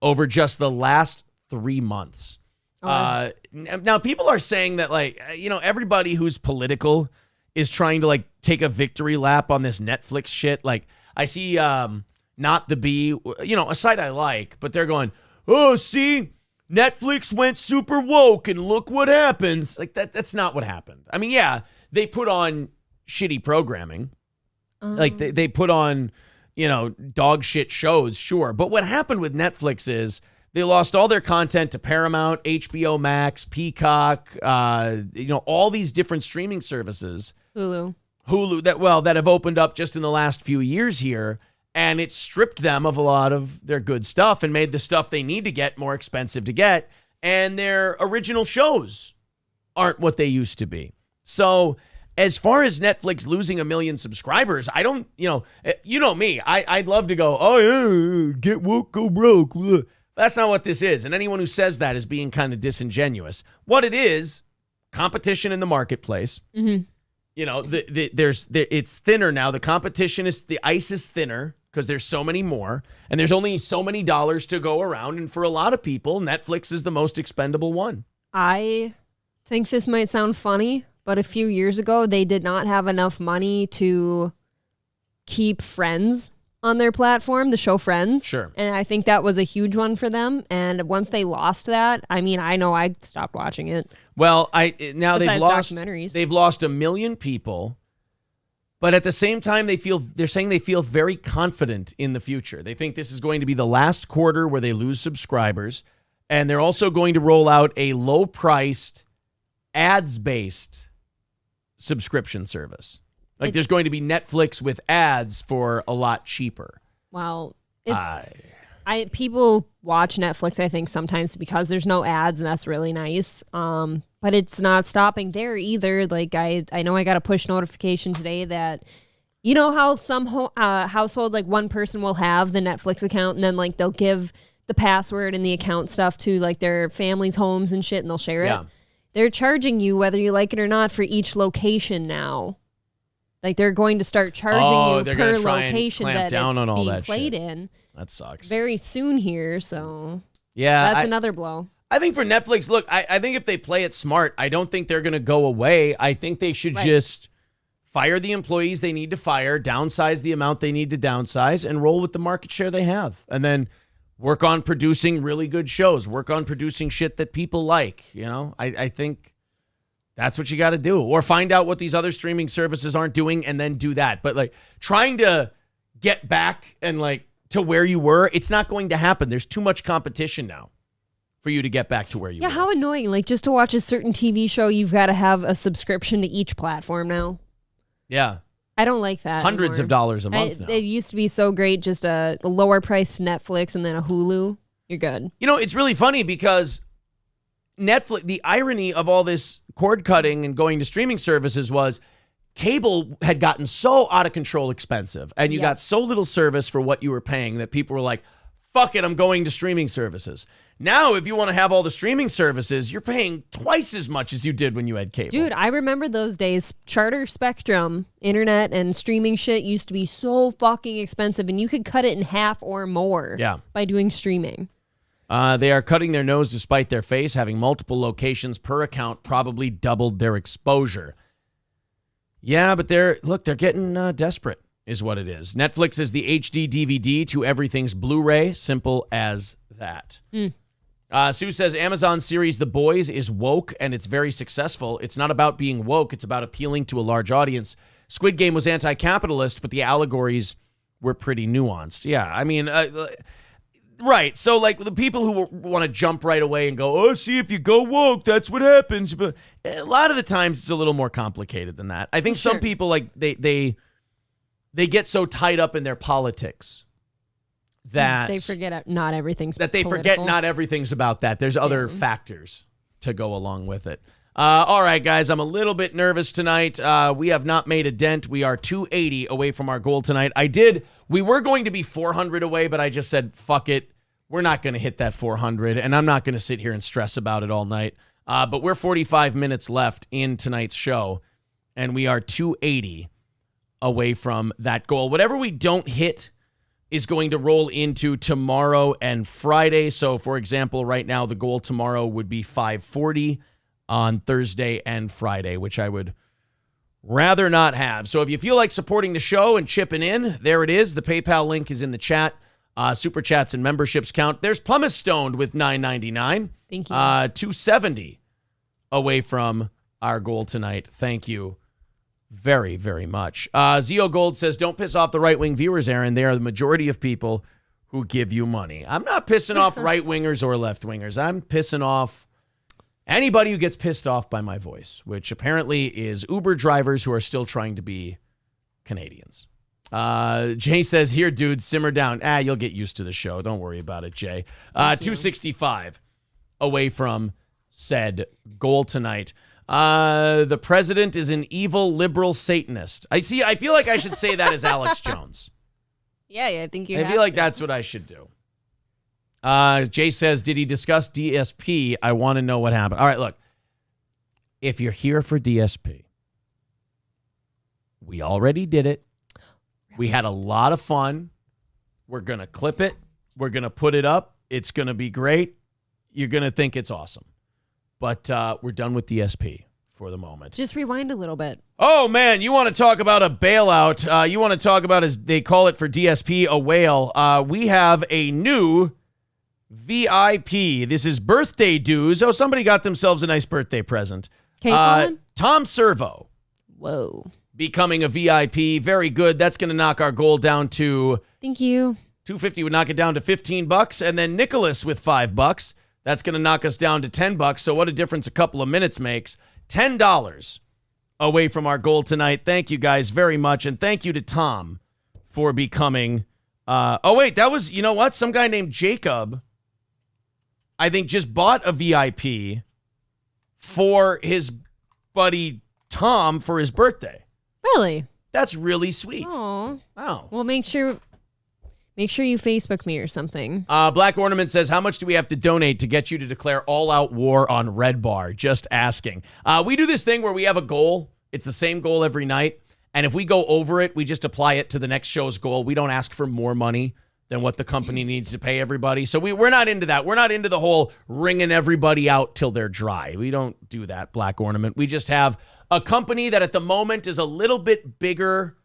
Speaker 1: over just the last 3 months. Now people are saying that, like, everybody who's political is trying to, like, take a victory lap on this Netflix shit. Like, I see Not the Bee, a site I like, but they're going, oh, see, Netflix went super woke and look what happens. Like, that's not what happened. I mean, yeah, they put on shitty programming. Like, they put on, dog shit shows, sure. But what happened with Netflix is they lost all their content to Paramount, HBO Max, Peacock, all these different streaming services. Hulu that have opened up just in the last few years here, and it stripped them of a lot of their good stuff and made the stuff they need to get more expensive to get, and their original shows aren't what they used to be. So as far as Netflix losing 1 million subscribers, I don't, me, I'd love to go, oh yeah, get woke, go broke. That's not what this is. And anyone who says that is being kind of disingenuous. What it is, competition in the marketplace. Mm-hmm. It's thinner now. The competition the ice is thinner because there's so many more, and there's only so many dollars to go around. And for a lot of people, Netflix is the most expendable one.
Speaker 2: I think this might sound funny, but a few years ago, they did not have enough money to keep Friends on their platform, the show Friends.
Speaker 1: Sure.
Speaker 2: And I think that was a huge one for them. And once they lost that, I mean, I know I stopped watching it.
Speaker 1: Well, now they've lost
Speaker 2: documentaries.
Speaker 1: They've lost 1 million people, but at the same time they're saying they feel very confident in the future. They think this is going to be the last quarter where they lose subscribers, and they're also going to roll out a low-priced, ads-based subscription service. Like, there's going to be Netflix with ads for a lot cheaper.
Speaker 2: Well, people watch Netflix, I think, sometimes because there's no ads, and that's really nice. But it's not stopping there either. Like, I know I got a push notification today that, how some households, like, one person will have the Netflix account, and then, like, they'll give the password and the account stuff to, like, their family's homes and shit, and they'll share it. They're charging you, whether you like it or not, for each location now. Like, they're going to start charging you per location that it's being played in.
Speaker 1: That sucks.
Speaker 2: Very soon here, so
Speaker 1: yeah,
Speaker 2: that's another blow.
Speaker 1: I think for Netflix, look, I think if they play it smart, I don't think they're going to go away. I think they should just fire the employees they need to fire, downsize the amount they need to downsize, and roll with the market share they have. And then work on producing really good shows, work on producing shit that people like. I think that's what you got to do. Or find out what these other streaming services aren't doing and then do that. But, like, trying to get back and, like, to where you were, it's not going to happen. There's too much competition now for you to get back to where you were.
Speaker 2: Yeah, how annoying. Like, just to watch a certain TV show, you've got to have a subscription to each platform now.
Speaker 1: Yeah.
Speaker 2: I don't like that
Speaker 1: Hundreds
Speaker 2: anymore.
Speaker 1: of dollars a month now.
Speaker 2: It used to be so great, just a lower priced Netflix and then a Hulu. You're good.
Speaker 1: It's really funny because Netflix, the irony of all this cord cutting and going to streaming services was cable had gotten so out of control expensive, and you got so little service for what you were paying that people were like, fuck it, I'm going to streaming services. Now, if you want to have all the streaming services, you're paying twice as much as you did when you had cable.
Speaker 2: Dude, I remember those days. Charter Spectrum, internet, and streaming shit used to be so fucking expensive, and you could cut it in half or more by doing streaming.
Speaker 1: They are cutting their nose to spite their face, having multiple locations per account probably doubled their exposure. Yeah, but they're getting desperate is what it is. Netflix is the HD DVD to everything's Blu-ray. Simple as that. Sue says Amazon's series The Boys is woke and it's very successful. It's not about being woke. It's about appealing to a large audience. Squid Game was anti-capitalist, but the allegories were pretty nuanced. Yeah, I mean, right. So, like, the people who want to jump right away and go, oh, see, if you go woke, that's what happens. But a lot of the times it's a little more complicated than that. I think some people, like, they they get so tied up in their politics that
Speaker 2: they forget not everything's
Speaker 1: about that. There's other factors to go along with it. All right, guys, I'm a little bit nervous tonight. We have not made a dent. We are 280 away from our goal tonight. We were going to be 400 away, but I just said, fuck it. We're not going to hit that 400, and I'm not going to sit here and stress about it all night. But we're 45 minutes left in tonight's show, and we are 280 away from that goal. Whatever we don't hit is going to roll into tomorrow and Friday. So, for example, right now, the goal tomorrow would be 540 on Thursday and Friday, which I would rather not have. So if you feel like supporting the show and chipping in, there it is. The PayPal link is in the chat. Super chats and memberships count. There's Pumice Stoned with $9.99.
Speaker 2: Thank you.
Speaker 1: 270 away from our goal tonight. Thank you very, very much. Zio Gold says, don't piss off the right-wing viewers, Aaron. They are the majority of people who give you money. I'm not pissing off right-wingers or left-wingers. I'm pissing off anybody who gets pissed off by my voice, which apparently is Uber drivers who are still trying to be Canadians. Jay says, here, dude, simmer down. You'll get used to the show. Don't worry about it, Jay. 265 away from said goal tonight. The president is an evil liberal Satanist. I feel like I should say that as Alex Jones.
Speaker 2: Yeah, I think you
Speaker 1: I feel like that's what I should do. Jay says, did he discuss DSP? I want to know what happened. All right, look. If you're here for DSP, we already did it. We had a lot of fun. We're going to clip it. We're going to put it up. It's going to be great. You're going to think it's awesome. But we're done with DSP for the moment.
Speaker 2: Just rewind a little bit.
Speaker 1: Oh, man, you want to talk about a bailout. You want to talk about, as they call it for DSP, a whale. We have a new VIP. This is birthday dues. Oh, somebody got themselves a nice birthday present. Tom Servo.
Speaker 2: Whoa.
Speaker 1: Becoming a VIP. Very good. That's going to knock our goal down to...
Speaker 2: Thank you.
Speaker 1: 250 would knock it down to $15. And then Nicholas with $5. That's going to knock us down to $10. So what a difference a couple of minutes makes. $10 away from our goal tonight. Thank you guys very much. And thank you to Tom for becoming... that was... You know what? Some guy named Jacob, I think, just bought a VIP for his buddy Tom for his birthday.
Speaker 2: Really?
Speaker 1: That's really sweet.
Speaker 2: Oh.
Speaker 1: Wow.
Speaker 2: Well, make sure you Facebook me or something.
Speaker 1: Black Ornament says, how much do we have to donate to get you to declare all-out war on Red Bar? Just asking. We do this thing where we have a goal. It's the same goal every night. And if we go over it, we just apply it to the next show's goal. We don't ask for more money than what the company needs to pay everybody. So we're not into that. We're not into the whole wringing everybody out till they're dry. We don't do that, Black Ornament. We just have a company that at the moment is a little bit bigger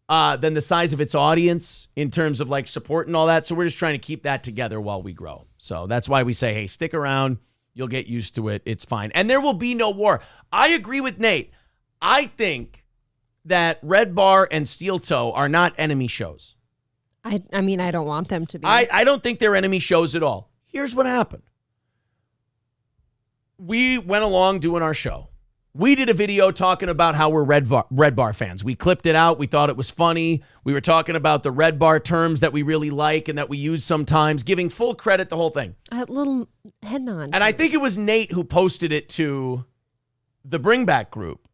Speaker 1: than the size of its audience in terms of like support and all that. So we're just trying to keep that together while we grow. So that's why we say, hey, stick around. You'll get used to it. It's fine. And there will be no war. I agree with Nate. I think that Red Bar and Steel Toe are not enemy shows.
Speaker 2: I mean, I don't want them to be.
Speaker 1: I don't think they're enemy shows at all. Here's what happened. We went along doing our show. We did a video talking about how we're Red Bar fans. We clipped it out. We thought it was funny. We were talking about the Red Bar terms that we really like and that we use sometimes, giving full credit, the whole thing.
Speaker 2: A little head nod.
Speaker 1: And I think it was Nate who posted it to the Bring Back group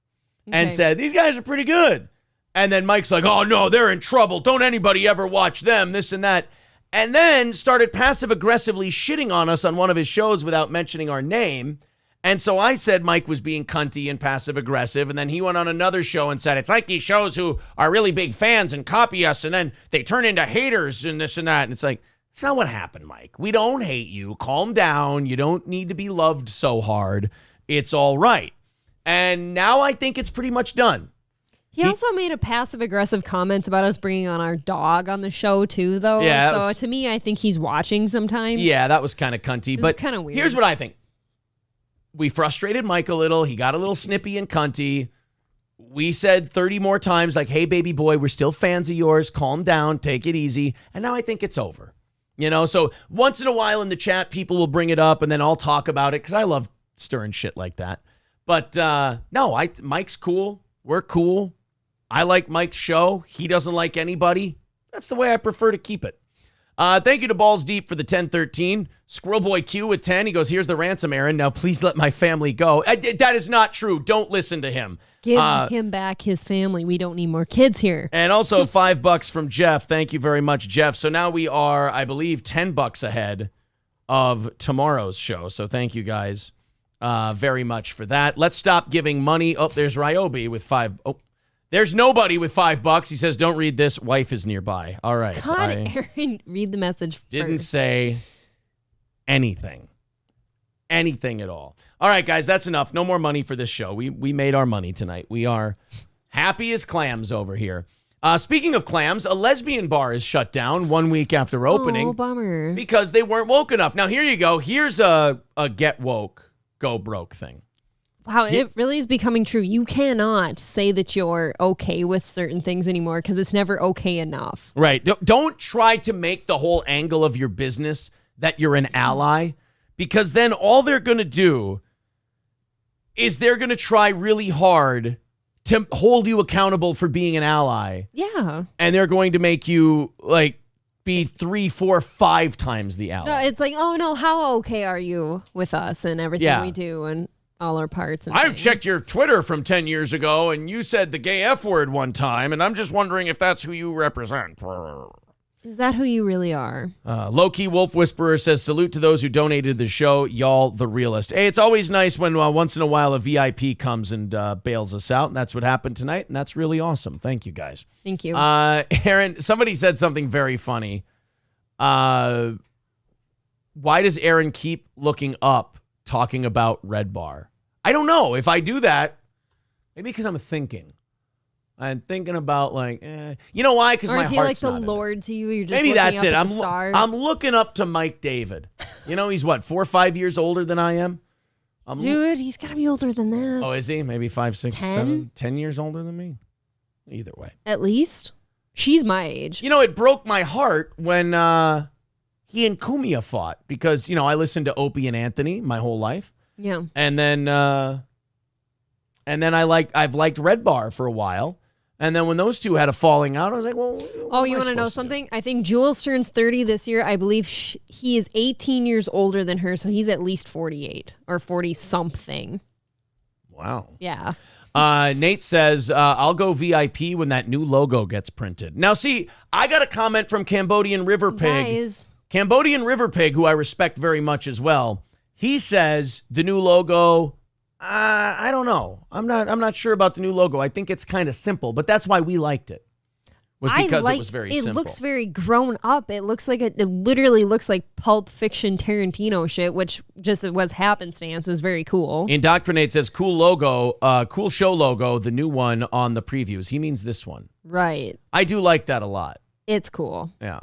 Speaker 1: and said, these guys are pretty good. And then Mike's like, oh, no, they're in trouble. Don't anybody ever watch them, this and that. And then started passive-aggressively shitting on us on one of his shows without mentioning our name. And so I said Mike was being cunty and passive-aggressive. And then he went on another show and said, it's like these shows who are really big fans and copy us, and then they turn into haters and this and that. And it's like, it's not what happened, Mike. We don't hate you. Calm down. You don't need to be loved so hard. It's all right. And now I think it's pretty much done.
Speaker 2: He also made a passive-aggressive comment about us bringing on our dog on the show, too, though.
Speaker 1: Yeah,
Speaker 2: so to me, I think he's watching sometimes.
Speaker 1: Yeah, that was kind of cunty. But
Speaker 2: kind of weird.
Speaker 1: Here's what I think. We frustrated Mike a little. He got a little snippy and cunty. We said 30 more times, like, hey, baby boy, we're still fans of yours. Calm down. Take it easy. And now I think it's over. You know, so once in a while in the chat, people will bring it up, and then I'll talk about it because I love stirring shit like that. But no, Mike's cool. We're cool. I like Mike's show. He doesn't like anybody. That's the way I prefer to keep it. Thank you to Balls Deep for the 1013. Squirrel Boy Q with 10. He goes, here's the ransom, Aaron. Now please let my family go. That is not true. Don't listen to him.
Speaker 2: Give him back his family. We don't need more kids here.
Speaker 1: And also $5 from Jeff. Thank you very much, Jeff. So now we are, I believe, $10 ahead of tomorrow's show. So thank you guys very much for that. Let's stop giving money. Oh, there's Ryobi with $5. Oh, there's nobody with $5. He says, don't read this. Wife is nearby. All right.
Speaker 2: God, Aaron, read the message first.
Speaker 1: Didn't say anything. Anything at all. All right, guys, that's enough. No more money for this show. We made our money tonight. We are happy as clams over here. Speaking of clams, a lesbian bar is shut down 1 week after opening.
Speaker 2: Oh, bummer.
Speaker 1: Because they weren't woke enough. Now, here you go. Here's a get woke, go broke thing.
Speaker 2: Wow, it really is becoming true. You cannot say that you're okay with certain things anymore because it's never okay enough.
Speaker 1: Right. Don't try to make the whole angle of your business that you're an ally, because then all they're going to do is they're going to try really hard to hold you accountable for being an ally.
Speaker 2: Yeah.
Speaker 1: And they're going to make you like be 3, 4, 5 times the ally.
Speaker 2: No, it's like, oh no, how okay are you with us and everything we do and all our parts and
Speaker 1: I've
Speaker 2: things.
Speaker 1: checked your Twitter from 10 years ago, and you said the gay F word one time, and I'm just wondering if that's who you represent.
Speaker 2: Is that who you really are?
Speaker 1: Low-key Wolf Whisperer says, salute to those who donated to the show. Y'all the realest. Hey, it's always nice when once in a while a VIP comes and bails us out, and that's what happened tonight, and that's really awesome. Thank you, guys.
Speaker 2: Thank you.
Speaker 1: Aaron, somebody said something very funny. Why does Aaron keep looking up talking about Red Bar? I don't know. If I do that, maybe because I'm thinking. I'm thinking about you know why? Because my heart's
Speaker 2: Or is he like
Speaker 1: not
Speaker 2: the
Speaker 1: in it.
Speaker 2: Lord to you? You're just
Speaker 1: Maybe
Speaker 2: looking
Speaker 1: that's
Speaker 2: up
Speaker 1: it.
Speaker 2: at the stars?
Speaker 1: I'm looking up to Mike David. You know, he's what, 4 or 5 years older than I am?
Speaker 2: Dude, he's got to be older than that.
Speaker 1: Oh, is he? Maybe 5, 6,
Speaker 2: 10?
Speaker 1: 7, 10 years older than me? Either way.
Speaker 2: At least. She's my age.
Speaker 1: You know, it broke my heart when he and Kumia fought because, you know, I listened to Opie and Anthony my whole life.
Speaker 2: Yeah.
Speaker 1: And then I've liked Red Bar for a while. And then when those two had a falling out, I was like, well,
Speaker 2: you want to know something? I think Jules turns 30 this year. I believe he is 18 years older than her, so he's at least 48 or 40-something.
Speaker 1: Wow.
Speaker 2: Yeah.
Speaker 1: Nate says, I'll go VIP when that new logo gets printed. Now, see, I got a comment from Cambodian River Pig.
Speaker 2: Guys.
Speaker 1: Cambodian River Pig, who I respect very much as well. He says the new logo, I don't know. I'm not sure about the new logo. I think it's kind of simple, but that's why we liked it. Was because it was very simple.
Speaker 2: It looks very grown up. It looks like it literally looks like Pulp Fiction Tarantino shit, which just was happenstance. It was very cool.
Speaker 1: Indoctrinate says cool logo, cool show logo, the new one on the previews. He means this one.
Speaker 2: Right.
Speaker 1: I do like that a lot.
Speaker 2: It's cool.
Speaker 1: Yeah.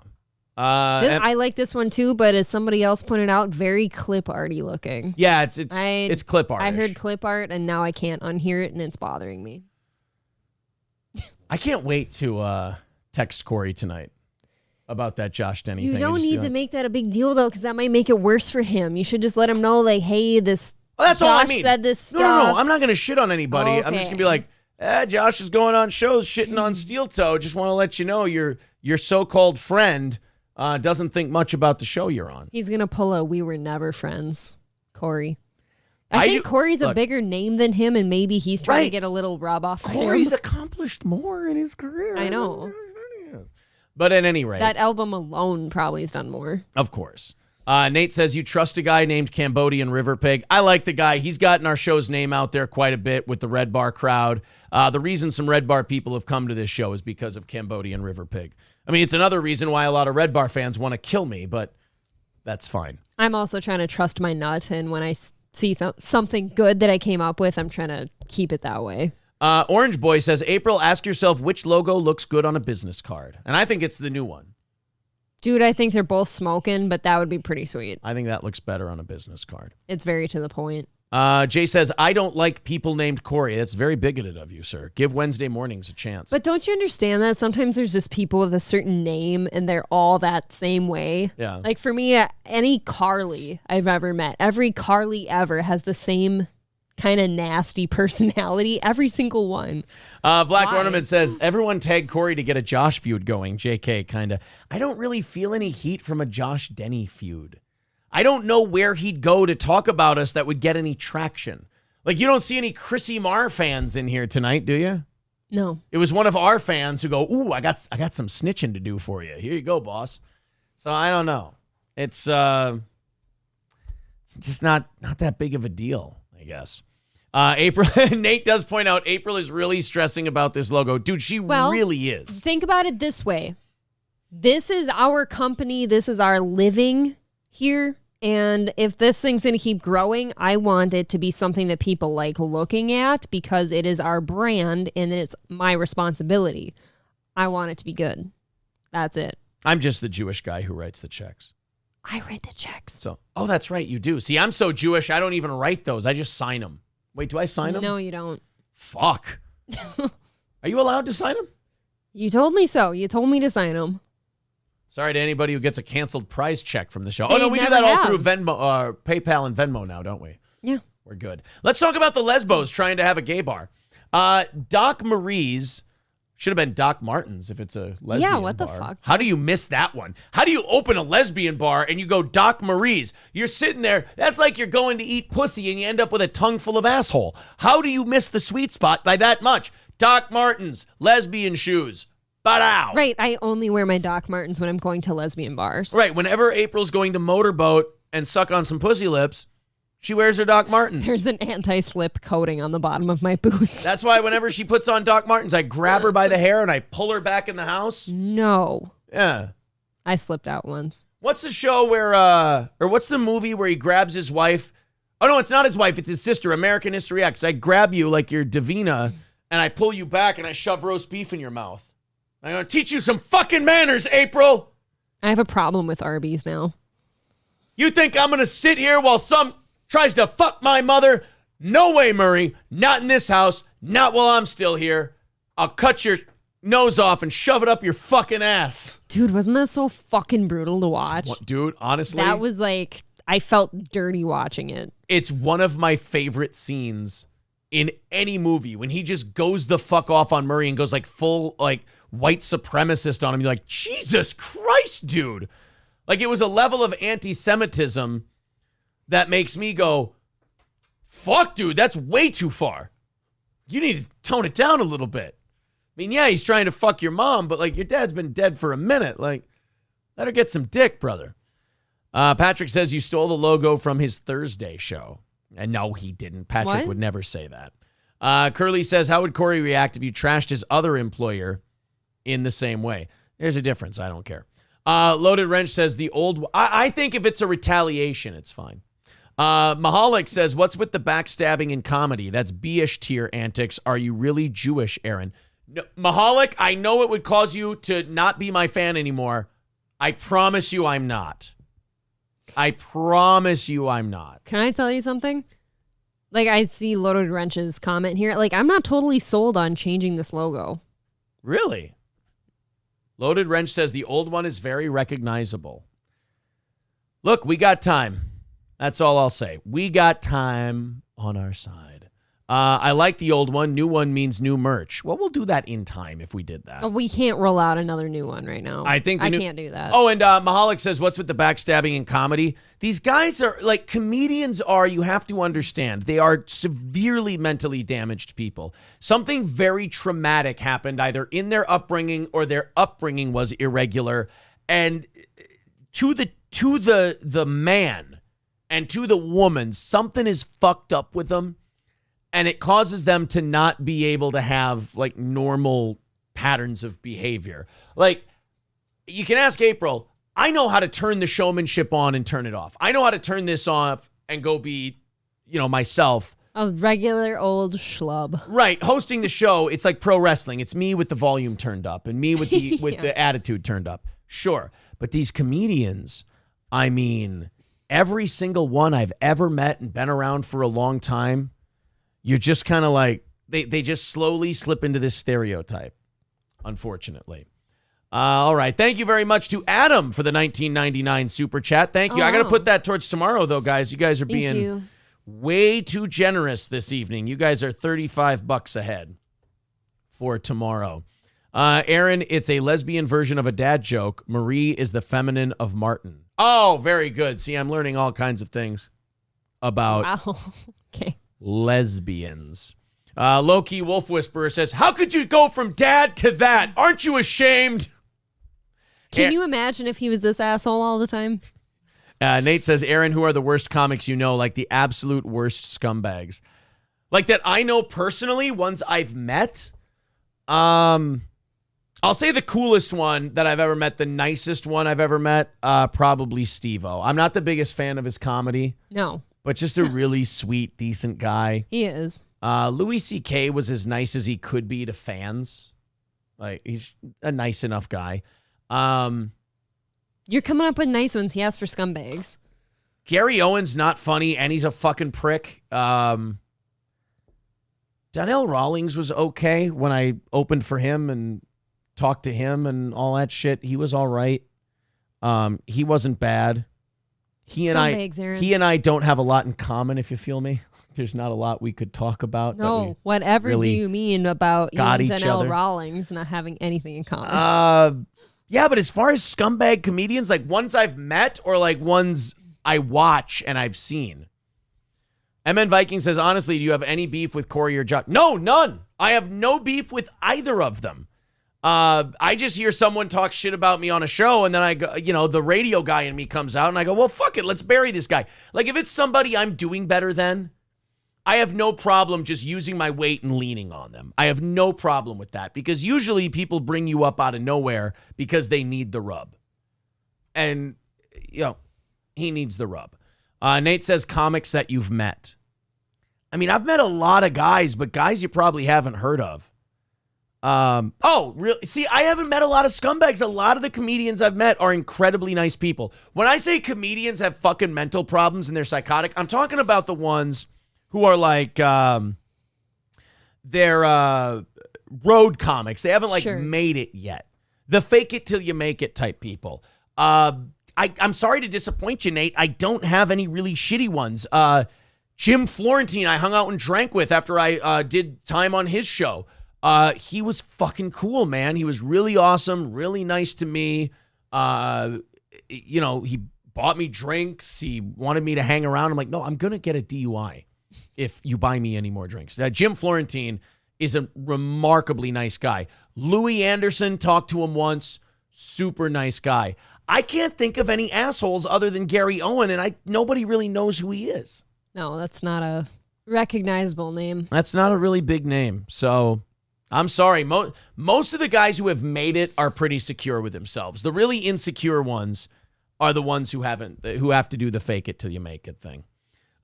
Speaker 2: I like this one too, but as somebody else pointed out, very clip arty looking.
Speaker 1: Yeah, it's clip art.
Speaker 2: I heard clip art and now I can't unhear it and it's bothering me.
Speaker 1: I can't wait to text Corey tonight about that Josh Denny thing.
Speaker 2: You don't need to make that a big deal though, because that might make it worse for him. You should just let him know, like, hey, this.
Speaker 1: Well, that's
Speaker 2: Josh
Speaker 1: all I mean.
Speaker 2: said this stuff.
Speaker 1: No. I'm not going to shit on anybody.
Speaker 2: Okay.
Speaker 1: I'm just going to be like, Josh is going on shows shitting on Steel Toe. Just want to let you know your so-called friend doesn't think much about the show you're on.
Speaker 2: He's going to pull a "we were never friends," Corey. I think Corey's a bigger name than him, and maybe he's trying to get a little rub off for
Speaker 1: Corey's
Speaker 2: him.
Speaker 1: accomplished more in his career.
Speaker 2: I know.
Speaker 1: But at any rate.
Speaker 2: That album alone probably has done more.
Speaker 1: Of course. Nate says, you trust a guy named Cambodian River Pig. I like the guy. He's gotten our show's name out there quite a bit with the Red Bar crowd. The reason some Red Bar people have come to this show is because of Cambodian River Pig. I mean, it's another reason why a lot of Red Bar fans want to kill me, but that's fine.
Speaker 2: I'm also trying to trust my nut, and when I see something good that I came up with, I'm trying to keep it that way.
Speaker 1: Orange Boy says, April, ask yourself which logo looks good on a business card. And I think it's the new one.
Speaker 2: Dude, I think they're both smoking, but that would be pretty sweet.
Speaker 1: I think that looks better on a business card.
Speaker 2: It's very to the point.
Speaker 1: Jay says, I don't like people named Corey. That's very bigoted of you, sir. Give Wednesday mornings a chance.
Speaker 2: But don't you understand that sometimes there's just people with a certain name and they're all that same way?
Speaker 1: Yeah.
Speaker 2: Like for me, any Carly I've ever met, every Carly ever has the same kind of nasty personality. Every single one.
Speaker 1: Black
Speaker 2: Why?
Speaker 1: Ornament says, everyone tag Corey to get a Josh feud going. JK, kind of. I don't really feel any heat from a Josh Denny feud. I don't know where he'd go to talk about us that would get any traction. Like, you don't see any Chrissy Marr fans in here tonight, do you?
Speaker 2: No.
Speaker 1: It was one of our fans who go, ooh, I got some snitching to do for you. Here you go, boss. So I don't know. It's just not that big of a deal, I guess. April, Nate does point out April is really stressing about this logo. Dude, she really is.
Speaker 2: Think about it this way. This is our company. This is our living here. And if this thing's going to keep growing, I want it to be something that people like looking at because it is our brand and it's my responsibility. I want it to be good. That's it.
Speaker 1: I'm just the Jewish guy who writes the checks.
Speaker 2: I write the checks.
Speaker 1: So, oh, that's right. You do. See, I'm so Jewish, I don't even write those. I just sign them. Wait, do I sign them?
Speaker 2: No, you don't.
Speaker 1: Fuck. Are you allowed to sign them?
Speaker 2: You told me so. You told me to sign them.
Speaker 1: Sorry to anybody who gets a canceled prize check from the show.
Speaker 2: They
Speaker 1: Oh, no, we do
Speaker 2: never
Speaker 1: that all
Speaker 2: have.
Speaker 1: through Venmo, PayPal and Venmo now, don't we?
Speaker 2: Yeah.
Speaker 1: We're good. Let's talk about the lesbos trying to have a gay bar. Doc Marie's should have been Doc Martens if it's a lesbian
Speaker 2: Yeah, what
Speaker 1: bar.
Speaker 2: the fuck?
Speaker 1: How do you miss that one? How do you open a lesbian bar and you go Doc Marie's? You're sitting there. That's like you're going to eat pussy and you end up with a tongue full of asshole. How do you miss the sweet spot by that much? Doc Martens, lesbian shoes. Ba-dow.
Speaker 2: Right. I only wear my Doc Martens when I'm going to lesbian bars.
Speaker 1: Right. Whenever April's going to motorboat and suck on some pussy lips, she wears her Doc Martens.
Speaker 2: There's an anti-slip coating on the bottom of my boots.
Speaker 1: That's why whenever she puts on Doc Martens, I grab her by the hair and I pull her back in the house.
Speaker 2: No.
Speaker 1: Yeah.
Speaker 2: I slipped out once.
Speaker 1: What's the show where, or what's the movie where he grabs his wife? Oh, no, it's not his wife. It's his sister, American History X. I grab you like you're Davina and I pull you back and I shove roast beef in your mouth. I'm going to teach you some fucking manners, April.
Speaker 2: I have a problem with Arby's now.
Speaker 1: You think I'm going to sit here while some tries to fuck my mother? No way, Murray. Not in this house. Not while I'm still here. I'll cut your nose off and shove it up your fucking ass.
Speaker 2: Dude, wasn't that so fucking brutal to watch?
Speaker 1: Dude, honestly.
Speaker 2: That was like, I felt dirty watching it.
Speaker 1: It's one of my favorite scenes in any movie when he just goes the fuck off on Murray and goes like full like white supremacist on him. You're like, Jesus Christ, dude. Like it was a level of anti-Semitism that makes me go, fuck, dude, that's way too far. You need to tone it down a little bit. I mean, yeah, he's trying to fuck your mom, but like your dad's been dead for a minute. Like, let her get some dick, brother. Patrick says you stole the logo from his Thursday show. And no, he didn't. Patrick would never say that. Curly says, how would Corey react if you trashed his other employer in the same way? There's a difference. I don't care. Loaded Wrench says the old... I think if it's a retaliation, it's fine. Mahalik says, what's with the backstabbing in comedy? That's B-ish tier antics. Are you really Jewish, Aaron? No, Mahalik, I know it would cause you to not be my fan anymore. I promise you I'm not. I promise you I'm not.
Speaker 2: Can I tell you something? Like, I see Loaded Wrench's comment here. Like, I'm not totally sold on changing this logo.
Speaker 1: Really? Loaded Wrench says the old one is very recognizable. Look, we got time. That's all I'll say. We got time on our side. I like the old one. New one means new merch. Well, we'll do that in time if we did that.
Speaker 2: We can't roll out another new one right now.
Speaker 1: I think
Speaker 2: I can't do that.
Speaker 1: Oh, and Mahalik says, what's with the backstabbing in comedy? These guys are, like, comedians are, you have to understand, they are severely mentally damaged people. Something very traumatic happened either in their upbringing or their upbringing was irregular. And to the man and to the woman, something is fucked up with them. And it causes them to not be able to have like normal patterns of behavior. Like you can ask April, I know how to turn the showmanship on and turn it off. I know how to turn this off and go be, myself.
Speaker 2: A regular old schlub.
Speaker 1: Right. Hosting the show, it's like pro wrestling. It's me with the volume turned up and me with the the attitude turned up. Sure. But these comedians, I mean, every single one I've ever met and been around for a long time, you're just kind of like, they just slowly slip into this stereotype, unfortunately. All right. Thank you very much to Adam for the $19.99 super chat. Thank you. I got to put that towards tomorrow, though, guys. You guys are being way too generous this evening. You guys are $35 ahead for tomorrow. Aaron, it's a lesbian version of a dad joke. Marie is the feminine of Martin. Oh, very good. See, I'm learning all kinds of things about
Speaker 2: Okay.
Speaker 1: lesbians. Low-key Wolf Whisperer says, how could you go from dad to that? Aren't you ashamed?
Speaker 2: Can you imagine if he was this asshole all the time?
Speaker 1: Nate says, Aaron, who are the worst comics you know, like the absolute worst scumbags? Like that I know personally, ones I've met. I'll say the coolest one that I've ever met, the nicest one I've ever met, probably Steve-O. I'm not the biggest fan of his comedy.
Speaker 2: No.
Speaker 1: But just a really sweet, decent guy.
Speaker 2: He is.
Speaker 1: Louis C.K. was as nice as he could be to fans. Like, he's a nice enough guy.
Speaker 2: You're coming up with nice ones. He asked for scumbags.
Speaker 1: Gary Owen's not funny, and he's a fucking prick. Donnell Rawlings was okay when I opened for him and talked to him and all that shit. He was all right. He wasn't bad. He and I don't have a lot in common, if you feel me. There's not a lot we could talk about.
Speaker 2: No, whatever
Speaker 1: really
Speaker 2: do you mean about Donnell
Speaker 1: other?
Speaker 2: Rawlings not having anything in common?
Speaker 1: Yeah, but as far as scumbag comedians, like ones I've met or like ones I watch and I've seen. MN Viking says, honestly, do you have any beef with Corey or Josh? No, none. I have no beef with either of them. I just hear someone talk shit about me on a show, and then I go, the radio guy in me comes out, and I go, well, fuck it, let's bury this guy. Like, if it's somebody I'm doing better than, I have no problem just using my weight and leaning on them. I have no problem with that, because usually people bring you up out of nowhere because they need the rub. And, he needs the rub. Nate says, comics that you've met. I mean, I've met a lot of guys, but guys you probably haven't heard of. Really? See, I haven't met a lot of scumbags. A lot of the comedians I've met are incredibly nice people. When I say comedians have fucking mental problems and they're psychotic, I'm talking about the ones who are like, they're road comics. They haven't made it yet. The fake it till you make it type people. I'm sorry to disappoint you, Nate. I don't have any really shitty ones. Jim Florentine, I hung out and drank with after I did time on his show. He was fucking cool, man. He was really awesome, really nice to me. He bought me drinks. He wanted me to hang around. I'm like, no, I'm going to get a DUI if you buy me any more drinks. Jim Florentine is a remarkably nice guy. Louis Anderson, talked to him once. Super nice guy. I can't think of any assholes other than Gary Owen, and nobody really knows who he is.
Speaker 2: No, that's not a recognizable name.
Speaker 1: That's not a really big name. So I'm sorry. Most of the guys who have made it are pretty secure with themselves. The really insecure ones are the ones who have to do the fake it till you make it thing.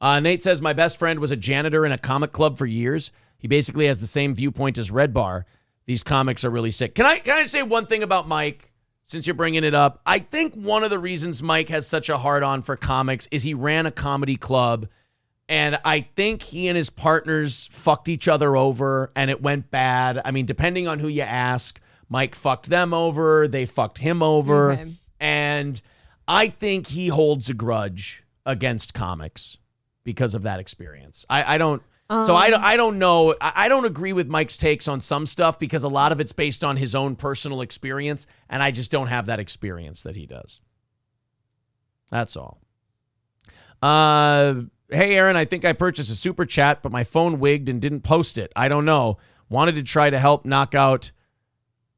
Speaker 1: Nate says, my best friend was a janitor in a comic club for years. He basically has the same viewpoint as Red Bar. These comics are really sick. Can I say one thing about Mike, since you're bringing it up? I think one of the reasons Mike has such a hard-on for comics is he ran a comedy club, and I think he and his partners fucked each other over, and it went bad. I mean, depending on who you ask, Mike fucked them over, they fucked him over,
Speaker 2: okay.
Speaker 1: And I think he holds a grudge against comics because of that experience. I don't know. I don't agree with Mike's takes on some stuff because a lot of it's based on his own personal experience, and I just don't have that experience that he does. That's all. Hey, Aaron, I think I purchased a super chat, but my phone wigged and didn't post it. I don't know. Wanted to try to help knock out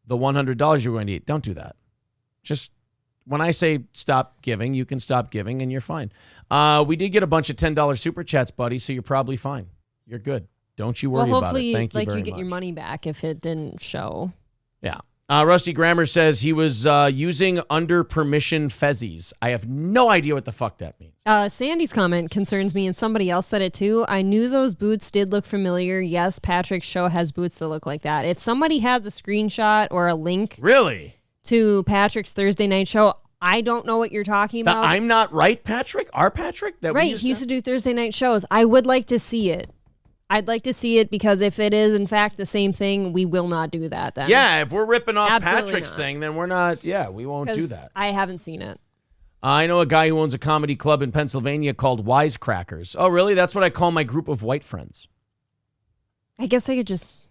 Speaker 1: the $100 you're going to eat. Don't do that. Just when I say stop giving, you can stop giving and you're fine. We did get a bunch of $10 super chats, buddy, so you're probably fine. You're good. Don't you worry about it. Thank you very much.
Speaker 2: Hopefully, you get your money back if it didn't show.
Speaker 1: Yeah. Rusty Grammer says he was using under permission fezzies. I have no idea what the fuck that means.
Speaker 2: Sandy's comment concerns me, and somebody else said it too. I knew those boots did look familiar. Yes, Patrick's show has boots that look like that. If somebody has a screenshot or a link to Patrick's Thursday night show, I don't know what you're talking about.
Speaker 1: I'm not right, Patrick? Our Patrick?
Speaker 2: Right, he used to do Thursday night shows. I would like to see it. I'd like to see it because if it is, in fact, the same thing, we will not do that then.
Speaker 1: Yeah, if we're ripping off
Speaker 2: Absolutely
Speaker 1: Patrick's
Speaker 2: not.
Speaker 1: thing, then we're not, we won't do that.
Speaker 2: I haven't seen it.
Speaker 1: I know a guy who owns a comedy club in Pennsylvania called Wisecrackers. Oh, really? That's what I call my group of white friends.
Speaker 2: I guess I could just...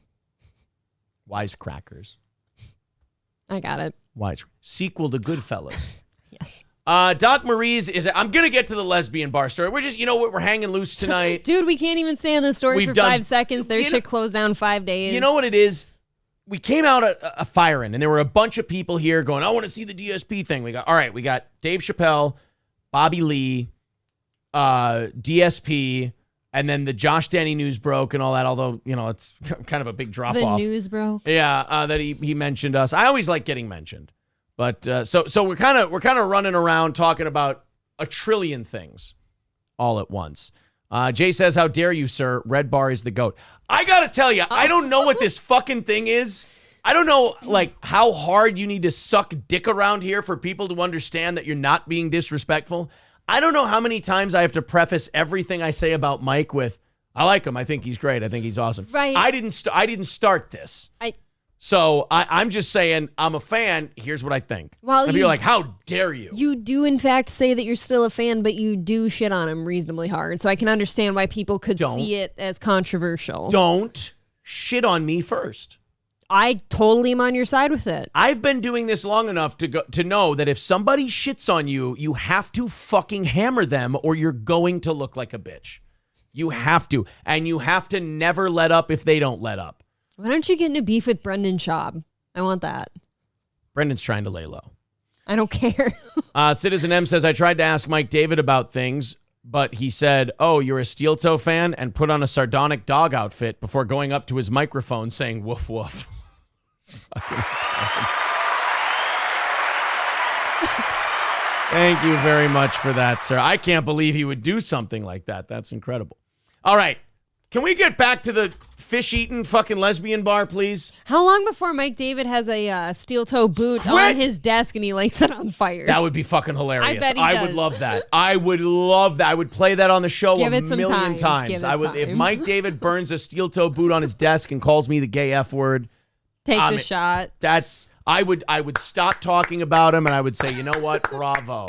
Speaker 1: Wisecrackers.
Speaker 2: I got it.
Speaker 1: Sequel to Goodfellas.
Speaker 2: Yes.
Speaker 1: Doc Marie's is... I'm going to get to the lesbian bar story. We're just, we're hanging loose tonight.
Speaker 2: Dude, we can't even stay on the story for 5 seconds. Their shit closed down 5 days.
Speaker 1: You know what it is? We came out a firing, and there were a bunch of people here going, I want to see the DSP thing. We got Dave Chappelle, Bobby Lee, DSP, and then the Josh Denny news broke and all that, although, it's kind of a big drop-off.
Speaker 2: The news broke?
Speaker 1: Yeah, that he mentioned us. I always like getting mentioned. But so we're kind of running around talking about a trillion things all at once. Jay says, how dare you, sir? Red Bar is the GOAT. I got to tell you, I don't know what this fucking thing is. I don't know, how hard you need to suck dick around here for people to understand that you're not being disrespectful. I don't know how many times I have to preface everything I say about Mike with, I like him. I think he's great. I think he's awesome.
Speaker 2: Right.
Speaker 1: I didn't start this. So I'm just saying, I'm a fan. Here's what I think.
Speaker 2: Well,
Speaker 1: and you're like, how dare you?
Speaker 2: You do, in fact, say that you're still a fan, but you do shit on him reasonably hard. So I can understand why people could see it as controversial.
Speaker 1: Don't shit on me first.
Speaker 2: I totally am on your side with it.
Speaker 1: I've been doing this long enough to know that if somebody shits on you, you have to fucking hammer them or you're going to look like a bitch. You have to. And you have to never let up if they don't let up.
Speaker 2: Why don't you get into beef with Brendan Schaub? I want that.
Speaker 1: Brendan's trying to lay low.
Speaker 2: I don't care.
Speaker 1: Citizen M says, I tried to ask Mike David about things, but he said, oh, you're a Steel Toe fan, and put on a sardonic dog outfit before going up to his microphone saying woof woof. Thank you very much for that, sir. I can't believe he would do something like that. That's incredible. All right. Can we get back to the fish-eating fucking lesbian bar, please?
Speaker 2: How long before Mike David has a steel-toe boot on his desk and he lights it on fire?
Speaker 1: That would be fucking hilarious.
Speaker 2: I bet he
Speaker 1: I
Speaker 2: does.
Speaker 1: would love that. I would love that. I would play that on the show
Speaker 2: Give
Speaker 1: a
Speaker 2: it some
Speaker 1: million
Speaker 2: time.
Speaker 1: times.
Speaker 2: Give it
Speaker 1: I would
Speaker 2: time.
Speaker 1: if Mike David burns a steel-toe boot on his desk and calls me the gay F word.
Speaker 2: Takes a shot.
Speaker 1: I would stop talking about him and I would say, you know what? Bravo.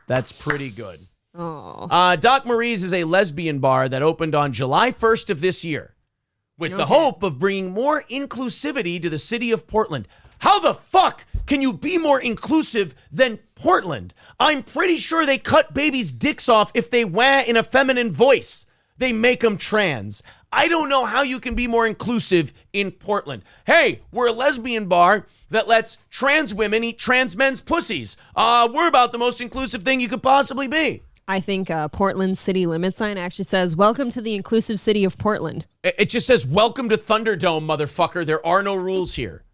Speaker 1: That's pretty good.
Speaker 2: Oh.
Speaker 1: Doc Marie's is a lesbian bar that opened on July 1st of this year with the hope of bringing more inclusivity to the city of Portland. How the fuck can you be more inclusive than Portland? I'm pretty sure they cut babies' dicks off if they wah in a feminine voice. They make them trans. I don't know how you can be more inclusive in Portland. Hey, we're a lesbian bar that lets trans women eat trans men's pussies. We're about the most inclusive thing you could possibly be.
Speaker 2: I think Portland's city limit sign actually says, welcome to the inclusive city of Portland.
Speaker 1: It just says, welcome to Thunderdome, motherfucker. There are no rules here.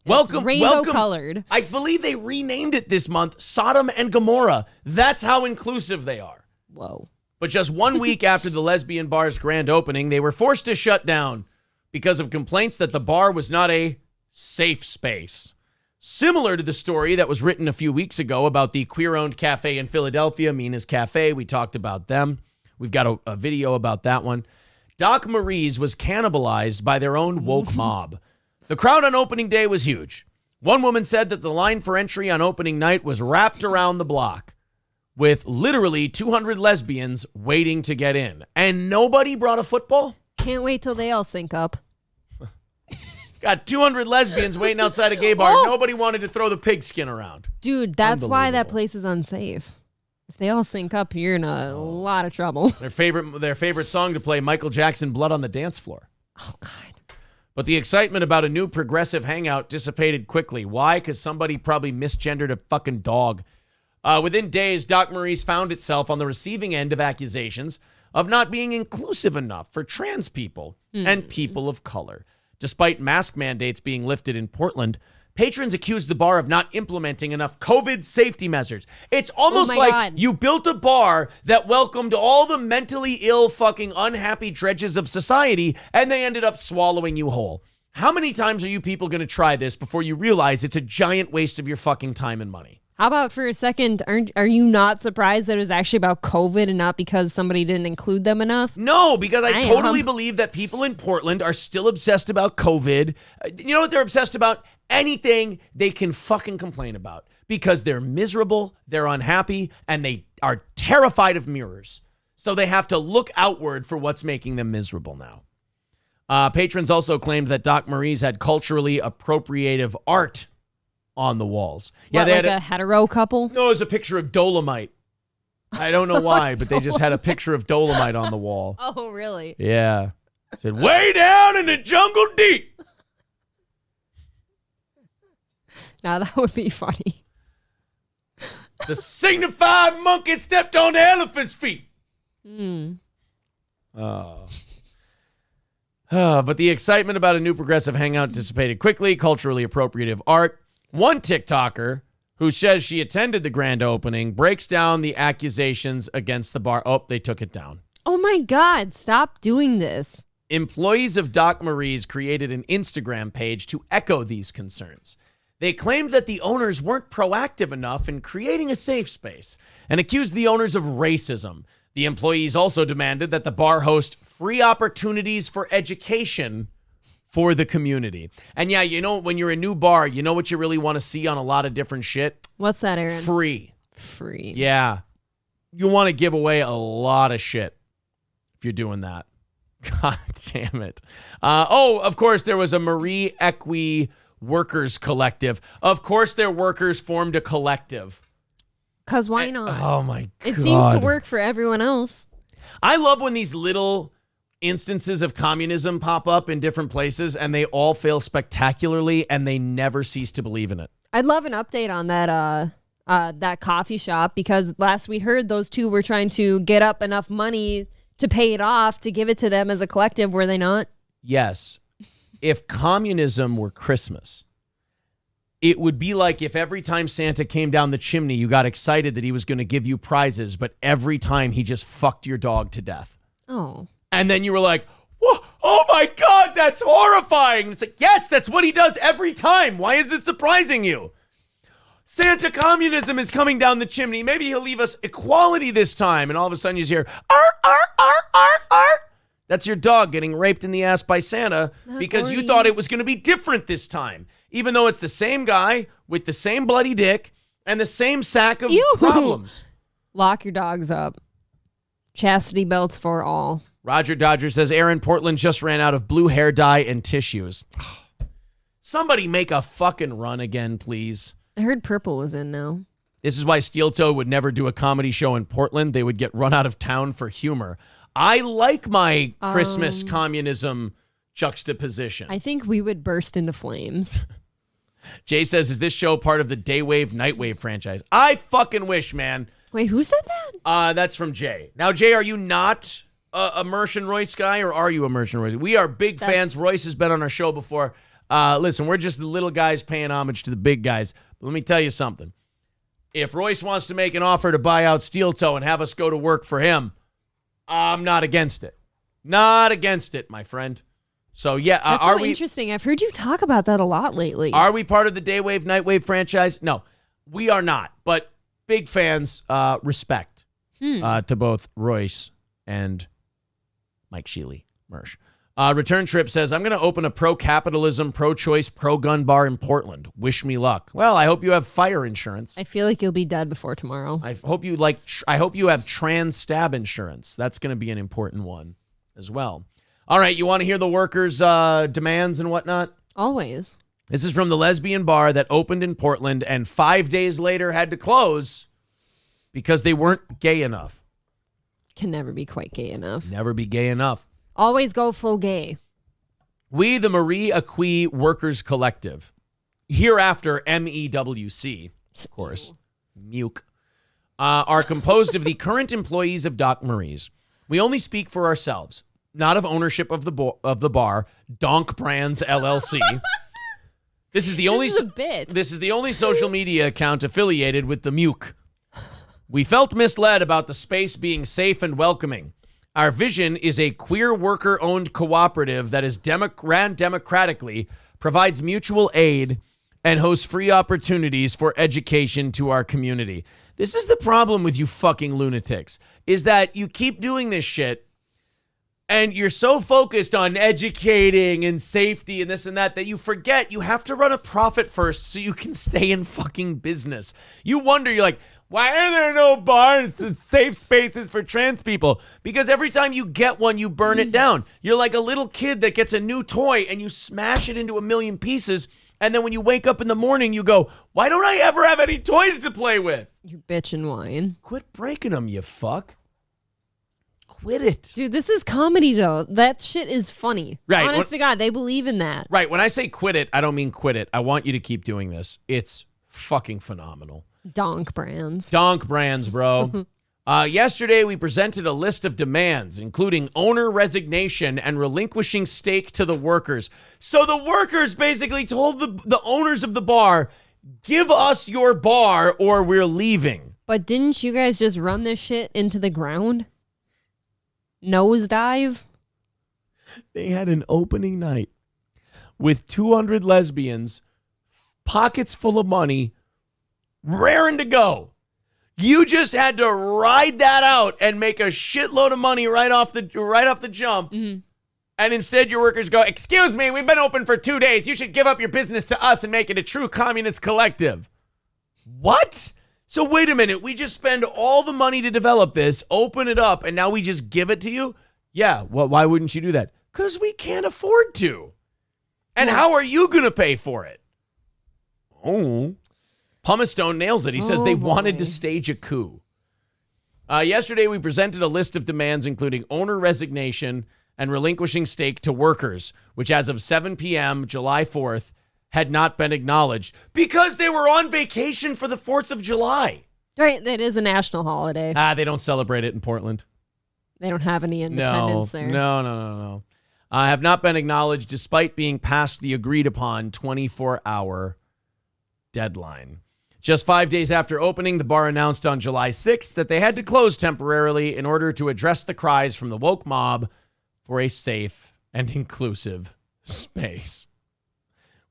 Speaker 1: Welcome.
Speaker 2: Rainbow colored.
Speaker 1: I believe they renamed it this month, Sodom and Gomorrah. That's how inclusive they are.
Speaker 2: Whoa.
Speaker 1: But just 1 week after the lesbian bar's grand opening, they were forced to shut down because of complaints that the bar was not a safe space. Similar to the story that was written a few weeks ago about the queer-owned cafe in Philadelphia, Mina's Cafe. We talked about them. We've got a video about that one. Doc Marie's was cannibalized by their own woke mob. The crowd on opening day was huge. One woman said that the line for entry on opening night was wrapped around the block, with literally 200 lesbians waiting to get in. And nobody brought a football?
Speaker 2: Can't wait till they all sync up.
Speaker 1: Got 200 lesbians waiting outside a gay bar. Nobody wanted to throw the pigskin around.
Speaker 2: Dude, that's why that place is unsafe. If they all sync up, you're in a lot of trouble.
Speaker 1: Their favorite song to play, Michael Jackson, Blood on the Dance Floor.
Speaker 2: Oh, God.
Speaker 1: But the excitement about a new progressive hangout dissipated quickly. Why? Because somebody probably misgendered a fucking dog. Within days, Doc Marie's found itself on the receiving end of accusations of not being inclusive enough for trans people and people of color. Despite mask mandates being lifted in Portland, patrons accused the bar of not implementing enough COVID safety measures. It's almost like you built a bar that welcomed all the mentally ill, fucking unhappy dredges of society, and they ended up swallowing you whole. How many times are you people going to try this before you realize it's a giant waste of your fucking time and money?
Speaker 2: How about for a second, are you not surprised that it was actually about COVID and not because somebody didn't include them enough?
Speaker 1: No, because I totally believe that people in Portland are still obsessed about COVID. You know what they're obsessed about? Anything they can fucking complain about. because they're miserable, they're unhappy, and they are terrified of mirrors. So they have to look outward for what's making them miserable now. Patrons also claimed that Doc Marie's had culturally appropriative art on the walls.
Speaker 2: Yeah,
Speaker 1: they
Speaker 2: like
Speaker 1: had
Speaker 2: a hetero couple?
Speaker 1: No, it was a picture of Dolomite. I don't know why, but they just had a picture of Dolomite on the wall.
Speaker 2: Oh, really?
Speaker 1: Yeah. It said, way down in the jungle deep.
Speaker 2: Now that would be funny.
Speaker 1: The signified monkey stepped on the elephant's feet. But the excitement about a new progressive hangout dissipated quickly. Culturally appropriative art. One TikToker who says she attended the grand opening breaks down the accusations against the bar. Oh, they took it down.
Speaker 2: Oh my God, stop doing this.
Speaker 1: Employees of Doc Marie's created an Instagram page to echo these concerns. They claimed that the owners weren't proactive enough in creating a safe space and accused the owners of racism. The employees also demanded that the bar host free opportunities for education for the community. And yeah, you know, when you're a new bar, you know what you really want to see on a lot of different shit?
Speaker 2: What's that, Aaron?
Speaker 1: Free.
Speaker 2: Free.
Speaker 1: Yeah. You want to give away a lot of shit if you're doing that. God damn it. Of course, there was a Marie Equi Workers Collective. Of course, their workers formed a collective.
Speaker 2: Because why not?
Speaker 1: Oh, my God.
Speaker 2: It seems to work for everyone else.
Speaker 1: I love when these little instances of communism pop up in different places and they all fail spectacularly and they never cease to believe in it.
Speaker 2: I'd love an update on that coffee shop, because last we heard those two were trying to get up enough money to pay it off to give it to them as a collective, were they not?
Speaker 1: Yes. If communism were Christmas, it would be like if every time Santa came down the chimney, you got excited that he was going to give you prizes, but every time he just fucked your dog to death.
Speaker 2: Oh.
Speaker 1: And then you were like, whoa, oh my God, that's horrifying. And it's like, yes, that's what he does every time. Why is this surprising you? Santa communism is coming down the chimney. Maybe he'll leave us equality this time. And all of a sudden you just hear, ar, ar, ar, ar, ar. That's your dog getting raped in the ass by Santa because you thought it was going to be different this time. Even though it's the same guy with the same bloody dick and the same sack of problems.
Speaker 2: Lock your dogs up. Chastity belts for all.
Speaker 1: Roger Dodger says, Aaron, Portland just ran out of blue hair dye and tissues. Somebody make a fucking run again, please.
Speaker 2: I heard purple was in now.
Speaker 1: This is why Steel Toe would never do a comedy show in Portland. They would get run out of town for humor. I like my Christmas communism juxtaposition.
Speaker 2: I think we would burst into flames.
Speaker 1: Jay says, is this show part of the Daywave Nightwave franchise? I fucking wish, man.
Speaker 2: Wait, who said that?
Speaker 1: That's from Jay. Now, Jay, are you not a Merchant Royce guy, or are you a Merchant Royce? We are big fans. Royce has been on our show before. Listen, we're just the little guys paying homage to the big guys. But let me tell you something. If Royce wants to make an offer to buy out Steel Toe and have us go to work for him, I'm not against it. Not against it, my friend. So, yeah.
Speaker 2: That's so interesting. I've heard you talk about that a lot lately.
Speaker 1: Are we part of the Daywave Nightwave franchise? No, we are not. But big fans, respect to both Royce and Mike Sheely, Mersh. Return Trip says, I'm going to open a pro-capitalism, pro-choice, pro-gun bar in Portland. Wish me luck. Well, I hope you have fire insurance.
Speaker 2: I feel like you'll be dead before tomorrow.
Speaker 1: I hope you have trans stab insurance. That's going to be an important one as well. All right, you want to hear the workers' demands and whatnot?
Speaker 2: Always.
Speaker 1: This is from the Lesbian bar that opened in Portland and 5 days later had to close because they weren't gay enough.
Speaker 2: Can never be quite gay enough.
Speaker 1: Never be gay enough.
Speaker 2: Always go full gay.
Speaker 1: We, the Marie Equi Workers Collective, hereafter MEWC, of course, Muke, are composed of the current employees of Doc Marie's. We only speak for ourselves, not of ownership of the bar, Donk Brands LLC. This is the only social media account affiliated with the Muke. We felt misled about the space being safe and welcoming. Our vision is a queer worker-owned cooperative that is ran democratically, provides mutual aid, and hosts free opportunities for education to our community. This is the problem with you fucking lunatics, is that you keep doing this shit, And you're so focused on educating and safety and this and that you forget you have to run a profit first so you can stay in fucking business. You wonder, you're like, why are there no bars and safe spaces for trans people? Because every time you get one, you burn it down. You're like a little kid that gets a new toy and you smash it into a million pieces. And then when you wake up in the morning, you go, why don't I ever have any toys to play with?
Speaker 2: You bitch and whine.
Speaker 1: Quit breaking them, you fuck. Quit it.
Speaker 2: Dude, this is comedy, though. That shit is funny.
Speaker 1: Right.
Speaker 2: Honest to God, they believe in that.
Speaker 1: Right. When I say quit it, I don't mean quit it. I want you to keep doing this. It's fucking phenomenal.
Speaker 2: Donk brands.
Speaker 1: Donk brands, bro. Yesterday, we presented a list of demands, including owner resignation and relinquishing stake to the workers. So the workers basically told the owners of the bar, give us your bar or we're leaving.
Speaker 2: But didn't you guys just run this shit into the ground? Nosedive?
Speaker 1: They had an opening night with 200 lesbians, pockets full of money, raring to go. You just had to ride that out and make a shitload of money right off the jump.
Speaker 2: Mm-hmm.
Speaker 1: And instead your workers go, excuse me, we've been open for 2 days. You should give up your business to us and make it a true communist collective. What? So wait a minute, we just spend all the money to develop this, open it up, and now we just give it to you? Yeah, well, why wouldn't you do that? Because we can't afford to. And how are you going to pay for it? Oh. Pumice Stone nails it. He says they wanted to stage a coup. Yesterday, we presented a list of demands, including owner resignation and relinquishing stake to workers, which as of 7 p.m., July 4th, had not been acknowledged because they were on vacation for the 4th of July.
Speaker 2: Right, that is a national holiday.
Speaker 1: They don't celebrate it in Portland.
Speaker 2: They don't have any independence there.
Speaker 1: No. Have not been acknowledged despite being past the agreed upon 24-hour deadline. Just 5 days after opening, the bar announced on July 6th that they had to close temporarily in order to address the cries from the woke mob for a safe and inclusive space.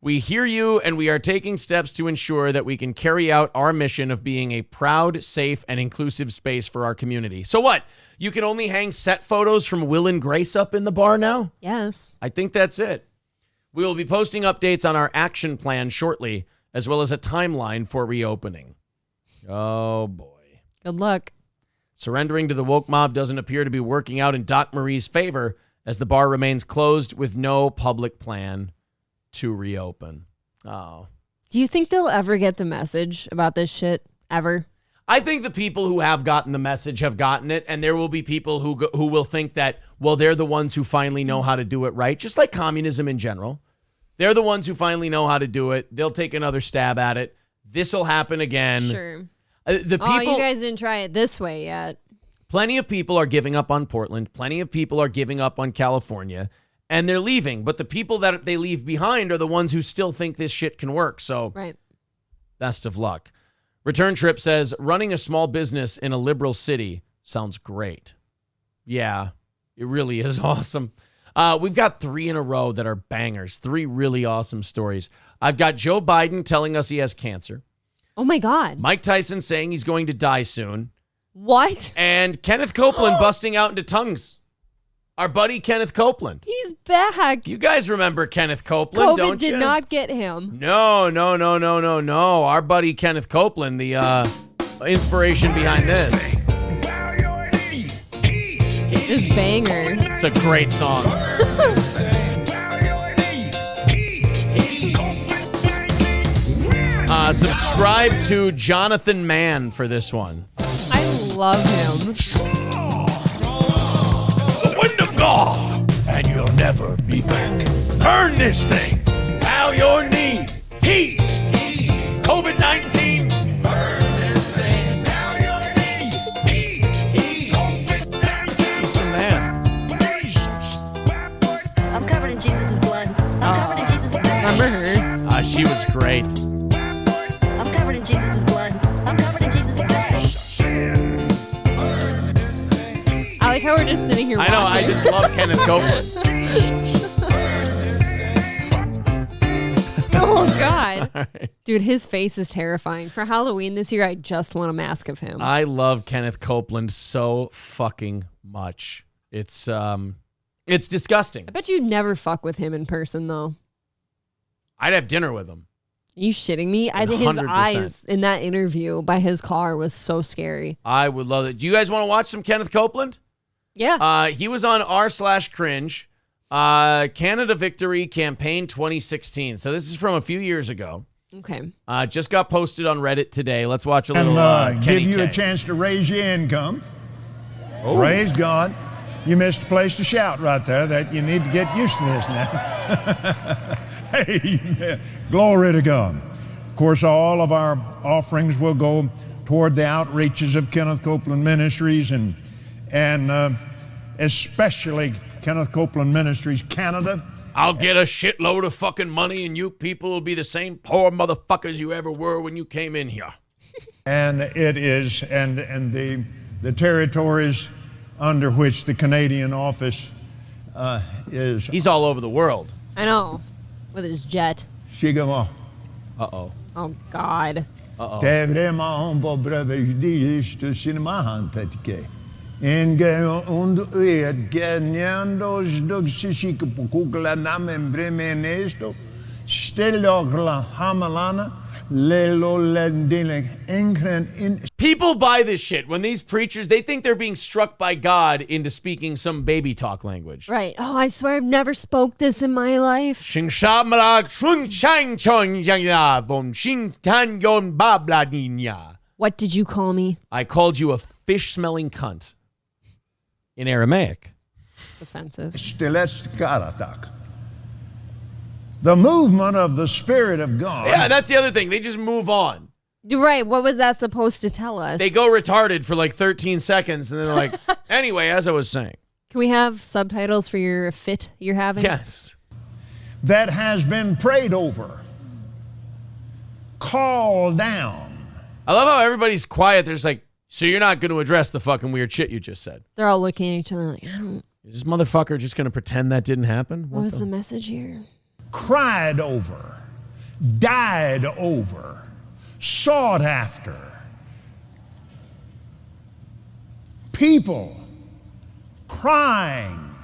Speaker 1: We hear you, and we are taking steps to ensure that we can carry out our mission of being a proud, safe, and inclusive space for our community. So what? You can only hang set photos from Will and Grace up in the bar now?
Speaker 2: Yes.
Speaker 1: I think that's it. We will be posting updates on our action plan shortly, as well as a timeline for reopening. Oh, boy.
Speaker 2: Good luck.
Speaker 1: Surrendering to the woke mob doesn't appear to be working out in Doc Marie's favor, as the bar remains closed with no public plan to reopen. Oh.
Speaker 2: Do you think they'll ever get the message about this shit? Ever?
Speaker 1: I think the people who have gotten the message have gotten it, and there will be people who will think that, well, they're the ones who finally know how to do it right, just like communism in general. They're the ones who finally know how to do it. They'll take another stab at it. This will happen again.
Speaker 2: Sure.
Speaker 1: The people,
Speaker 2: you guys didn't try it this way yet.
Speaker 1: Plenty of people are giving up on Portland. Plenty of people are giving up on California, and they're leaving. But the people that they leave behind are the ones who still think this shit can work. So,
Speaker 2: right.
Speaker 1: Best of luck. Return Trip says, running a small business in a liberal city sounds great. Yeah, it really is awesome. We've got 3 in a row that are bangers. 3 really awesome stories. I've got Joe Biden telling us he has cancer.
Speaker 2: Oh, my God.
Speaker 1: Mike Tyson saying he's going to die soon.
Speaker 2: What?
Speaker 1: And Kenneth Copeland busting out into tongues. Our buddy Kenneth Copeland.
Speaker 2: He's back.
Speaker 1: You guys remember Kenneth Copeland, don't you?
Speaker 2: COVID did not get him.
Speaker 1: No. Our buddy Kenneth Copeland, the inspiration behind this.
Speaker 2: This banger.
Speaker 1: It's a great song. Subscribe to Jonathan Mann for this one.
Speaker 2: I love him.
Speaker 6: The wind of God, and you'll never be back. Burn this thing. Bow your knee. Heat. COVID-19. Burn this thing. Bow your knee. Heat. COVID-19.
Speaker 1: Man.
Speaker 10: I'm covered in Jesus' blood. I'm covered in Jesus' blood.
Speaker 2: Remember her?
Speaker 1: She was great.
Speaker 10: I'm covered in Jesus' blood. I'm covered in Jesus' blood.
Speaker 2: I like how we're just sitting here
Speaker 1: I know,
Speaker 2: watching.
Speaker 1: I just love Kenneth Copeland.
Speaker 2: Oh, God.
Speaker 1: Right.
Speaker 2: Dude, his face is terrifying. For Halloween this year, I just want a mask of him.
Speaker 1: I love Kenneth Copeland so fucking much. It's It's disgusting.
Speaker 2: I bet you'd never fuck with him in person, though.
Speaker 1: I'd have dinner with him.
Speaker 2: Are you shitting me? I think his
Speaker 1: 100%.
Speaker 2: eyes in that interview by his car was so scary.
Speaker 1: I would love it. Do you guys want to watch some Kenneth Copeland?
Speaker 2: Yeah.
Speaker 1: He was on r/cringe. Canada Victory Campaign 2016. So this is from a few years ago.
Speaker 2: Okay.
Speaker 1: Just got posted on Reddit today. Let's watch a little
Speaker 11: And
Speaker 1: Kenny
Speaker 11: give you a
Speaker 1: K.
Speaker 11: chance to raise your income.
Speaker 1: Oh.
Speaker 11: Praise God. You missed a place to shout right there that you need to get used to this now. Hey, glory to God. Of course, all of our offerings will go toward the outreaches of Kenneth Copeland Ministries and especially Kenneth Copeland Ministries Canada.
Speaker 1: I'll get a shitload of fucking money and you people will be the same poor motherfuckers you ever were when you came in here.
Speaker 11: And it is, and the territories under which the Canadian office is.
Speaker 1: He's all over the world.
Speaker 2: I know. With his jet.
Speaker 11: Chigamo.
Speaker 1: Uh-oh.
Speaker 2: Oh, God.
Speaker 1: Uh-oh.
Speaker 11: Det är vraiment pas brevet de cinéma que en und genyandos doxisic pukula namen bremenesto stellogla hamalana lelo lendile enkren in.
Speaker 1: People buy this shit. When these preachers, they think they're being struck by God into speaking some baby talk language.
Speaker 2: Right. Oh, I swear I've never spoke this in my life.
Speaker 1: Shing shamala chung chang chong yang vom shing tan yon babla.
Speaker 2: What did you call me?
Speaker 1: I called you a fish-smelling cunt in Aramaic.
Speaker 2: It's offensive.
Speaker 11: The movement of the Spirit of God.
Speaker 1: Yeah, that's the other thing. They just move on.
Speaker 2: Right. What was that supposed to tell us?
Speaker 1: They go retarded for like 13 seconds, and then they're like, anyway, as I was saying.
Speaker 2: Can we have subtitles for your fit you're having?
Speaker 1: Yes.
Speaker 11: That has been prayed over, called down.
Speaker 1: I love how everybody's quiet. They're just like, so you're not going to address the fucking weird shit you just said.
Speaker 2: They're all looking at each other like, I don't.
Speaker 1: Is this motherfucker just going to pretend that didn't happen?
Speaker 2: What was the message here?
Speaker 11: Cried over, died over, sought after. People crying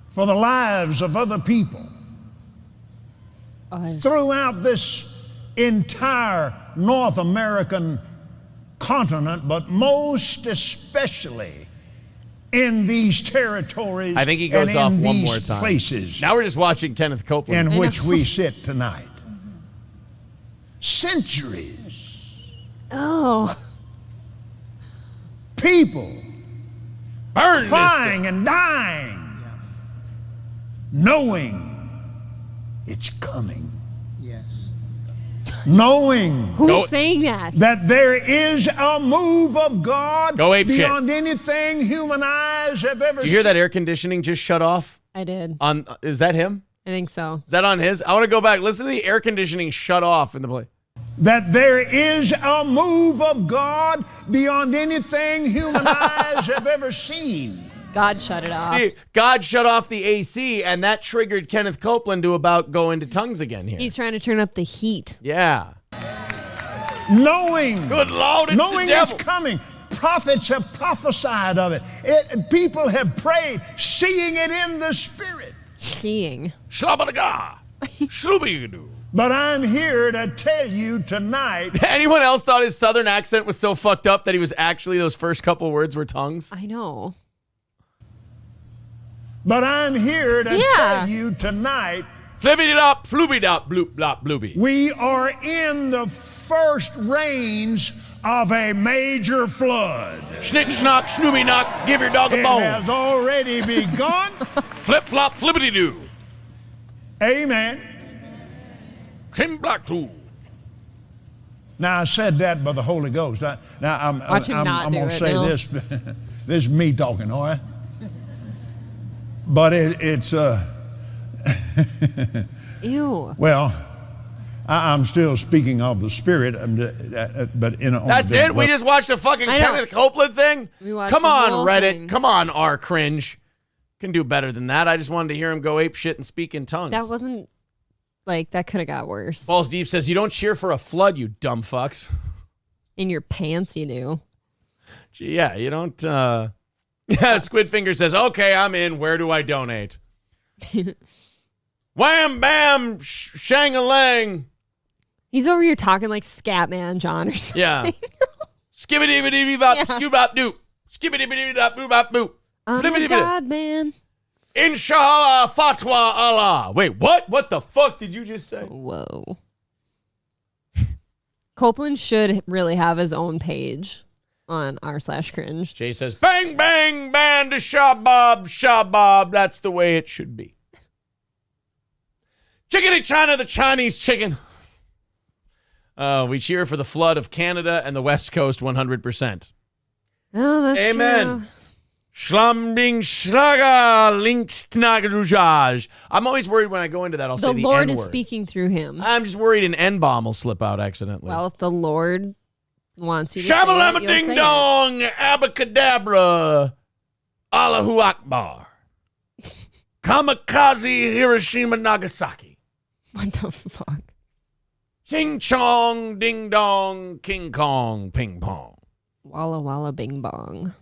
Speaker 11: for the lives of other people throughout this entire North American continent, but most especially in these territories.
Speaker 1: I think he goes off one more
Speaker 11: these
Speaker 1: time.
Speaker 11: Places
Speaker 1: now we're just watching Kenneth Copeland.
Speaker 11: in which we sit tonight. Centuries.
Speaker 2: Oh.
Speaker 11: People
Speaker 1: Burn
Speaker 11: crying and dying, knowing it's coming.
Speaker 7: Yes.
Speaker 11: Knowing
Speaker 2: Who's saying that?
Speaker 11: that there is a move of God
Speaker 1: Go ape shit.
Speaker 11: beyond anything human eyes have ever
Speaker 1: Did you hear
Speaker 11: seen.
Speaker 1: that air conditioning just shut off?
Speaker 2: I did.
Speaker 1: Is that him?
Speaker 2: I think so.
Speaker 1: Is that on his? I want to go back. Listen to the air conditioning shut off in the play.
Speaker 11: That there is a move of God beyond anything human eyes have ever seen.
Speaker 2: God shut it off.
Speaker 1: God shut off the AC, and that triggered Kenneth Copeland to about go into tongues again here.
Speaker 2: He's trying to turn up the heat.
Speaker 1: Yeah.
Speaker 11: Knowing.
Speaker 1: Good Lord, it's
Speaker 11: knowing
Speaker 1: the devil.
Speaker 11: it's coming. Prophets have prophesied of it. People have prayed, seeing it in the Spirit.
Speaker 2: Seeing.
Speaker 1: Shabadaga. Shloobigadoo.
Speaker 11: But I'm here to tell you tonight.
Speaker 1: Anyone else thought his southern accent was so fucked up that he was actually, those first couple words were tongues?
Speaker 2: I know.
Speaker 11: But I'm here to tell you tonight.
Speaker 1: Flippity dop, floopy dop, bloop, blop, bloopy.
Speaker 11: We are in the first rains of a major flood.
Speaker 1: Schnick, schnock, snooby knock, give your dog a bone.
Speaker 11: It has already begun.
Speaker 1: Flip, flop, flippity doo.
Speaker 11: Amen.
Speaker 1: Kim Black too.
Speaker 11: Now I said that by the Holy Ghost. Now I'm going to say this. This is me talking, all right? But it's
Speaker 2: Ew.
Speaker 11: Well, I'm still speaking of the Spirit, but in
Speaker 1: That's it. We just watched a fucking Kenneth Copeland thing. Come on, Reddit.
Speaker 2: Thing.
Speaker 1: Come on, R cringe. Can do better than that. I just wanted to hear him go ape shit and speak in tongues.
Speaker 2: That wasn't like that. Could have got worse.
Speaker 1: Balls Deep says you don't cheer for a flood, you dumb fucks.
Speaker 2: In your pants, you knew.
Speaker 1: Gee, yeah, you don't. Yeah, Squidfinger says, okay, I'm in. Where do I donate? Wham, bam, shang-a-lang.
Speaker 2: He's over here talking like Scatman John or something.
Speaker 1: Yeah. Skibbity-bitty-bop, skoo-bop-doop. Skibbity-bitty-bop-boop-bop-boop.
Speaker 2: I'm a God, man.
Speaker 1: Inshallah, fatwa Allah. Wait, what? What the fuck did you just say?
Speaker 2: Whoa. Copeland should really have his own page on r/cringe.
Speaker 1: Jay says, bang, bang, band, shabab, shabab. That's the way it should be. Chickadee China, the Chinese chicken. We cheer for the flood of Canada and the West Coast 100%.
Speaker 2: Oh, that's
Speaker 1: Amen.
Speaker 2: true.
Speaker 1: Schlambing schlaga linksnagrujaj. I'm always worried when I go into that. I'll say the
Speaker 2: Lord
Speaker 1: N-word.
Speaker 2: is speaking through him.
Speaker 1: I'm just worried an N-bomb will slip out accidentally.
Speaker 2: Well, if the Lord wants you to
Speaker 1: Shabalama
Speaker 2: say it,
Speaker 1: ding
Speaker 2: you'll say
Speaker 1: dong, abacadabra, Allahu Akbar. Kamikaze, Hiroshima, Nagasaki.
Speaker 2: What the fuck?
Speaker 1: Ching chong, ding dong, King Kong, ping pong.
Speaker 2: Walla walla bing bong.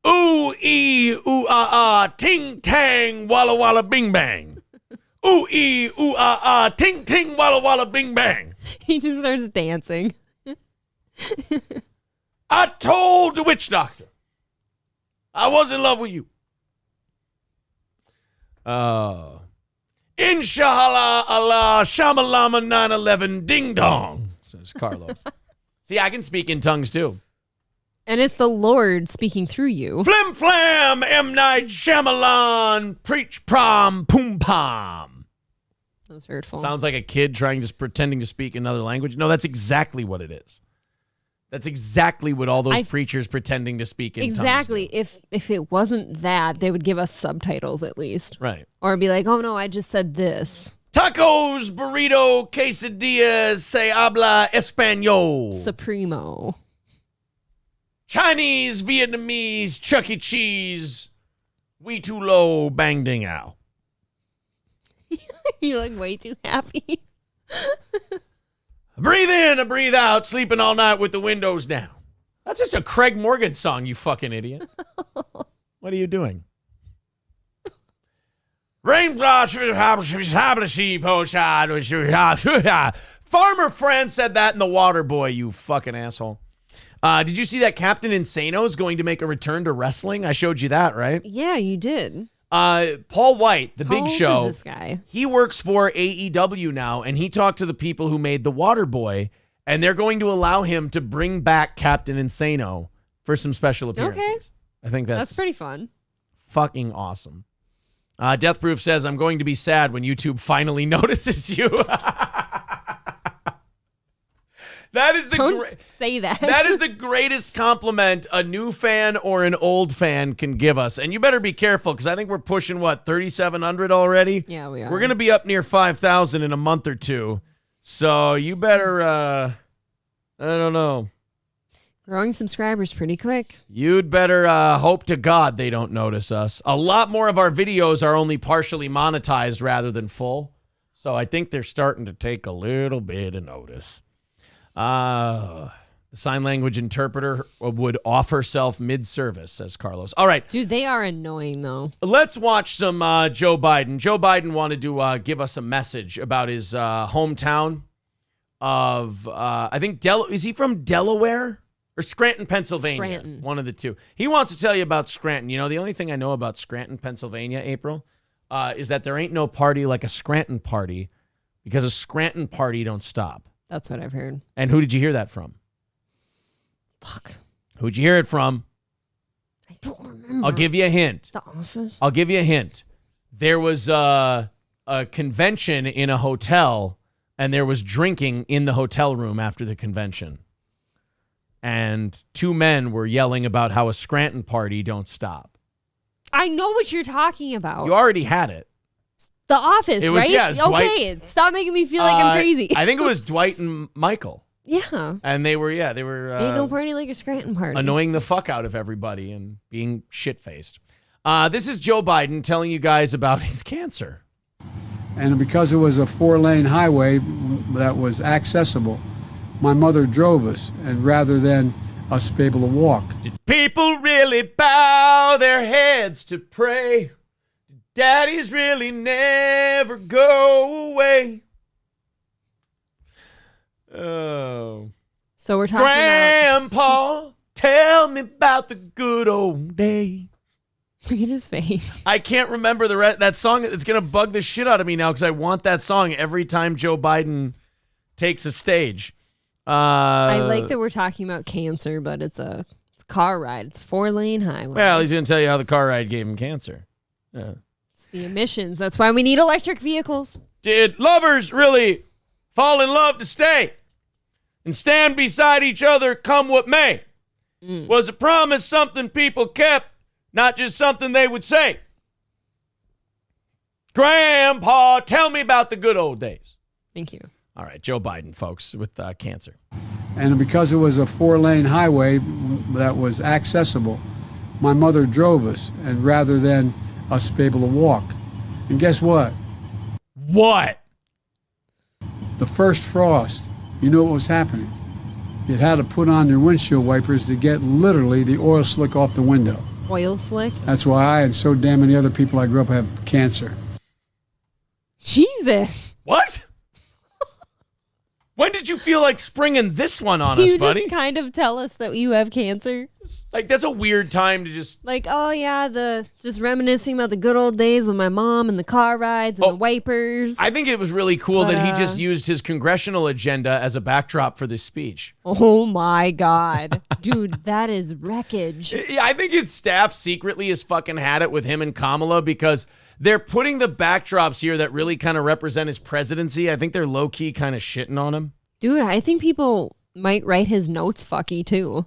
Speaker 1: Ooh, ee, ooh, ah, ah, ting, tang, walla, walla, bing, bang. Ooh, ee, ooh, ah, ah, ting, ting, walla, walla, bing, bang.
Speaker 2: He just starts dancing.
Speaker 1: I told the witch doctor I was in love with you. Inshallah, Allah, shamalama, 9/11, ding dong, says Carlos. See, I can speak in tongues too.
Speaker 2: And it's the Lord speaking through you.
Speaker 1: Flim flam, M. Night Shyamalan, preach prom, poom pom.
Speaker 2: That was hurtful.
Speaker 1: Sounds like a kid pretending to speak another language. No, that's exactly what it is. That's exactly what all those preachers pretending to speak in tongues do.
Speaker 2: If it wasn't that, they would give us subtitles at least.
Speaker 1: Right.
Speaker 2: Or be like, oh no, I just said this.
Speaker 1: Tacos, burrito, quesadillas, se habla español.
Speaker 2: Supremo.
Speaker 1: Chinese, Vietnamese, Chuck E. Cheese, we too low, bang ding ow.
Speaker 2: You're like way too happy.
Speaker 1: Breathe in, breathe out, sleeping all night with the windows down. That's just a Craig Morgan song, you fucking idiot. What are you doing? Farmer Friend said that in The Water Boy, you fucking asshole. Did you see that Captain Insano is going to make a return to wrestling? I showed you that, right?
Speaker 2: Yeah, you did.
Speaker 1: Paul White, the Big Show.
Speaker 2: How old is this guy?
Speaker 1: He works for AEW now, and he talked to the people who made The Water Boy, and they're going to allow him to bring back Captain Insano for some special appearances.
Speaker 2: Okay.
Speaker 1: I think that's
Speaker 2: pretty fun.
Speaker 1: Fucking awesome. Death Proof says, I'm going to be sad when YouTube finally notices you. That is
Speaker 2: Don't say that.
Speaker 1: That is the greatest compliment a new fan or an old fan can give us. And you better be careful because I think we're pushing, 3,700 already?
Speaker 2: Yeah, we are.
Speaker 1: We're going to be up near 5,000 in a month or two. So you better, I don't know.
Speaker 2: Growing subscribers pretty quick.
Speaker 1: You'd better hope to God they don't notice us. A lot more of our videos are only partially monetized rather than full. So I think they're starting to take a little bit of notice. The sign language interpreter would off herself mid-service, says Carlos. All right.
Speaker 2: Dude, they are annoying, though.
Speaker 1: Let's watch some Joe Biden. Joe Biden wanted to give us a message about his hometown of, I think, is he from Delaware? Or Scranton, Pennsylvania.
Speaker 2: Scranton.
Speaker 1: One of the two. He wants to tell you about Scranton. You know, the only thing I know about Scranton, Pennsylvania, April, is that there ain't no party like a Scranton party because a Scranton party don't stop.
Speaker 2: That's what I've heard.
Speaker 1: And who did you hear that from?
Speaker 2: Fuck.
Speaker 1: Who'd you hear it from?
Speaker 2: I don't remember.
Speaker 1: I'll give you a hint.
Speaker 2: The Office?
Speaker 1: I'll give you a hint. There was a convention in a hotel, and there was drinking in the hotel room after the convention. And two men were yelling about how a Scranton party don't stop.
Speaker 2: I know what you're talking about.
Speaker 1: You already had it.
Speaker 2: The Office,
Speaker 1: It was-
Speaker 2: right?
Speaker 1: yeah, it's
Speaker 2: okay, stop making me feel like I'm crazy.
Speaker 1: I think it was Dwight and Michael.
Speaker 2: Yeah.
Speaker 1: And they were
Speaker 2: Ain't no party like a Scranton party.
Speaker 1: annoying the fuck out of everybody and being shit-faced. This is Joe Biden telling you guys about his cancer.
Speaker 12: And because it was a 4-lane highway that was accessible, my mother drove us. And rather than us be able to walk.
Speaker 1: Did people really bow their heads to pray? Did daddies really never go away? Oh.
Speaker 2: So we're talking
Speaker 1: Grandpa, tell me about the good old days.
Speaker 2: Look at his face.
Speaker 1: I can't remember that song. It's going to bug the shit out of me now because I want that song every time Joe Biden takes a stage.
Speaker 2: I like that we're talking about cancer, but it's a car ride. It's 4-lane highway.
Speaker 1: Well, he's going to tell you how the car ride gave him cancer. Yeah.
Speaker 2: It's the emissions. That's why we need electric vehicles.
Speaker 1: Did lovers really fall in love to stay and stand beside each other come what may? Was a promise something people kept, not just something they would say? Grandpa, tell me about the good old days.
Speaker 2: Thank you.
Speaker 1: All right, Joe Biden, folks, with cancer.
Speaker 12: And because it was a 4-lane highway that was accessible, my mother drove us, and rather than us be able to walk. And guess what?
Speaker 1: What?
Speaker 12: The first frost, you know what was happening? You had to put on your windshield wipers to get literally the oil slick off the window.
Speaker 2: Oil slick?
Speaker 12: That's why I and so damn many other people I grew up have cancer.
Speaker 2: Jesus.
Speaker 1: What? When did you feel like springing this one on us, buddy?
Speaker 2: You just kind of tell us that you have cancer.
Speaker 1: Like, that's a weird time to just...
Speaker 2: Like, oh, yeah, just reminiscing about the good old days with my mom and the car rides and the wipers.
Speaker 1: I think it was really cool that he just used his congressional agenda as a backdrop for this speech.
Speaker 2: Oh, my God. Dude, that is wreckage.
Speaker 1: I think his staff secretly has fucking had it with him and Kamala because they're putting the backdrops here that really kind of represent his presidency. I think they're low-key kind of shitting on him.
Speaker 2: Dude, I think people might write his notes fucky, too.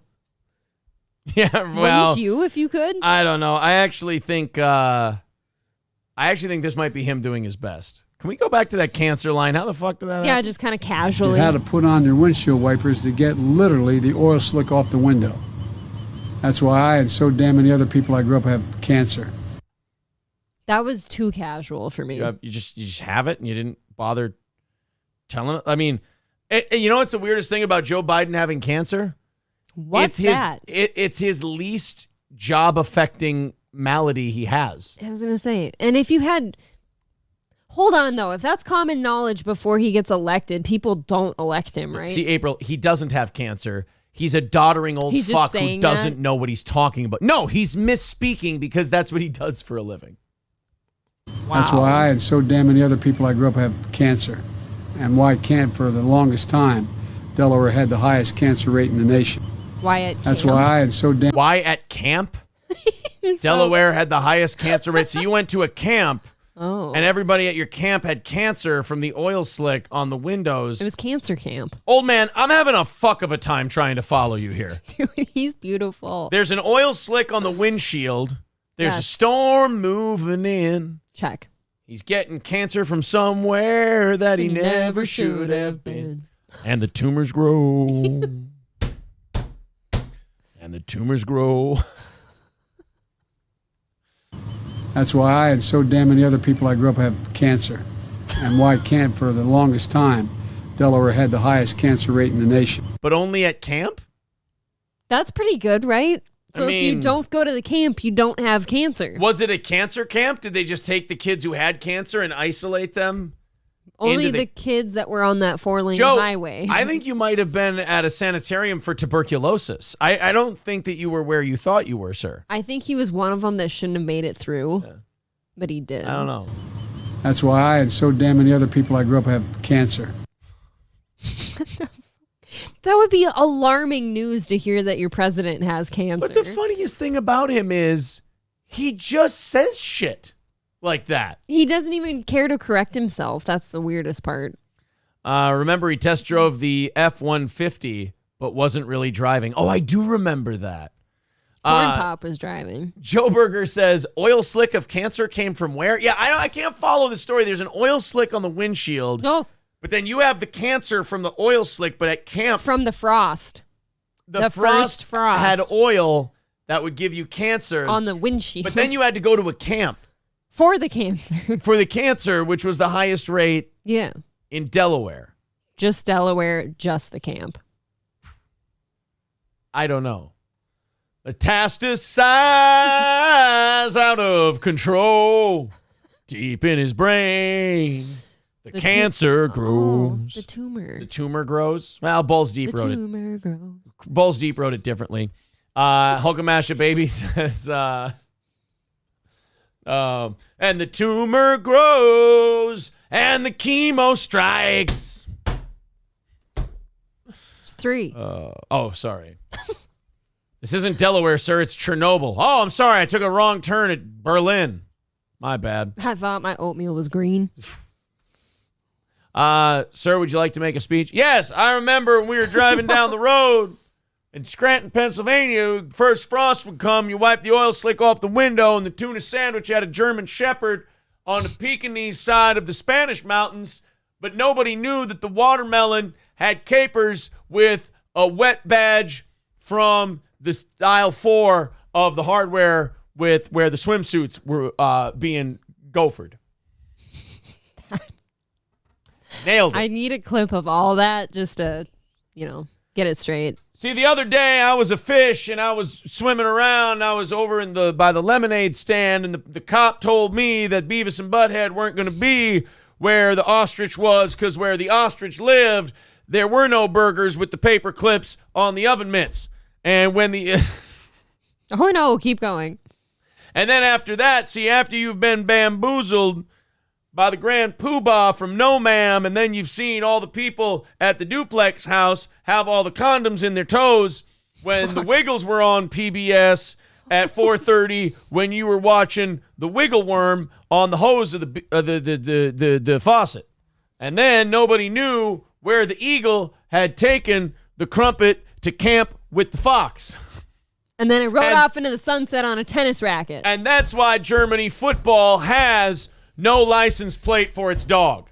Speaker 1: Yeah, well...
Speaker 2: Wouldn't you, if you could?
Speaker 1: I don't know. I actually think this might be him doing his best. Can we go back to that cancer line? How the fuck did that happen?
Speaker 2: Yeah, just kind of casually.
Speaker 12: You had to put on your windshield wipers to get literally the oil slick off the window. That's why I and so damn many other people I grew up have cancer.
Speaker 2: That was too casual for me.
Speaker 1: You just have it and you didn't bother telling it? I mean, you know what's the weirdest thing about Joe Biden having cancer?
Speaker 2: What's that?
Speaker 1: It's his least job-affecting malady he has.
Speaker 2: I was going to say, and if you had... Hold on, though. If that's common knowledge before he gets elected, people don't elect him, right?
Speaker 1: See, April, he doesn't have cancer. He's a doddering old fuck who doesn't know what he's talking about. No, he's misspeaking because that's what he does for a living.
Speaker 12: Wow. That's why I and so damn many other people I grew up have cancer. And why can't, for the longest time, Delaware had the highest cancer rate in the nation.
Speaker 2: Why at
Speaker 12: That's
Speaker 2: camp?
Speaker 12: why I and so damn...
Speaker 1: Why at camp? Delaware had the highest cancer rate. So you went to a camp, and everybody at your camp had cancer from the oil slick on the windows.
Speaker 2: It was cancer camp.
Speaker 1: Old man, I'm having a fuck of a time trying to follow you here.
Speaker 2: Dude, he's beautiful.
Speaker 1: There's an oil slick on the windshield. There's a storm moving in.
Speaker 2: Check.
Speaker 1: He's getting cancer from somewhere that he never should have been. And the tumors grow. And the tumors grow.
Speaker 12: That's why I and so damn many other people I grew up have cancer. And why can't, for the longest time, Delaware had the highest cancer rate in the nation.
Speaker 1: But only at camp?
Speaker 2: That's pretty good, right? So
Speaker 1: I mean,
Speaker 2: if you don't go to the camp, you don't have cancer.
Speaker 1: Was it a cancer camp? Did they just take the kids who had cancer and isolate them?
Speaker 2: Only the kids that were on that 4-lane highway.
Speaker 1: I think you might have been at a sanitarium for tuberculosis. I don't think that you were where you thought you were, sir.
Speaker 2: I think he was one of them that shouldn't have made it through, but he did.
Speaker 1: I don't know.
Speaker 12: That's why I and so damn many other people I grew up have cancer.
Speaker 2: That would be alarming news to hear that your president has cancer.
Speaker 1: But the funniest thing about him is he just says shit like that.
Speaker 2: He doesn't even care to correct himself. That's the weirdest part.
Speaker 1: Remember, he test drove the F-150, but wasn't really driving. Oh, I do remember that.
Speaker 2: Corn Pop was driving.
Speaker 1: Joe Berger says, oil slick of cancer came from where? Yeah, I can't follow the story. There's an oil slick on the windshield.
Speaker 2: No.
Speaker 1: But then you have the cancer from the oil slick, but at camp.
Speaker 2: From the frost.
Speaker 1: The first frost had oil that would give you cancer.
Speaker 2: On the windshield.
Speaker 1: But then you had to go to a camp.
Speaker 2: For the cancer.
Speaker 1: For the cancer, which was the highest rate in Delaware.
Speaker 2: Just Delaware, just the camp.
Speaker 1: I don't know. Metastasize out of control. Deep in his brain. The cancer grows.
Speaker 2: The tumor.
Speaker 1: The tumor grows. Well, Balls Deep wrote it.
Speaker 2: The tumor grows.
Speaker 1: Balls Deep wrote it differently. Hulkamasha Baby says, and the tumor grows and the chemo strikes.
Speaker 2: It's 3.
Speaker 1: Sorry. This isn't Delaware, sir. It's Chernobyl. Oh, I'm sorry. I took a wrong turn at Berlin. My bad.
Speaker 2: I thought my oatmeal was green.
Speaker 1: Sir, would you like to make a speech? Yes, I remember when we were driving down the road in Scranton, Pennsylvania. First frost would come, you wipe the oil slick off the window, and the tuna sandwich had a German Shepherd on the Pekingese side of the Spanish mountains, but nobody knew that the watermelon had capers with a wet badge from the aisle 4 of the hardware with where the swimsuits were being gophered. Nailed it.
Speaker 2: I need a clip of all that just to, get it straight.
Speaker 1: See, the other day I was a fish and I was swimming around. I was over by the lemonade stand, and the cop told me that Beavis and Butthead weren't going to be where the ostrich was, because where the ostrich lived, there were no burgers with the paper clips on the oven mitts. And when the
Speaker 2: oh no, keep going.
Speaker 1: And then after that, after you've been bamboozled by the Grand Poobah from No Ma'am, and then you've seen all the people at the duplex house have all the condoms in their toes when the Wiggles were on PBS at 4:30 when you were watching the Wiggle Worm on the hose of the faucet. And then nobody knew where the eagle had taken the crumpet to camp with the fox.
Speaker 2: And then it rode off into the sunset on a tennis racket.
Speaker 1: And that's why Germany football has no license plate for its dog.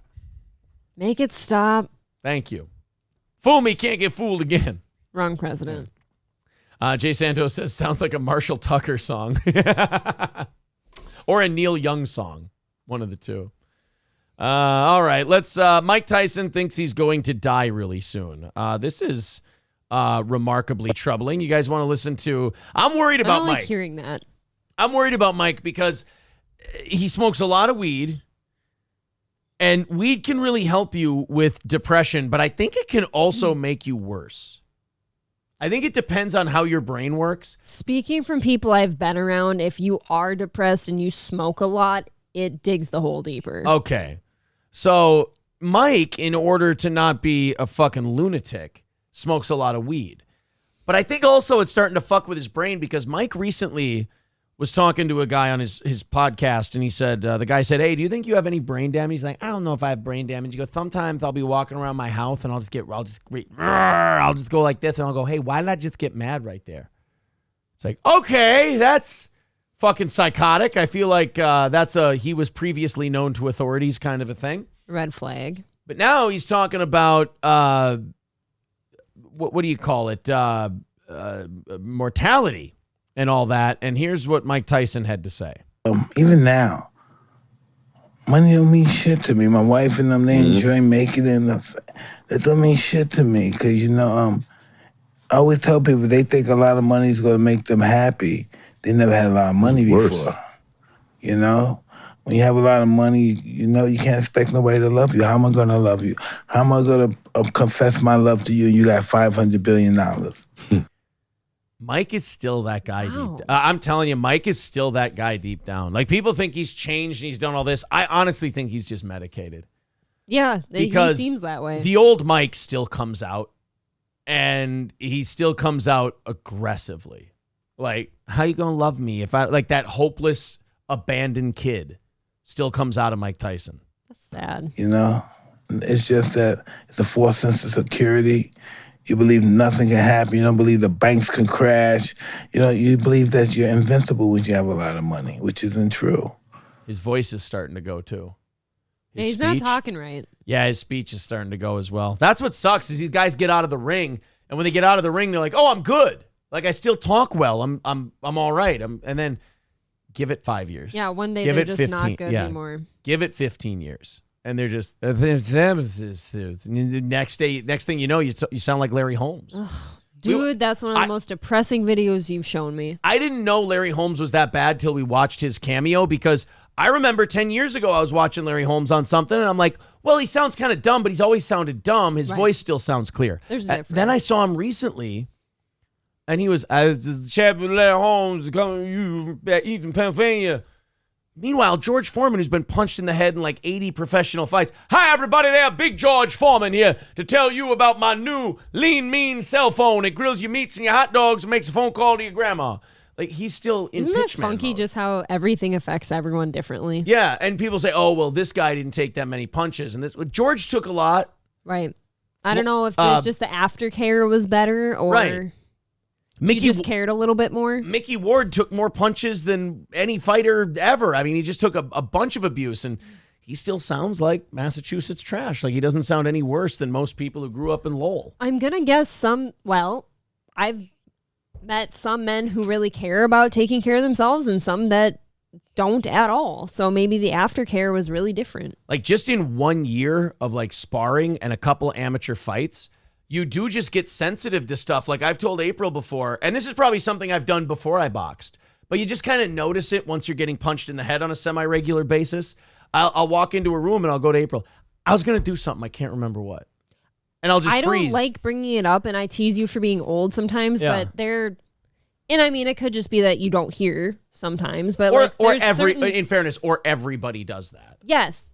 Speaker 2: Make it stop.
Speaker 1: Thank you. Fool me, can't get fooled again.
Speaker 2: Wrong president.
Speaker 1: Jay Santos says, sounds like a Marshall Tucker song. Or a Neil Young song. One of the two. All right, let's... Mike Tyson thinks he's going to die really soon. This is remarkably troubling. You guys want to listen to... I'm worried about Mike.
Speaker 2: I don't like hearing that.
Speaker 1: I'm worried about Mike because he smokes a lot of weed, and weed can really help you with depression, but I think it can also make you worse. I think it depends on how your brain works.
Speaker 2: Speaking from people I've been around, if you are depressed and you smoke a lot, it digs the hole deeper.
Speaker 1: Okay. So Mike, in order to not be a fucking lunatic, smokes a lot of weed. But I think also it's starting to fuck with his brain because Mike recently was talking to a guy on his podcast, and he said, the guy said, hey, do you think you have any brain damage? He's like, I don't know if I have brain damage. He goes, sometimes I'll be walking around my house and I'll just go like this, and I'll go, hey, why did I just get mad right there? It's like, okay, that's fucking psychotic. I feel like that's he was previously known to authorities kind of a thing.
Speaker 2: Red flag.
Speaker 1: But now he's talking about, what do you call it? Mortality. And all that. And here's what Mike Tyson had to say.
Speaker 13: Even now, money don't mean shit to me. My wife and them, they enjoy making it. That don't mean shit to me. Because, I always tell people they think a lot of money is going to make them happy. They never had a lot of money before. When you have a lot of money, you can't expect nobody to love you. How am I going to love you? How am I going to confess my love to you and you got $500 billion?
Speaker 1: Mike is still that guy deep. I'm telling you, Mike is still that guy deep down. Like, people think he's changed and he's done all this. I honestly think he's just medicated.
Speaker 2: Yeah,
Speaker 1: because
Speaker 2: he seems that way.
Speaker 1: The old Mike still comes out, and he still comes out aggressively. Like, how you gonna love me if I like that hopeless, abandoned kid still comes out of Mike Tyson.
Speaker 2: That's sad.
Speaker 13: It's just that it's a false sense of security. You believe nothing can happen. You don't believe the banks can crash. You believe that you're invincible when you have a lot of money, which isn't true.
Speaker 1: His voice is starting to go, too.
Speaker 2: He's not talking right.
Speaker 1: Yeah, his speech is starting to go as well. That's what sucks is these guys get out of the ring, and when they get out of the ring, they're like, oh, I'm good. Like, I still talk well. I'm all right. And then give it 5 years.
Speaker 2: Yeah, one day they're just not good anymore.
Speaker 1: Give it 15 years. And they're just next thing you know, you sound like Larry Holmes.
Speaker 2: Ugh, Dude, that's one of the most depressing videos you've shown me.
Speaker 1: I didn't know Larry Holmes was that bad till we watched his cameo, because I remember 10 years ago I was watching Larry Holmes on something and I'm like, well, he sounds kind of dumb, but he's always sounded dumb. His voice still sounds clear.
Speaker 2: There's a difference.
Speaker 1: Then I saw him recently and he was, I was just chatting with Larry Holmes, coming to you from Eastern Pennsylvania. Meanwhile, George Foreman, who's been punched in the head in like 80 professional fights. Hi, everybody there. Big George Foreman here to tell you about my new lean, mean cell phone. It grills your meats and your hot dogs and makes a phone call to your grandma. Like, he's still in
Speaker 2: Isn't that
Speaker 1: pitch man
Speaker 2: funky
Speaker 1: mode.
Speaker 2: just how everything affects everyone differently?
Speaker 1: Yeah, and people say, oh, well, this guy didn't take that many punches. And this George took a lot.
Speaker 2: Right. I don't know if there's just the aftercare was better or...
Speaker 1: Right.
Speaker 2: Mickey just cared a little bit more.
Speaker 1: Mickey Ward took more punches than any fighter ever. I mean, he just took a bunch of abuse, and he still sounds like Massachusetts trash. Like, he doesn't sound any worse than most people who grew up in Lowell.
Speaker 2: I'm going to guess I've met some men who really care about taking care of themselves and some that don't at all. So maybe the aftercare was really different.
Speaker 1: Like, just in 1 year of, like, sparring and a couple amateur fights, you do just get sensitive to stuff. Like I've told April before, and this is probably something I've done before I boxed, but you just kind of notice it once you're getting punched in the head on a semi-regular basis. I'll walk into a room and I'll go to April. I was going to do something. I can't remember what. And I'll just freeze.
Speaker 2: I don't like bringing it up, and I tease you for being old sometimes, but and I mean, it could just be that you don't hear sometimes, but
Speaker 1: in fairness, or everybody does that.
Speaker 2: Yes.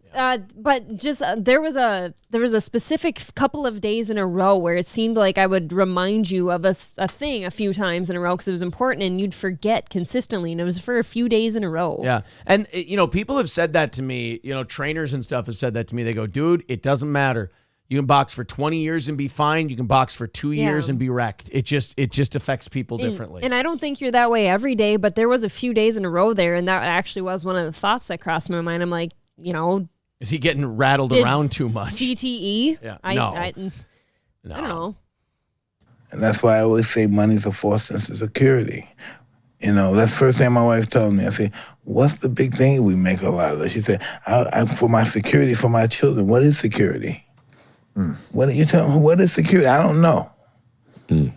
Speaker 2: But just there was a specific couple of days in a row where it seemed like I would remind you of a thing a few times in a row because it was important, and you'd forget consistently, and it was for a few days in a row.
Speaker 1: Yeah. And, people have said that to me, trainers and stuff have said that to me. They go, dude, it doesn't matter. You can box for 20 years and be fine. You can box for 2 years and be wrecked. It just affects people differently.
Speaker 2: And I don't think you're that way every day, but there was a few days in a row there, and that actually was one of the thoughts that crossed my mind. I'm like,
Speaker 1: is he getting rattled around too much?
Speaker 2: CTE?
Speaker 1: Yeah.
Speaker 2: I don't know.
Speaker 13: And that's why I always say money's a false sense of security. That's the first thing my wife told me. I said, what's the big thing we make a lot of? She said, for my security, for my children. What is security? What are you telling me? What is security? I don't know. I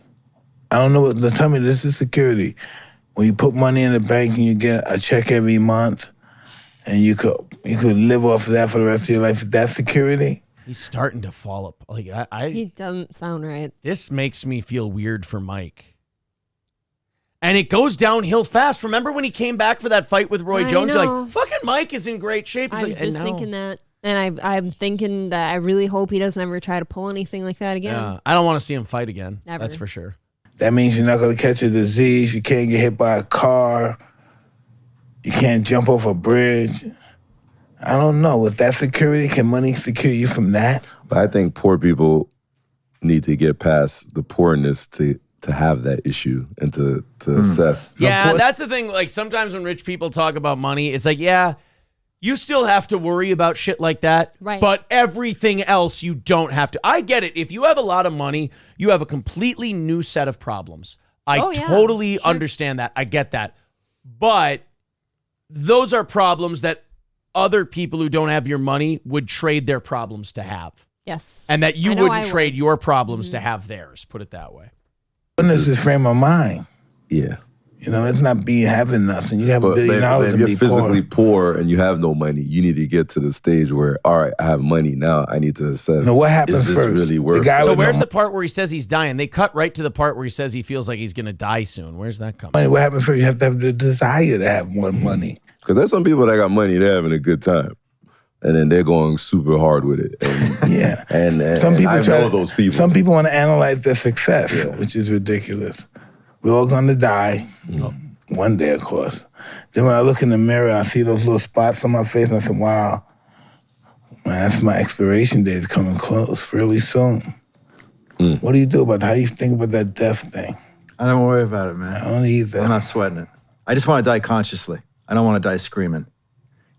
Speaker 13: don't know. Tell me this is security. When you put money in the bank and you get a check every month, and you could live off of that for the rest of your life. Is that security?
Speaker 1: He's starting to fall up. Like
Speaker 2: he doesn't sound right.
Speaker 1: This makes me feel weird for Mike. And it goes downhill fast. Remember when he came back for that fight with Roy Jones? You're like, fucking Mike is in great shape. He's
Speaker 2: I was just thinking that. And I'm thinking that I really hope he doesn't ever try to pull anything like that again.
Speaker 1: Yeah, I don't want to see him fight again.
Speaker 2: Never.
Speaker 1: That's for sure.
Speaker 13: That means you're not going to catch a disease. You can't get hit by a car. You can't jump off a bridge. I don't know. With that security, can money secure you from that?
Speaker 14: But I think poor people need to get past the poorness to have that issue and to assess.
Speaker 1: Yeah, that's the thing. Like, sometimes when rich people talk about money, it's like, yeah, you still have to worry about shit like that.
Speaker 2: Right.
Speaker 1: But everything else, you don't have to. I get it. If you have a lot of money, you have a completely new set of problems. I totally understand that. I get that. But those are problems that other people who don't have your money would trade their problems to have.
Speaker 2: Yes.
Speaker 1: And that you wouldn't trade your problems to have theirs. Put it that way.
Speaker 13: It's this frame of mind.
Speaker 14: Yeah.
Speaker 13: It's not having nothing. You have $1 billion
Speaker 14: if
Speaker 13: and
Speaker 14: you're
Speaker 13: be
Speaker 14: physically poor and you have no money, you need to get to the stage where, all right, I have money now. I need to assess.
Speaker 13: No, what happens
Speaker 14: is this
Speaker 13: first?
Speaker 14: really worth?
Speaker 1: So where's the part where he says he's dying? They cut right to the part where he says he feels like he's going to die soon. Where's that coming?
Speaker 13: Money. What happens first? You have to have the desire to have more money.
Speaker 14: Because there's some people that got money, they're having a good time. And then they're going super hard with it. And,
Speaker 13: yeah.
Speaker 14: And
Speaker 13: some people
Speaker 14: I know those people.
Speaker 13: Some people want to analyze their success, which is ridiculous. We're all going to die. One day, of course. Then when I look in the mirror, I see those little spots on my face, and I said, wow, man, that's my expiration date is coming close really soon. What do you do about that? How do you think about that death thing?
Speaker 15: I don't worry about it, man.
Speaker 13: I don't either.
Speaker 15: I'm not sweating it. I just want to die consciously. I don't want to die screaming.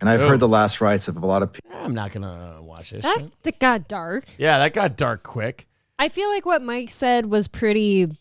Speaker 15: And I've heard the last rites of a lot of people.
Speaker 1: I'm not going to watch this.
Speaker 2: That got dark.
Speaker 1: Yeah, that got dark quick.
Speaker 2: I feel like what Mike said was pretty...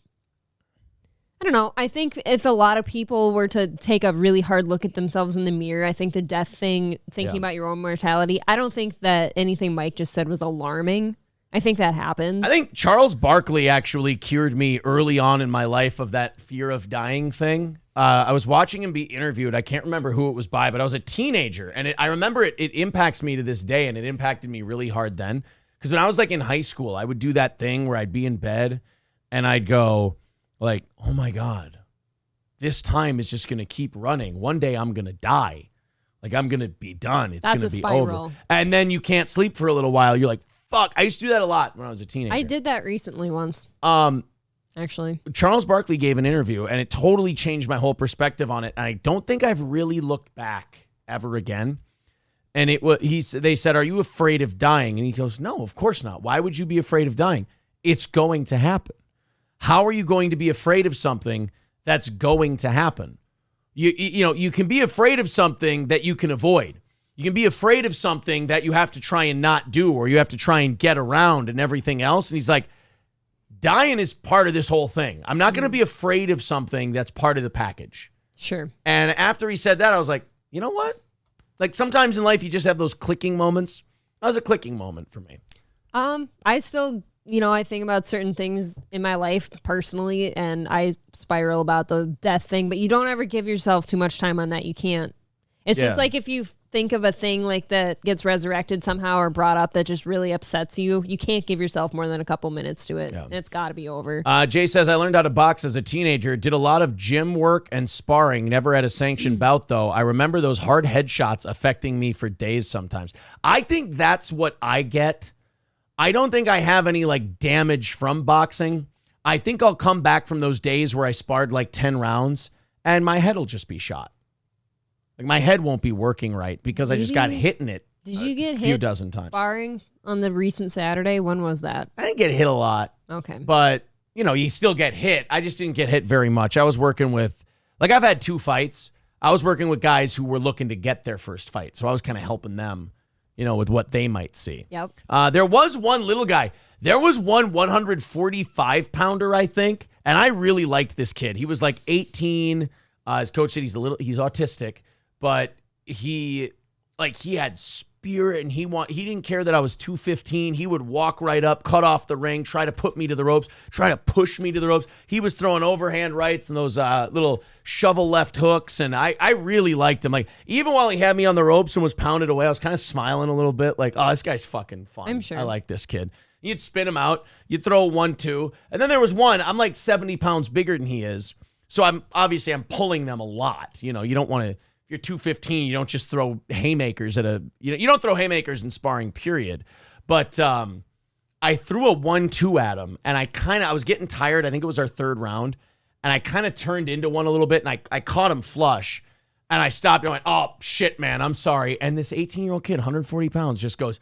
Speaker 2: I don't know. I think if a lot of people were to take a really hard look at themselves in the mirror, I think the death thing, thinking about your own mortality, I don't think that anything Mike just said was alarming. I think that happened.
Speaker 1: I think Charles Barkley actually cured me early on in my life of that fear of dying thing. I was watching him be interviewed. I can't remember who it was by, but I was a teenager. And I remember it impacts me to this day, and it impacted me really hard then. Because when I was like in high school, I would do that thing where I'd be in bed and I'd go like, oh my God, this time is just going to keep running. One day I'm going to die. Like I'm going to be done. It's going to be over. And then you can't sleep for a little while. You're like, fuck. I used to do that a lot when I was a teenager.
Speaker 2: I did that recently once. Actually.
Speaker 1: Charles Barkley gave an interview and it totally changed my whole perspective on it. And I don't think I've really looked back ever again. And they said, are you afraid of dying? And he goes, no, of course not. Why would you be afraid of dying? It's going to happen. How are you going to be afraid of something that's going to happen? You can be afraid of something that you can avoid. You can be afraid of something that you have to try and not do, or you have to try and get around and everything else. And he's like, dying is part of this whole thing. I'm not going to be afraid of something that's part of the package.
Speaker 2: Sure.
Speaker 1: And after he said that, I was like, you know what? Like sometimes in life, you just have those clicking moments. That was a clicking moment for me.
Speaker 2: I still, I think about certain things in my life personally, and I spiral about the death thing, but you don't ever give yourself too much time on that. You can't. It's just like if you think of a thing like that gets resurrected somehow or brought up that just really upsets you, you can't give yourself more than a couple minutes to it. Yeah. And it's got to be over.
Speaker 1: Jay says, I learned how to box as a teenager, did a lot of gym work and sparring, never had a sanctioned bout though. I remember those hard headshots affecting me for days sometimes. I think that's what I get. I don't think I have any like damage from boxing. I think I'll come back from those days where I sparred like 10 rounds and my head will just be shot. Like my head won't be working right because I just got hit in it.
Speaker 2: Did you get
Speaker 1: a few dozen times
Speaker 2: sparring on the recent Saturday? When was that?
Speaker 1: I didn't get hit a lot.
Speaker 2: Okay.
Speaker 1: But, you still get hit. I just didn't get hit very much. I was working with, like I've had 2 fights. I was working with guys who were looking to get their first fight. So I was kind of helping them, with what they might see.
Speaker 2: Yep.
Speaker 1: There was one little guy. There was one 145 pounder, I think. And I really liked this kid. He was like 18. His coach said he's autistic. But he had spirit, and he didn't care that I was 215. He would walk right up, cut off the ring, try to put me to the ropes, try to push me to the ropes. He was throwing overhand rights and those little shovel left hooks, and I really liked him. Like even while he had me on the ropes and was pounded away, I was kind of smiling a little bit, like, oh, this guy's fucking fun.
Speaker 2: I'm sure.
Speaker 1: I like this kid. You'd spin him out, you'd throw 1-2, and then there was one. I'm like 70 pounds bigger than he is, so I'm pulling them a lot. You don't want to. You're 215, you don't just throw haymakers you don't throw haymakers in sparring, period. But I threw a 1-2 at him, and I was getting tired. I think it was our 3rd round, and I kind of turned into one a little bit, and I caught him flush, and I stopped and went, oh, shit, man, I'm sorry. And this 18-year-old kid, 140 pounds, just goes,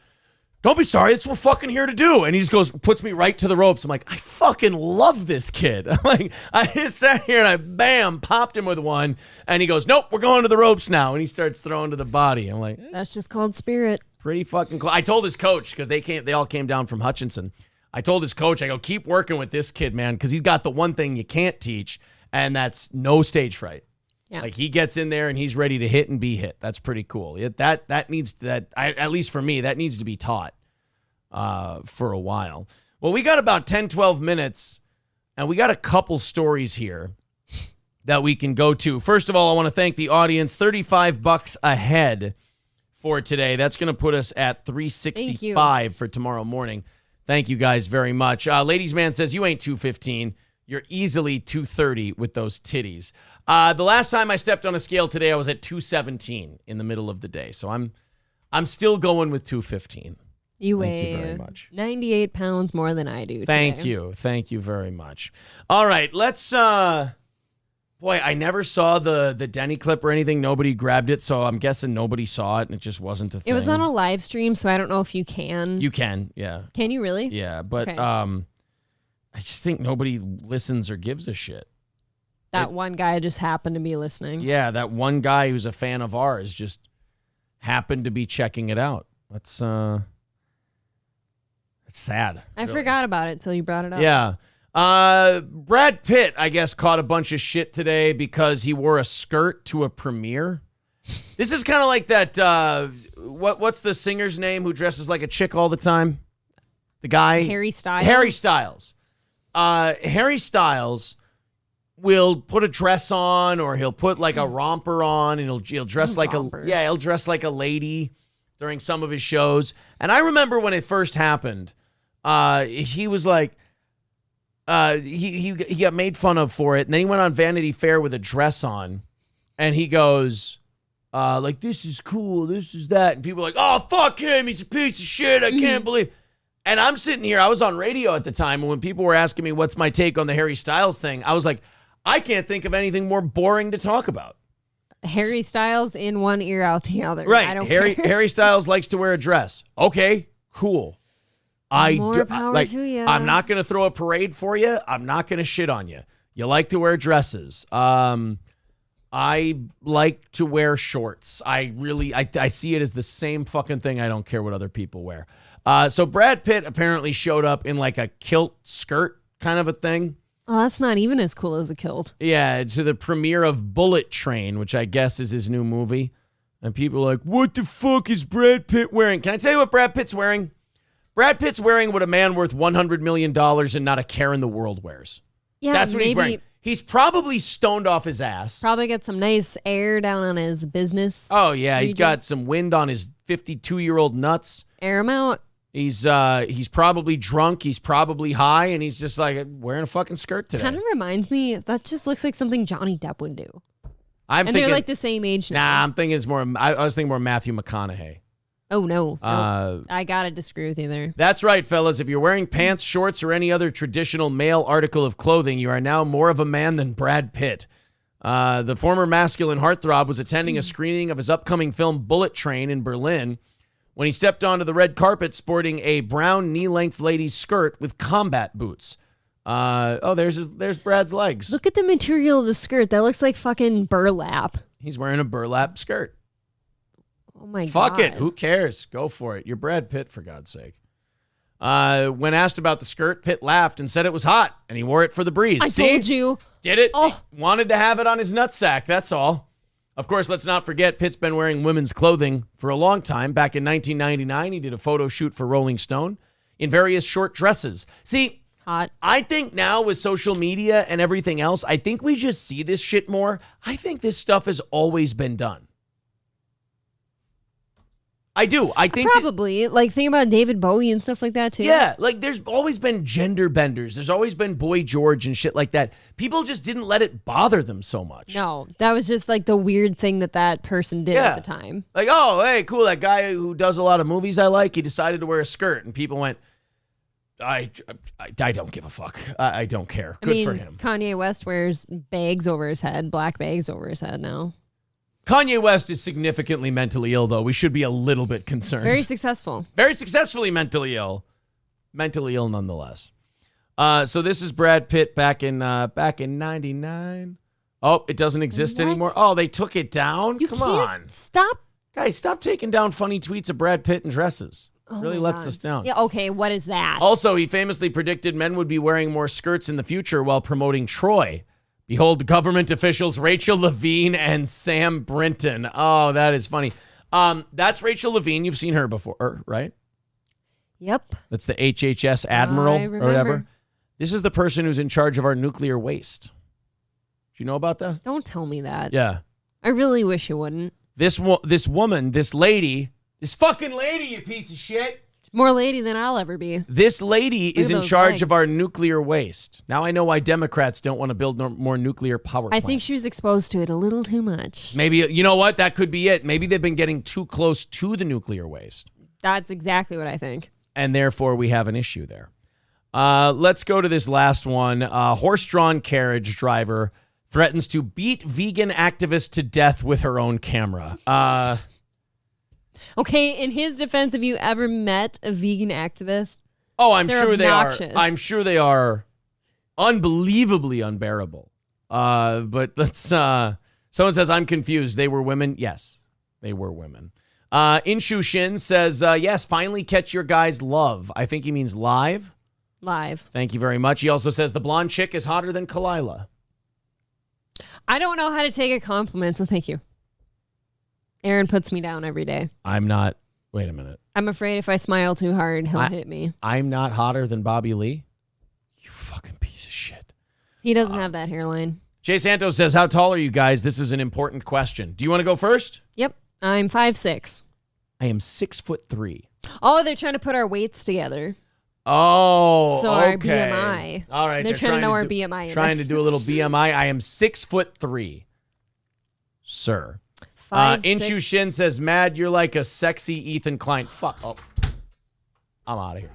Speaker 1: don't be sorry, it's what we're fucking here to do. And he just goes, puts me right to the ropes. I'm like, I fucking love this kid. I'm like, I just sat here and I popped him with one. And he goes, nope, we're going to the ropes now. And he starts throwing to the body. I'm like,
Speaker 2: that's just called spirit.
Speaker 1: Pretty fucking cool. I told his coach, because they all came down from Hutchinson. I told his coach, I go, keep working with this kid, man, because he's got the one thing you can't teach, and that's no stage fright. Yeah. Like he gets in there and he's ready to hit and be hit. That's pretty cool. At least for me, that needs to be taught for a while. Well, we got about 10, 12 minutes, and we got a couple stories here that we can go to. First of all, I want to thank the audience. $35 ahead for today. That's going to put us at $365 for tomorrow morning. Thank you guys very much. Ladies Man says, you ain't 215. You're easily 230 with those titties. The last time I stepped on a scale today, I was at 217 in the middle of the day. So I'm still going with 215.
Speaker 2: You weigh very much. 98 pounds more than I do today.
Speaker 1: Thank you very much. All right, let's boy, I never saw the Denny clip or anything. Nobody grabbed it, so I'm guessing nobody saw it and it just wasn't a thing.
Speaker 2: It was on a live stream, so I don't know if you can.
Speaker 1: You can, yeah.
Speaker 2: Can you really?
Speaker 1: Yeah, but
Speaker 2: okay.
Speaker 1: I just think nobody listens or gives a shit.
Speaker 2: That one guy just happened to be listening.
Speaker 1: Yeah, that one guy who's a fan of ours just happened to be checking it out. It's sad.
Speaker 2: I forgot about it till you brought it up.
Speaker 1: Yeah. Brad Pitt, I guess, caught a bunch of shit today because he wore a skirt to a premiere. This is kind of like that, what's the singer's name who dresses like a chick all the time? The guy
Speaker 2: Harry Styles.
Speaker 1: Harry Styles will put a dress on, or he'll put like a romper on, and he'll dress like he'll dress like a lady during some of his shows. And I remember when it first happened, he was like, he got made fun of for it, and then he went on Vanity Fair with a dress on, and he goes, like, this is cool, this is that, and people are like, oh, fuck him, he's a piece of shit, I can't believe. And I'm sitting here, I was on radio at the time, and when people were asking me what's my take on the Harry Styles thing, I was like, I can't think of anything more boring to talk about.
Speaker 2: Harry Styles in one ear, out the other.
Speaker 1: Right.
Speaker 2: I don't
Speaker 1: Harry
Speaker 2: care.
Speaker 1: Harry Styles likes to wear a dress. Okay, cool.
Speaker 2: More power to you.
Speaker 1: I'm not going to throw a parade for you. I'm not going to shit on you. You like to wear dresses. I like to wear shorts. I see it as the same fucking thing. I don't care what other people wear. So Brad Pitt apparently showed up in like a kilt skirt kind of a thing.
Speaker 2: Oh, that's not even as cool as a kilt.
Speaker 1: Yeah, to the premiere of Bullet Train, which I guess is his new movie. And people are like, what the fuck is Brad Pitt wearing? Can I tell you what Brad Pitt's wearing? Brad Pitt's wearing what a man worth $100 million and not a care in the world wears.
Speaker 2: Yeah,
Speaker 1: that's what he's wearing. He's probably stoned off his ass.
Speaker 2: Probably got some nice air down on his business.
Speaker 1: Oh, yeah. He's got some wind on his 52-year-old nuts.
Speaker 2: Air him out.
Speaker 1: He's probably drunk. He's probably high, and he's just like wearing a fucking skirt today.
Speaker 2: Kind of reminds me, that just looks like something Johnny Depp would do.
Speaker 1: And they're
Speaker 2: like the same age now.
Speaker 1: Nah, I'm thinking it's more. I was thinking more Matthew McConaughey.
Speaker 2: Oh, no. I gotta disagree with you there.
Speaker 1: That's right, fellas. If you're wearing pants, shorts, or any other traditional male article of clothing, you are now more of a man than Brad Pitt. The former masculine heartthrob was attending a screening of his upcoming film Bullet Train in Berlin when he stepped onto the red carpet sporting a brown knee-length lady's skirt with combat boots. There's Brad's legs.
Speaker 2: Look at the material of the skirt. That looks like fucking burlap.
Speaker 1: He's wearing a burlap skirt.
Speaker 2: Oh my God.
Speaker 1: Fuck it. Who cares? Go for it. You're Brad Pitt, for God's sake. When asked about the skirt, Pitt laughed and said it was hot, and he wore it for the breeze.
Speaker 2: I told you.
Speaker 1: Did it?
Speaker 2: Oh.
Speaker 1: Wanted to have it on his nutsack, that's all. Of course, let's not forget Pitt's been wearing women's clothing for a long time. Back in 1999, he did a photo shoot for Rolling Stone in various short dresses. See,
Speaker 2: hot.
Speaker 1: I think now with social media and everything else, I think we just see this shit more. I think this stuff has always been done. I do. I think
Speaker 2: probably like think about David Bowie and stuff like that too.
Speaker 1: Yeah, like there's always been gender benders. There's always been Boy George and shit like that. People just didn't let it bother them so much.
Speaker 2: No, that was just like the weird thing that person did at the time.
Speaker 1: Like, oh, hey, cool, that guy who does a lot of movies I like, he decided to wear a skirt, and people went, I don't give a fuck. I don't care. Good for him.
Speaker 2: Kanye West wears bags over his head, black bags over his head now.
Speaker 1: Kanye West is significantly mentally ill, though. We should be a little bit concerned.
Speaker 2: Very successful.
Speaker 1: Very successfully mentally ill. Mentally ill nonetheless. So this is Brad Pitt back in 99. Oh, it doesn't exist anymore. Oh, they took it down? Come on.
Speaker 2: Stop.
Speaker 1: Guys, stop taking down funny tweets of Brad Pitt in dresses.
Speaker 2: Oh
Speaker 1: really lets us down.
Speaker 2: Yeah, okay, what is that?
Speaker 1: Also, he famously predicted men would be wearing more skirts in the future while promoting Troy. Behold, government officials Rachel Levine and Sam Brinton. Oh, that is funny. That's Rachel Levine. You've seen her before, right?
Speaker 2: Yep.
Speaker 1: That's the HHS Admiral or whatever. This is the person who's in charge of our nuclear waste. Do you know about that?
Speaker 2: Don't tell me that.
Speaker 1: Yeah.
Speaker 2: I really wish you wouldn't.
Speaker 1: This woman, this lady, this fucking lady, you piece of shit.
Speaker 2: More lady than I'll ever be.
Speaker 1: This lady is in charge of our nuclear waste. Now I know why Democrats don't want to build more nuclear power plants.
Speaker 2: I think she was exposed to it a little too much.
Speaker 1: Maybe, you know what? That could be it. Maybe they've been getting too close to the nuclear waste.
Speaker 2: That's exactly what I think.
Speaker 1: And therefore, we have an issue there. Let's go to this last one. Horse-drawn carriage driver threatens to beat vegan activist to death with her own camera.
Speaker 2: Okay, in his defense, have you ever met a vegan activist?
Speaker 1: Oh, I'm
Speaker 2: They're
Speaker 1: sure
Speaker 2: obnoxious.
Speaker 1: they are. I'm sure they are unbelievably unbearable. But let's. Someone says I'm confused. They were women. Yes, they were women. Inshu Shin says yes. Finally, catch your guy's love. I think he means live.
Speaker 2: Live.
Speaker 1: Thank you very much. He also says the blonde chick is hotter than Kalila.
Speaker 2: I don't know how to take a compliment, so thank you. Aaron puts me down every day.
Speaker 1: I'm not. Wait a minute.
Speaker 2: I'm afraid if I smile too hard, he'll hit me.
Speaker 1: I'm not hotter than Bobby Lee? You fucking piece of shit.
Speaker 2: He doesn't have that hairline.
Speaker 1: Jay Santos says, how tall are you guys? This is an important question. Do you want to go first?
Speaker 2: Yep. I'm 5'6".
Speaker 1: I am 6'3".
Speaker 2: Oh, they're trying to put our weights together.
Speaker 1: Oh,
Speaker 2: so our
Speaker 1: okay.
Speaker 2: BMI.
Speaker 1: All right.
Speaker 2: They're trying to know our BMI.
Speaker 1: Trying to do a little BMI. I am 6'3", sir.
Speaker 2: 5'6".
Speaker 1: Inshu Shin says, Mad, you're like a sexy Ethan Klein. Fuck. Oh. I'm out of here.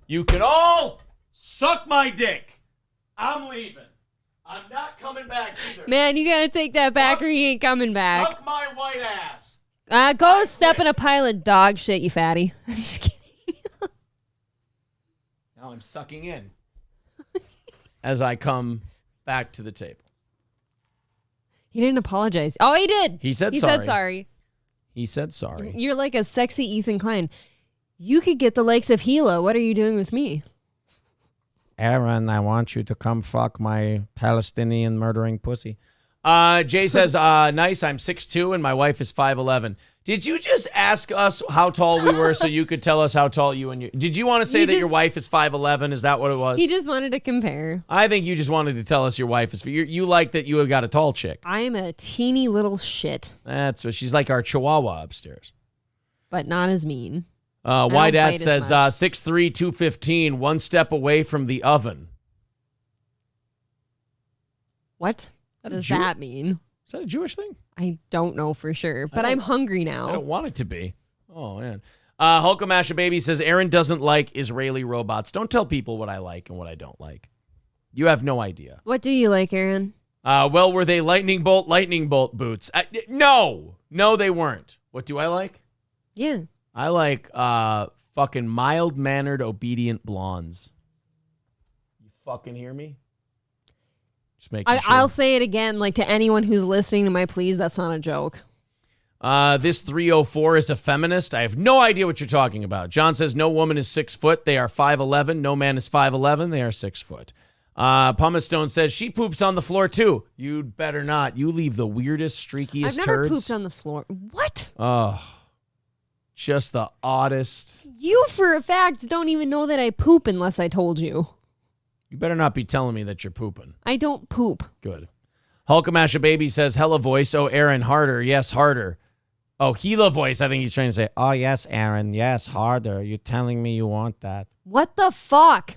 Speaker 1: You can all suck my dick. I'm leaving. I'm not coming back either.
Speaker 2: Man, you gotta take that back or you ain't coming back.
Speaker 1: Suck my white ass.
Speaker 2: Go step in a pile of dog shit, you fatty. I'm just kidding.
Speaker 1: Now I'm sucking in as I come back to the table.
Speaker 2: He didn't apologize. Oh, he did.
Speaker 1: He said
Speaker 2: sorry. He said sorry.
Speaker 1: He said sorry.
Speaker 2: You're like a sexy Ethan Klein. You could get the likes of Gila. What are you doing with me?
Speaker 1: Aaron, I want you to come fuck my Palestinian murdering pussy. Jay says, nice, I'm 6'2", and my wife is 5'11". Did you just ask us how tall we were so you could tell us how tall you and your... Did you want to say that your wife is 5'11"? Is that what it was?
Speaker 2: He just wanted to compare.
Speaker 1: I think you just wanted to tell us your wife is... You like that you have got a tall chick.
Speaker 2: I am a teeny little shit.
Speaker 1: That's what she's like, our chihuahua upstairs.
Speaker 2: But not as mean.
Speaker 1: White Dad says, 6'3", 215, one step away from the oven.
Speaker 2: What does that mean?
Speaker 1: Is that a Jewish thing?
Speaker 2: I don't know for sure, but I'm hungry now.
Speaker 1: I don't want it to be. Oh, man. Hulkamasha Baby says, Aaron doesn't like Israeli robots. Don't tell people what I like and what I don't like. You have no idea.
Speaker 2: What do you like, Aaron?
Speaker 1: Well, were they lightning bolt boots? No, they weren't. What do I like?
Speaker 2: Yeah.
Speaker 1: I like fucking mild-mannered, obedient blondes. You fucking hear me? Just making sure.
Speaker 2: I'll say it again, like to anyone who's listening to my pleas, that's not a joke.
Speaker 1: This 304 is a feminist. I have no idea what you're talking about. John says no woman is 6 foot. They are 5'11". No man is 5'11". They are 6 foot. Pumice Stone says she poops on the floor too. You'd better not. You leave the weirdest, streakiest turds.
Speaker 2: I've never pooped on the floor. What?
Speaker 1: Oh, just the oddest.
Speaker 2: You, for a fact, don't even know that I poop unless I told you.
Speaker 1: You better not be telling me that you're pooping.
Speaker 2: I don't poop.
Speaker 1: Good. Hulkamasha Baby says, hella voice. Oh, Aaron, harder. Yes, harder. Oh, Gila voice. I think he's trying to say, oh, yes, Aaron. Yes, harder. You're telling me you want that.
Speaker 2: What the fuck?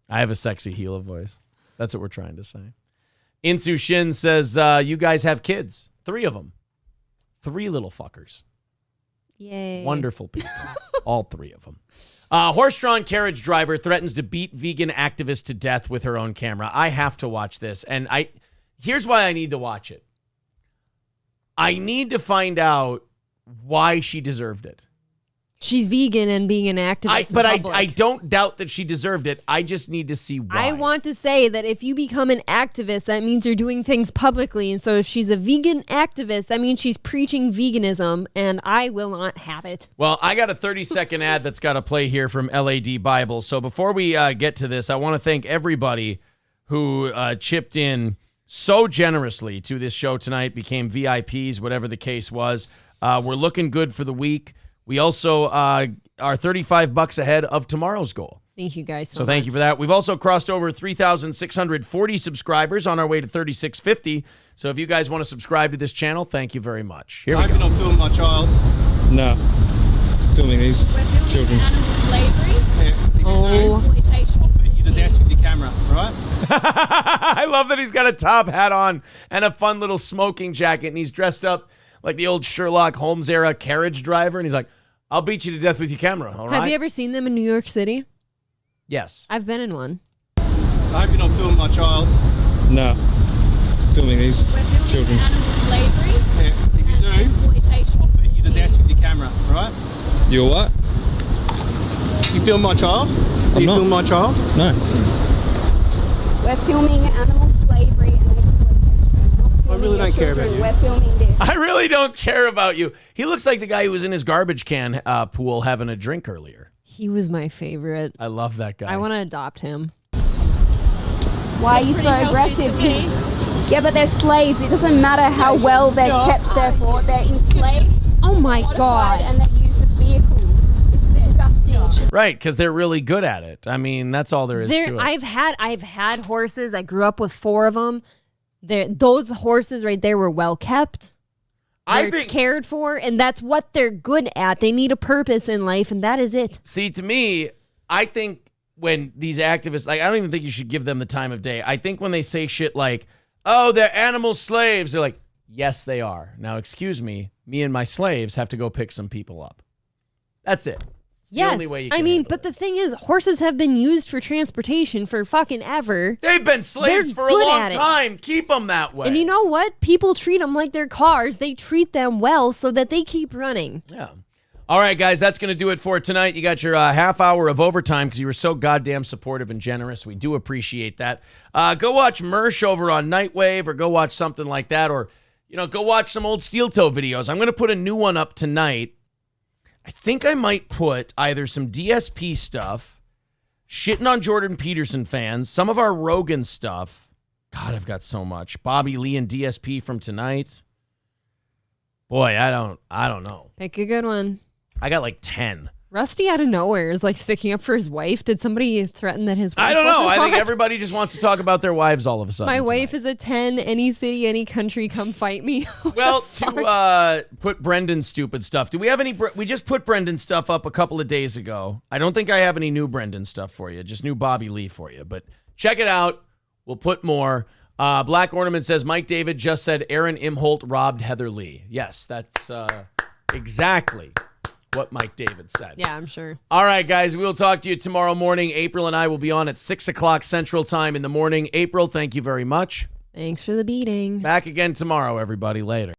Speaker 1: I have a sexy Gila voice. That's what we're trying to say. Insu Shin says, you guys have kids. 3 of them. 3 little fuckers.
Speaker 2: Yay.
Speaker 1: Wonderful people. All 3 of them. Horse-drawn carriage driver threatens to beat vegan activist to death with her own camera. I have to watch this. And here's why I need to watch it. I need to find out why she deserved it.
Speaker 2: She's vegan and being an activist.
Speaker 1: I don't doubt that she deserved it. I just need to see why.
Speaker 2: I want to say that if you become an activist, that means you're doing things publicly. And so if she's a vegan activist, that means she's preaching veganism, and I will not have it.
Speaker 1: Well, I got a 30-second ad that's got to play here from LAD Bible. So before we get to this, I want to thank everybody who chipped in so generously to this show tonight, became VIPs, whatever the case was. We're looking good for the week. We also are $35 ahead of tomorrow's goal.
Speaker 2: Thank you guys so much.
Speaker 1: So thank you for that. We've also crossed over 3,640 subscribers on our way to 3,650. So if you guys want to subscribe to this channel, thank you very much. Here we go.
Speaker 16: I hope you're not filming my child. No. Filming these children.
Speaker 2: Oh.
Speaker 16: I'll beat you to death with your camera, right?
Speaker 1: I love that he's got a top hat on and a fun little smoking jacket, and he's dressed up like the old Sherlock Holmes era carriage driver, and he's like, I'll beat you to death with your camera, all right?
Speaker 2: Have you ever seen them in New York City?
Speaker 1: Yes.
Speaker 2: I've been in one.
Speaker 16: I hope you're not filming my child. No. Filming these children.
Speaker 3: Slavery.
Speaker 16: Yeah, if you do, I'll beat you to death with your camera, right? You what? You film my child? Do you film my child? No.
Speaker 3: We're filming animal slavery and exploitation.
Speaker 16: I really don't care about you.
Speaker 3: We're filming this.
Speaker 1: I really don't care about you. He looks like the guy who was in his garbage can pool having a drink earlier.
Speaker 2: He was my favorite.
Speaker 1: I love that guy.
Speaker 2: I want to adopt him.
Speaker 3: Why are you so aggressive, Pete? Yeah, but they're slaves. It doesn't matter how well they're kept, therefore. They're enslaved.
Speaker 2: Oh my God.
Speaker 3: And they're used as vehicles. It's disgusting.
Speaker 1: Right, because they're really good at it. I mean, that's all there is to it.
Speaker 2: I've had horses. I grew up with 4 of them. Those horses right there were well kept. They're cared for, and that's what they're good at. They need a purpose in life, and that is it.
Speaker 1: See, to me, I think when these activists, like, I don't even think you should give them the time of day. I think when they say shit like, oh, they're animal slaves, they're like, yes, they are. Now, excuse me and my slaves have to go pick some people up. That's it. The only way you can
Speaker 2: but the thing is, horses have been used for transportation for fucking ever.
Speaker 1: They've been slaves for a long time. Keep them that way.
Speaker 2: And you know what? People treat them like they're cars. They treat them well so that they keep running.
Speaker 1: Yeah. All right, guys, that's going to do it for tonight. You got your half hour of overtime because you were so goddamn supportive and generous. We do appreciate that. Go watch Mersh over on Nightwave or go watch something like that, or, go watch some old Steel Toe videos. I'm going to put a new one up tonight. I think I might put either some DSP stuff, shitting on Jordan Peterson fans, some of our Rogan stuff. God, I've got so much. Bobby Lee and DSP from tonight. Boy, I don't know.
Speaker 2: Pick a good one.
Speaker 1: I got like 10.
Speaker 2: Rusty out of nowhere is like sticking up for his wife. Did somebody threaten that his wife
Speaker 1: I don't know.
Speaker 2: wasn't
Speaker 1: I think
Speaker 2: hot?
Speaker 1: Everybody just wants to talk about their wives all of a sudden.
Speaker 2: My wife is a 10. Any city, any country, come fight me.
Speaker 1: Well, to put Brendan's stupid stuff. Do we have any? We just put Brendan's stuff up a couple of days ago. I don't think I have any new Brendan stuff for you. Just new Bobby Lee for you. But check it out. We'll put more. Black Ornament says, Mike David just said Aaron Imholt robbed Heather Lee. Yes, that's exactly what Mike David said.
Speaker 2: Yeah, I'm sure.
Speaker 1: All right, guys, we will talk to you tomorrow morning. April and I will be on at 6 o'clock Central Time in the morning. April, thank you very much.
Speaker 2: Thanks for the beating.
Speaker 1: Back again tomorrow, everybody. Later.